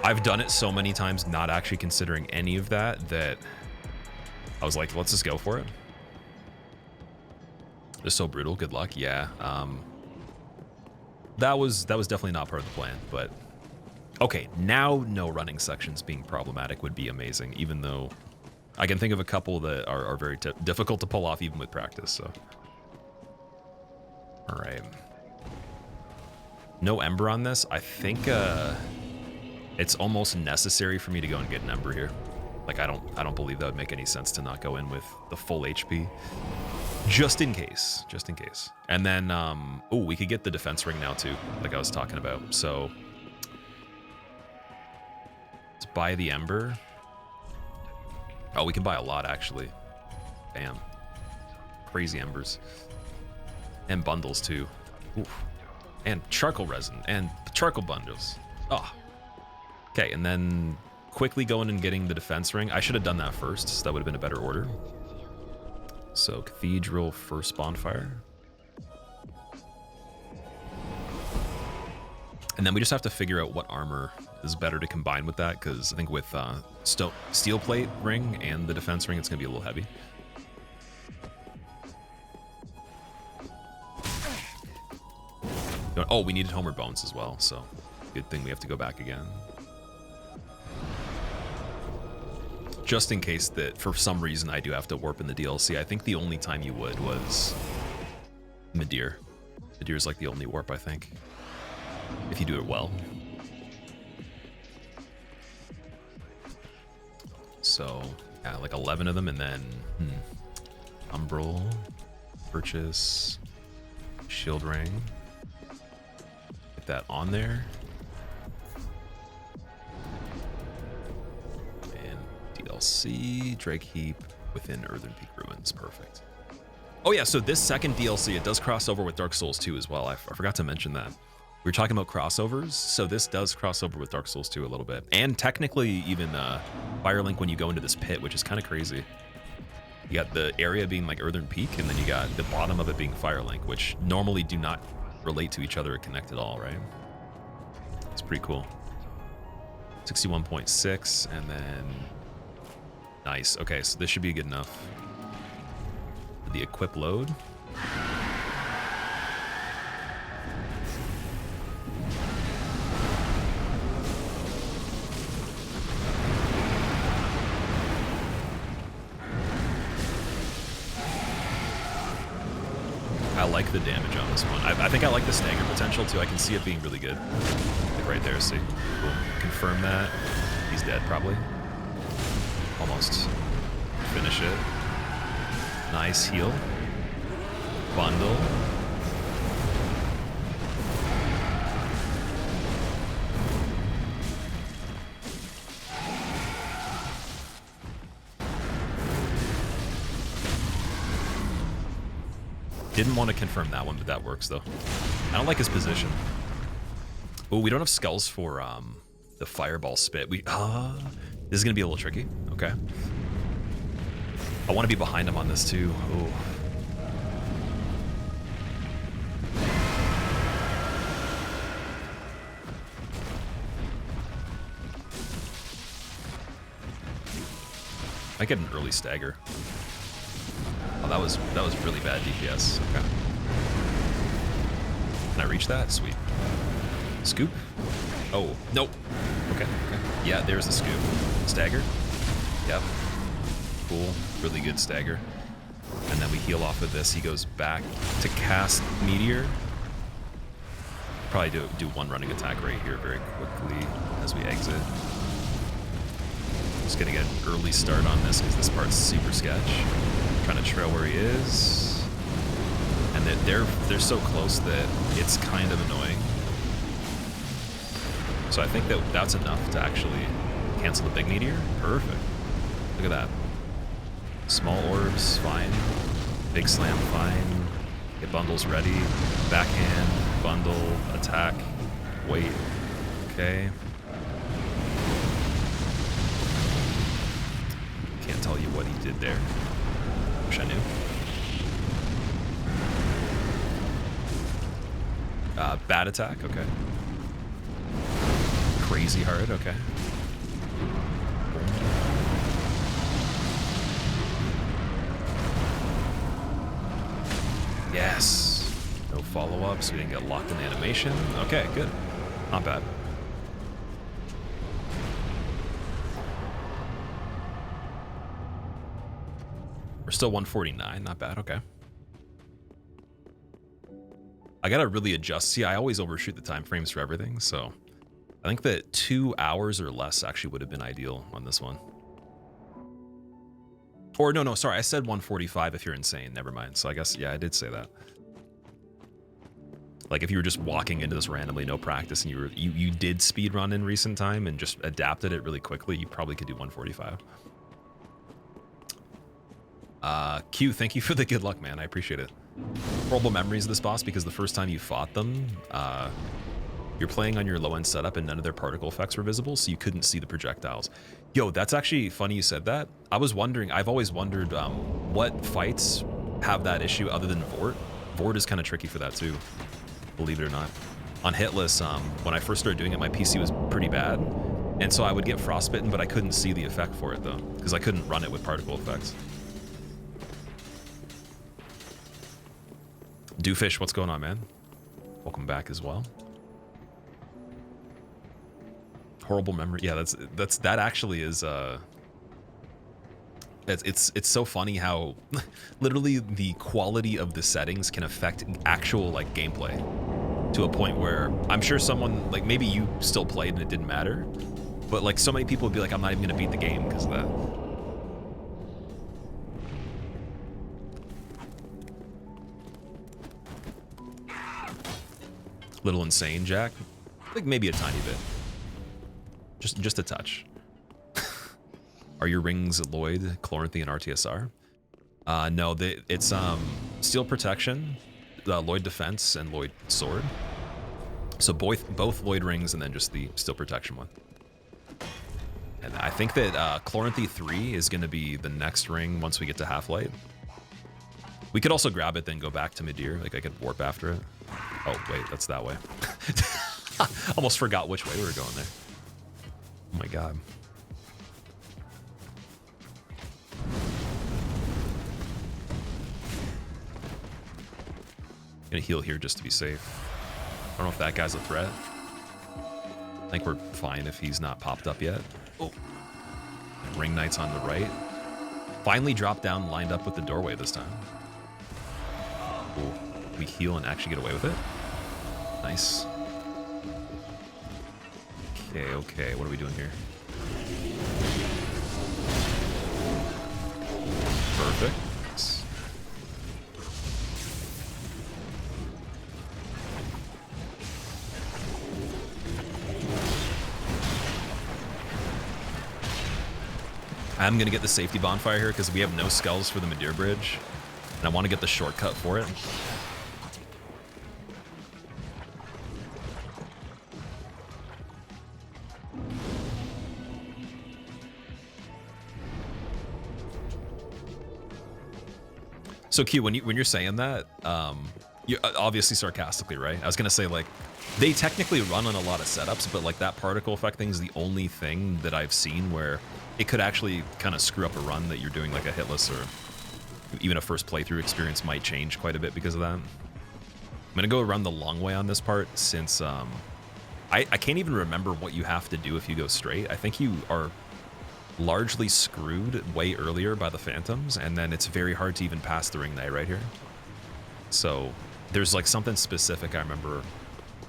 I've done it so many times, not actually considering any of that I was like, let's just go for it. It's so brutal. Good luck. Yeah. That was definitely not part of the plan, but. Okay, now no running sections being problematic would be amazing, even though I can think of a couple that are very difficult to pull off even with practice, so. All right. No Ember on this. I think it's almost necessary for me to go and get an Ember here. Like, I don't believe that would make any sense to not go in with the full HP. Just in case. Just in case. And then, oh, we could get the defense ring now too, like I was talking about, so. Let's buy the Ember. Oh, we can buy a lot, actually. Damn. Crazy Embers. And bundles, too. Oof. And charcoal resin. And charcoal bundles. Oh. Okay, and then quickly going and getting the defense ring. I should have done that first, so that would have been a better order. So, Cathedral, first bonfire. And then we just have to figure out what armor is better to combine with that, because I think with steel plate ring and the defense ring, it's going to be a little heavy. Oh, we needed Homer Bones as well, so good thing we have to go back again. Just in case that for some reason I do have to warp in the DLC, I think the only time you would was Madar. Madar is like the only warp, I think. If you do it well. So, yeah, like 11 of them, and then Umbral, purchase, shield ring. Get that on there. And DLC, Drake Heap within Earthen Peak Ruins. Perfect. Oh yeah, so this second DLC, it does cross over with Dark Souls 2 as well. I forgot to mention that. We were talking about crossovers, so this does cross over with Dark Souls 2 a little bit. And technically even Firelink when you go into this pit, which is kind of crazy. You got the area being like Earthen Peak, and then you got the bottom of it being Firelink, which normally do not relate to each other or connect at all, right? It's pretty cool. 61.6, and then... Nice. Okay, so this should be good enough. The equip load. I like the damage on this one. I think I like the stagger potential too. I can see it being really good. Like right there, see? Boom. Confirm that. He's dead probably. Almost. Finish it. Nice heal. Bundle. Didn't want to confirm that one, but that works though. I don't like his position. Oh, we don't have skulls for the fireball spit. This is gonna be a little tricky. Okay. I want to be behind him on this too. Oh. I get an early stagger. Oh, that was really bad DPS. Okay. Can I reach that? Sweet. Scoop? Oh, nope. Okay. Yeah, there's the scoop. Stagger? Yep. Cool. Really good stagger. And then we heal off of this. He goes back to cast Meteor. Probably do one running attack right here very quickly as we exit. Just gonna get an early start on this because this part's super sketch. Trying to trail where he is. And they're so close that it's kind of annoying. So I think that's enough to actually cancel the big meteor. Perfect. Look at that. Small orbs, fine. Big slam, fine. Get bundles ready. Backhand, bundle, attack, wait. Okay. Can't tell you what he did there. Wish I knew. Bad attack, okay. Crazy hard, okay. Yes. No follow-ups, we didn't get locked in the animation. Okay, good. Not bad. We're still 149, not bad, okay. I gotta really adjust. See, I always overshoot the time frames for everything, so I think that 2 hours or less actually would have been ideal on this one. Or no, sorry, I said 145 if you're insane. Never mind. So I guess, yeah, I did say that. Like if you were just walking into this randomly, no practice, and you did speedrun in recent time and just adapted it really quickly, you probably could do 145. Q, thank you for the good luck, man. I appreciate it. Horrible memories of this boss because the first time you fought them, you're playing on your low-end setup and none of their particle effects were visible, so you couldn't see the projectiles. Yo, that's actually funny you said that. I was wondering, I've always wondered what fights have that issue other than Vort. Vort is kind of tricky for that too, believe it or not. On Hitless, when I first started doing it, my PC was pretty bad, and so I would get frostbitten, but I couldn't see the effect for it though, because I couldn't run it with particle effects. Doofish, what's going on, man? Welcome back as well. Horrible memory. Yeah, that actually is it's so funny how literally the quality of the settings can affect actual like gameplay to a point where I'm sure someone like maybe you still played and it didn't matter, but like so many people would be like, I'm not even gonna beat the game because of that. Little insane, Jack. Like maybe a tiny bit. Just a touch. Are your rings Lloyd, Chloranthy, and RTSR? No, it's Steel Protection, Lloyd Defense, and Lloyd Sword. So both Lloyd rings and then just the Steel Protection one. And I think that Chloranthy 3 is going to be the next ring once we get to Halflight. We could also grab it, then go back to Madar. Like I could warp after it. Oh, wait, that's that way. Almost forgot which way we were going there. Oh my god. Gonna heal here just to be safe. I don't know if that guy's a threat. I think we're fine if he's not popped up yet. Oh. Ring Knight's on the right. Finally dropped down, lined up with the doorway this time. Cool. We heal and actually get away with it. Nice. Okay, okay. What are we doing here? Perfect. I'm going to get the safety bonfire here because we have no skulls for the Madar bridge. And I want to get the shortcut for it. So Q, when you're saying that, you obviously sarcastically, right? I was gonna say like, they technically run on a lot of setups, but like that particle effect thing is the only thing that I've seen where it could actually kind of screw up a run that you're doing, like a hitless or even a first playthrough experience might change quite a bit because of that. I'm gonna go around the long way on this part since I can't even remember what you have to do if you go straight. I think you are largely screwed way earlier by the phantoms, and then it's very hard to even pass the ring knight right here. So there's like something specific I remember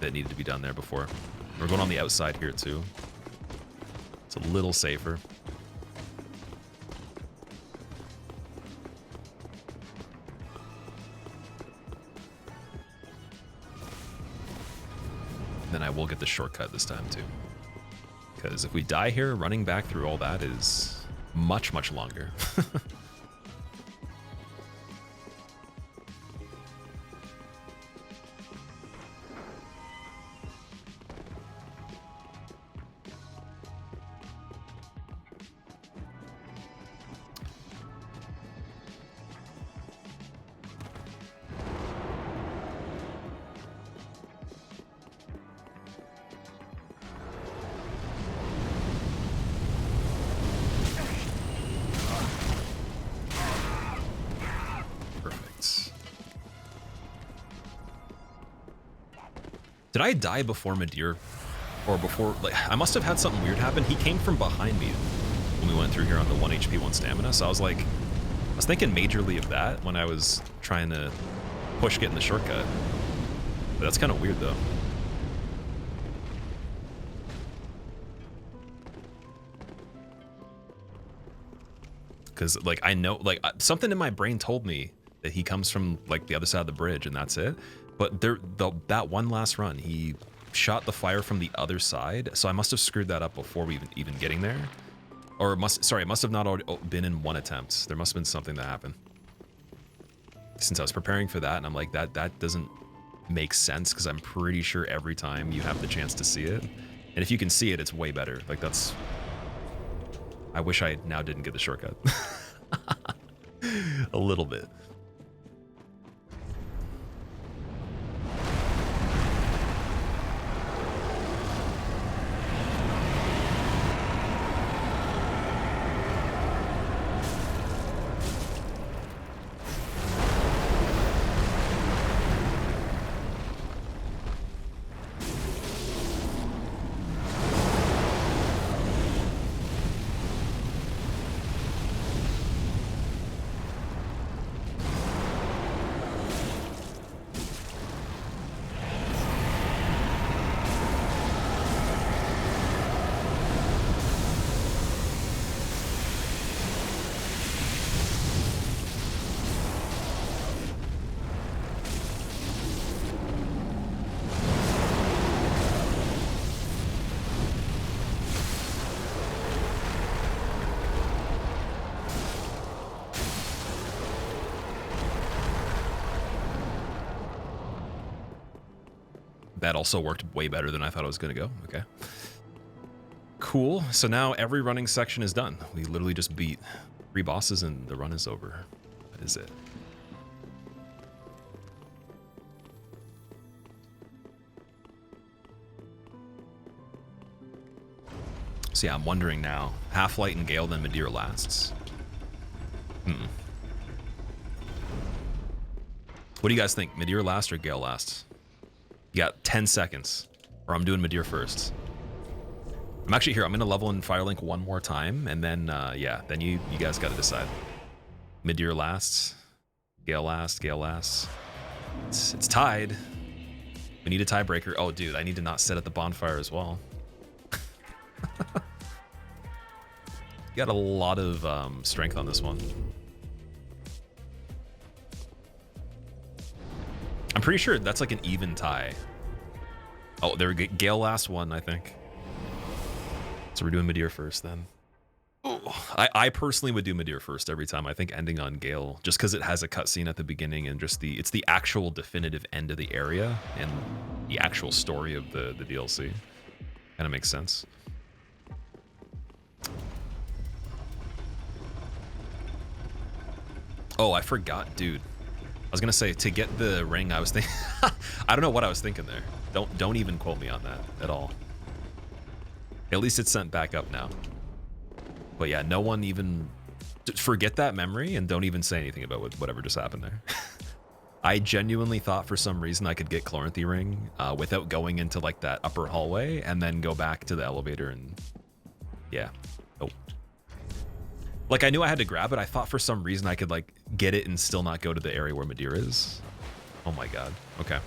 that needed to be done there before. We're going on the outside here too. It's a little safer. Then I will get the shortcut this time too. Because if we die here, running back through all that is much, much longer. Did I die before Madar? Or before, like, I must have had something weird happen. He came from behind me when we went through here on the 1 HP, 1 stamina. So I was like, I was thinking majorly of that when I was trying to push getting the shortcut. But that's kind of weird though. Because like, I know, like something in my brain told me that he comes from like the other side of the bridge and that's it. But that one last run, he shot the fire from the other side, so I must have screwed that up before we even getting there. Or it must have not already been in one attempt. There must have been something that happened. Since I was preparing for that, and I'm like, that doesn't make sense, because I'm pretty sure every time you have the chance to see it. And if you can see it, it's way better. Like, that's... I wish I now didn't get the shortcut. A little bit. That also worked way better than I thought it was going to go. Okay. Cool. So now every running section is done. We literally just beat 3 bosses and the run is over. That is it. So yeah, I'm wondering now. Halflight and Gael, then Madar lasts. What do you guys think? Madar last or Gael last? You got 10 seconds, or I'm doing Madar first. I'm actually here. I'm gonna level in Firelink one more time, and then yeah, then you guys got to decide. Madar last, Gael last, Gael last. It's tied. We need a tiebreaker. Oh, dude, I need to not sit at the bonfire as well. You got a lot of strength on this one. I'm pretty sure that's like an even tie. Oh, there we go. Gael last one, I think. So we're doing Madar first then. Oh, I personally would do Madar first every time. I think ending on Gael, just because it has a cutscene at the beginning and just it's the actual definitive end of the area and the actual story of the DLC. Kind of makes sense. Oh, I forgot, dude. I was gonna say, to get the ring, I was thinking, I don't know what I was thinking there. Don't even quote me on that at all. At least it's sent back up now. But yeah, no one even, forget that memory and don't even say anything about whatever just happened there. I genuinely thought for some reason I could get Chloranthy ring without going into like that upper hallway and then go back to the elevator and yeah. Oh. Like I knew I had to grab it. I thought for some reason I could like get it and still not go to the area where Madar is. Oh my god. Okay.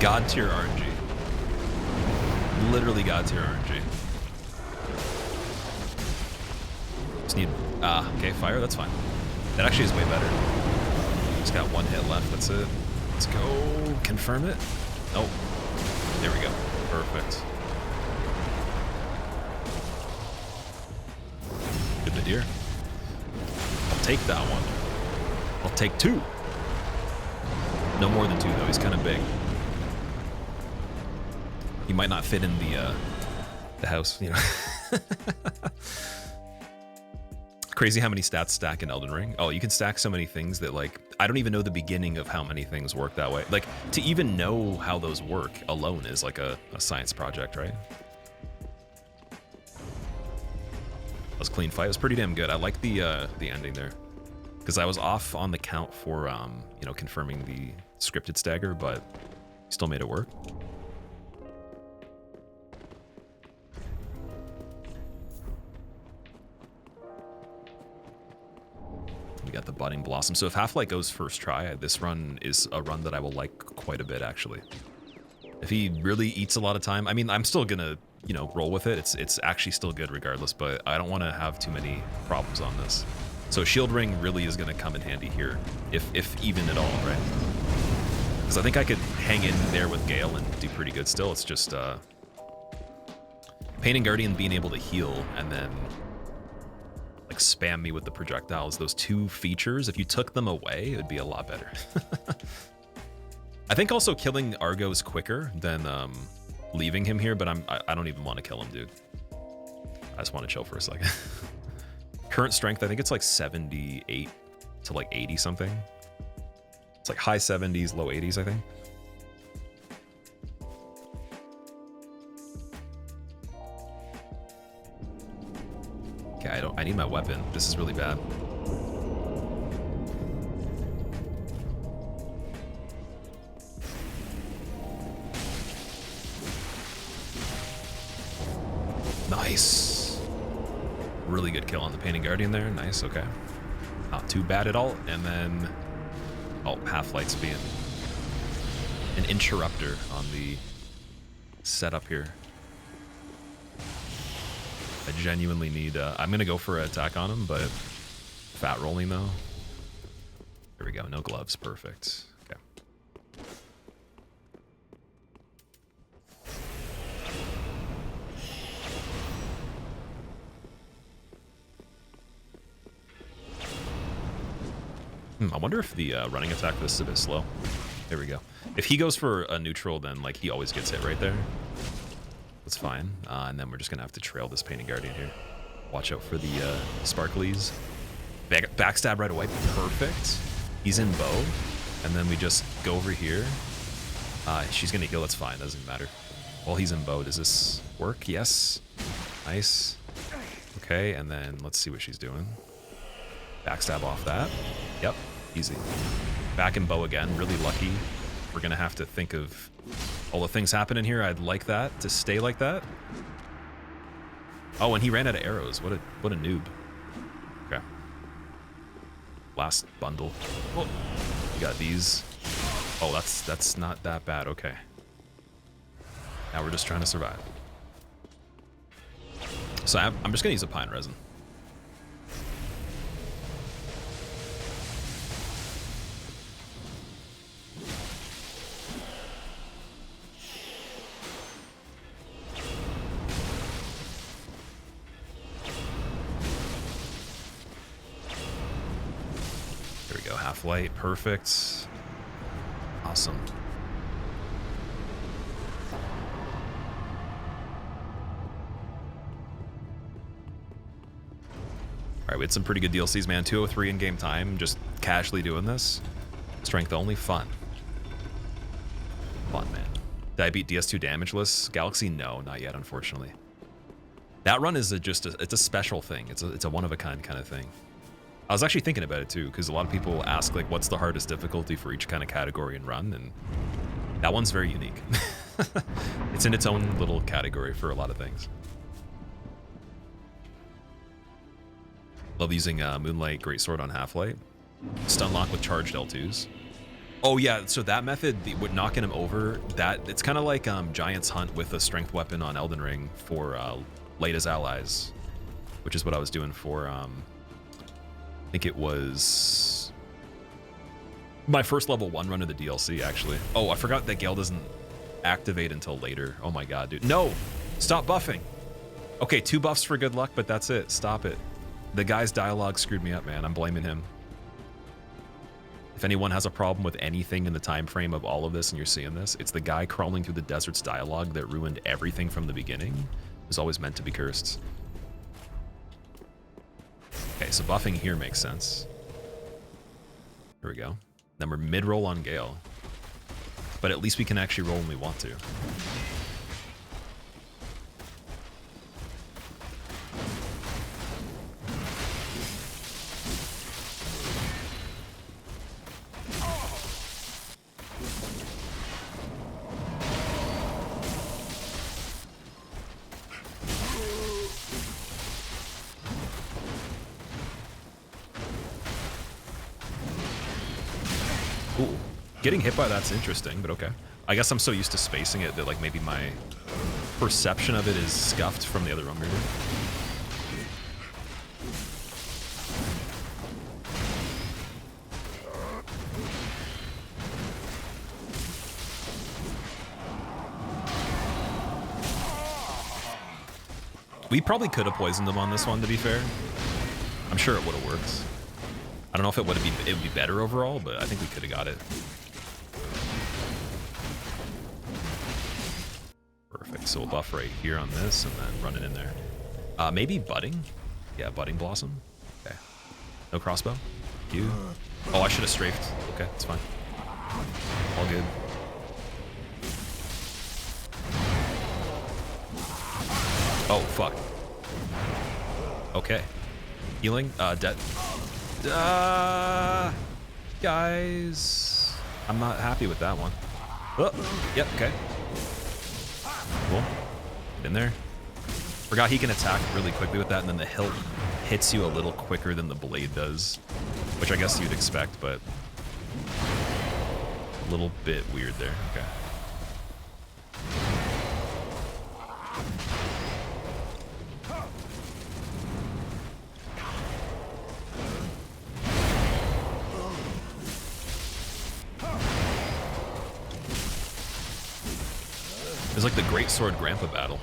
God tier RNG. Literally God tier RNG. Just need, okay, fire, that's fine. That actually is way better. Just got one hit left, that's it. Let's go, confirm it. Oh, there we go, perfect. Good Madar. I'll take that one. I'll take two. No more than two though, he's kind of big. He might not fit in the house, you know. Crazy how many stats stack in Elden Ring. Oh, you can stack so many things that like, I don't even know the beginning of how many things work that way. Like to even know how those work alone is like a science project, right? That was a clean fight. It was pretty damn good. I like the ending there. Because I was off on the count for, you know, confirming the scripted stagger, but still made it work. We got the Budding Blossom. So if Halflight goes first try, this run is a run that I will like quite a bit, actually. If he really eats a lot of time, I mean, I'm still gonna, you know, roll with it. It's actually still good regardless, but I don't want to have too many problems on this. So Shield Ring really is gonna come in handy here, if even at all, right? Because I think I could hang in there with Gael and do pretty good still. It's just Pain and Guardian being able to heal and then like spam me with the projectiles. Those two features, if you took them away, it would be a lot better. I think also killing Argo is quicker than leaving him here, but I don't even want to kill him, dude. I just want to chill for a second. Current strength, I think it's like 78 to like 80 something. It's like high 70s, low 80s, I think. Okay, I need my weapon. This is really bad. Nice. Really good kill on the Painted Guardian there. Nice, okay. Not too bad at all. And then, oh, Halflight's being an interrupter on the setup here. I genuinely need, I'm gonna go for an attack on him, but fat rolling though. There we go, no gloves, perfect. Okay. I wonder if the running attack this is a bit slow. There we go. If he goes for a neutral, then like he always gets hit right there. That's fine. And then we're just gonna have to trail this Painted Guardian here. Watch out for the sparklies. Backstab right away. Perfect. He's in bow. And then we just go over here. She's gonna heal. That's fine. Doesn't matter. While he's in bow, does this work? Yes. Nice. Okay, and then let's see what she's doing. Backstab off that. Yep. Easy. Back in bow again. Really lucky. We're gonna have to think of all the things happening here. I'd like that to stay like that. Oh, and he ran out of arrows. What a noob. Okay. Last bundle. Oh, we got these. Oh, that's not that bad. Okay. Now we're just trying to survive. So I'm just gonna use a pine resin. Halflight, perfect. Awesome. Alright, we had some pretty good DLCs, man. 203 in game time, just casually doing this. Strength only, fun. Fun, man. Did I beat DS2 damageless? Galaxy? No, not yet, unfortunately. That run is it's a special thing. It's a one-of-a-kind kind of thing. I was actually thinking about it too, because a lot of people ask like, what's the hardest difficulty for each kind of category and run, and that one's very unique. It's in its own little category for a lot of things. Love using Moonlight Greatsword on Halflight. Stun lock with charged L2s. Oh yeah, so that method, with knocking him over, it's kind of like Giant's Hunt with a strength weapon on Elden Ring for late as allies, which is what I was doing for I think it was my first level 1 run of the DLC, actually. Oh, I forgot that Gael doesn't activate until later. Oh my god, dude. No! Stop buffing! Okay, 2 buffs for good luck, but that's it. Stop it. The guy's dialogue screwed me up, man. I'm blaming him. If anyone has a problem with anything in the time frame of all of this and you're seeing this, it's the guy crawling through the desert's dialogue that ruined everything from the beginning. It was always meant to be cursed. Okay, so buffing here makes sense. Here we go. Then we're mid-roll on Gael. But at least we can actually roll when we want to. Ooh, getting hit by that's interesting, but okay. I guess I'm so used to spacing it that like maybe my perception of it is scuffed from the other run reader. We probably could have poisoned them on this one, to be fair. I'm sure it would have worked. I don't know if it would be better overall, but I think we could have got it. Perfect. So we'll buff right here on this and then run it in there. Maybe budding? Yeah, budding blossom. Okay. No crossbow. You. Oh, I should have strafed. Okay, it's fine. All good. Oh, fuck. Okay. Healing? Dead. Guys, I'm not happy with that one. Oh, yep, okay. Cool. Get in there. Forgot he can attack really quickly with that, and then the hilt hits you a little quicker than the blade does, which I guess you'd expect, but a little bit weird there. Okay. It's like the Greatsword Grandpa battle.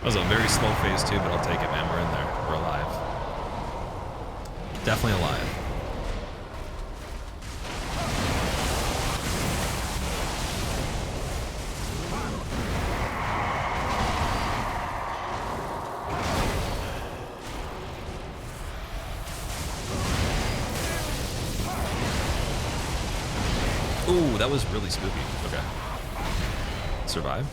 That was a very slow phase too, but I'll take it, man. We're in there. We're alive. Definitely alive. Ooh, that was really spooky. Okay. Survive.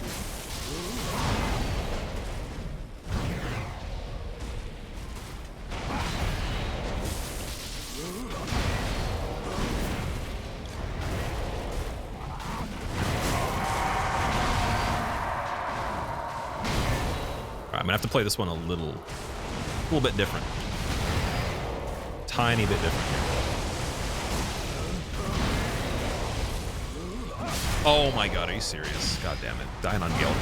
I'm gonna have to play this one a little bit different. Tiny bit different here. Oh my god, are you serious? God damn it. Dying on Gael at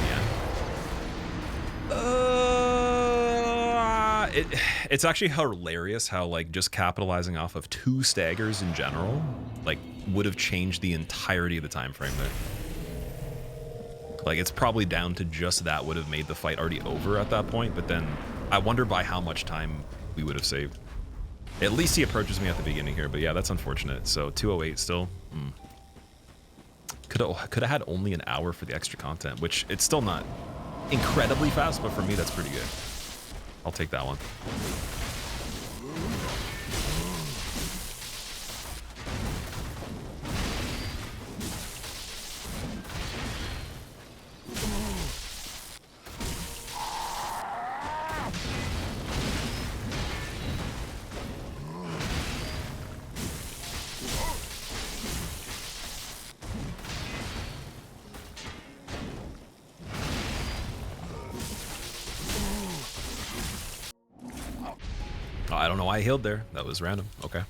the end. It's actually hilarious how, like, just capitalizing off of 2 staggers in general, like, would have changed the entirety of the time frame there. Like, it's probably down to just that would have made the fight already over at that point, but then I wonder by how much time we would have saved. At least he approaches me at the beginning here, but yeah, that's unfortunate. So 208 still. Could have had only an hour for the extra content, which it's still not incredibly fast, but for me, that's pretty good. I'll take that one. I don't know why I healed there. That was random. Okay.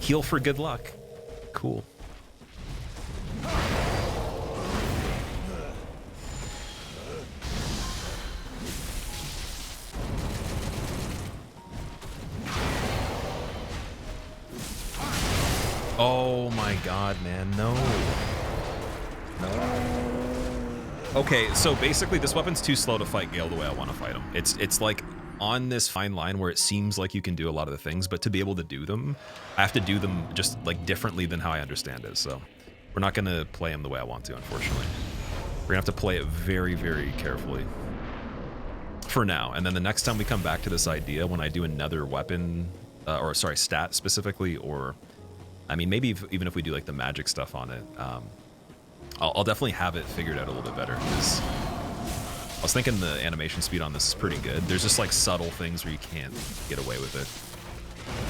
Heal for good luck. Cool. Oh my god, man. No. No. Okay, so basically this weapon's too slow to fight Gael the way I want to fight him. It's like on this fine line where it seems like you can do a lot of the things, but to be able to do them, I have to do them just like differently than how I understand it. So we're not going to play him the way I want to, unfortunately. We're gonna have to play it very, very carefully for now. And then the next time we come back to this idea, when I do another weapon, or sorry, stat specifically, or I mean, maybe even if we do like the magic stuff on it, I'll definitely have it figured out a little bit better, because I was thinking the animation speed on this is pretty good. There's just like subtle things where you can't get away with it.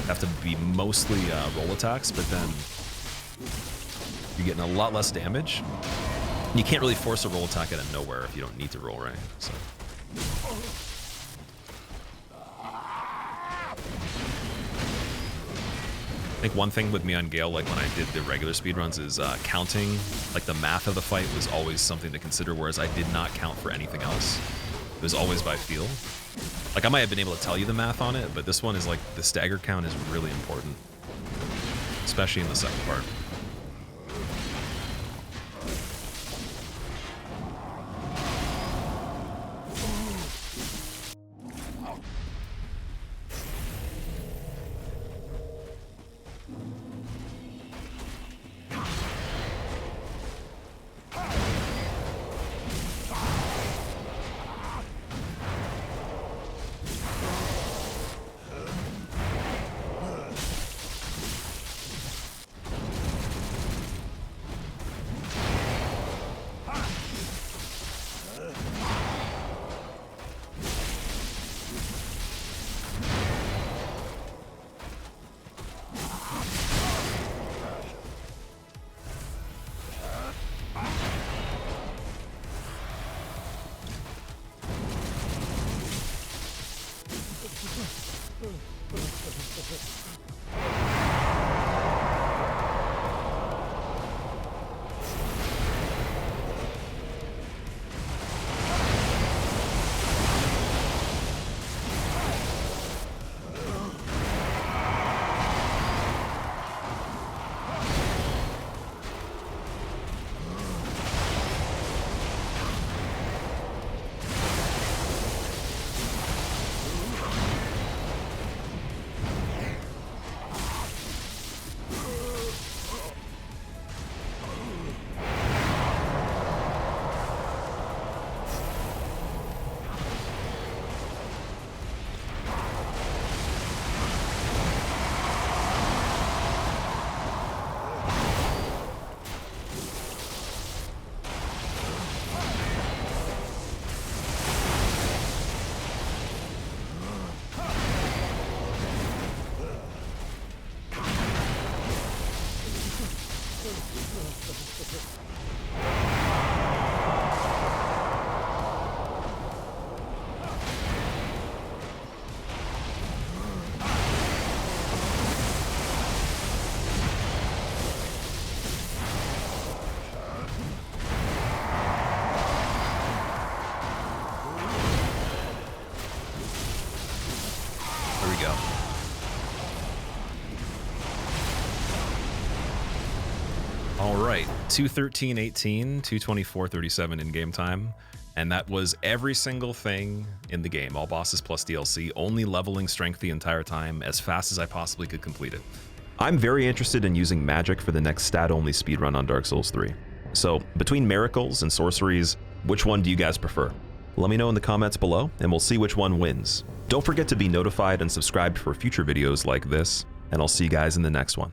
You have to be mostly roll attacks, but then you're getting a lot less damage. And you can't really force a roll attack out of nowhere if you don't need to roll, right? So. I think one thing with me on Gael, like when I did the regular speedruns, is counting, like the math of the fight was always something to consider, whereas I did not count for anything else. It was always by feel. Like I might have been able to tell you the math on it, but this one is like the stagger count is really important, especially in the second part. There we go. All right, 213.18, 224.37 in-game time, and that was every single thing in the game, all bosses plus DLC, only leveling strength the entire time as fast as I possibly could complete it. I'm very interested in using magic for the next stat-only speedrun on Dark Souls 3. So, between miracles and sorceries, which one do you guys prefer? Let me know in the comments below, and we'll see which one wins. Don't forget to be notified and subscribed for future videos like this, and I'll see you guys in the next one.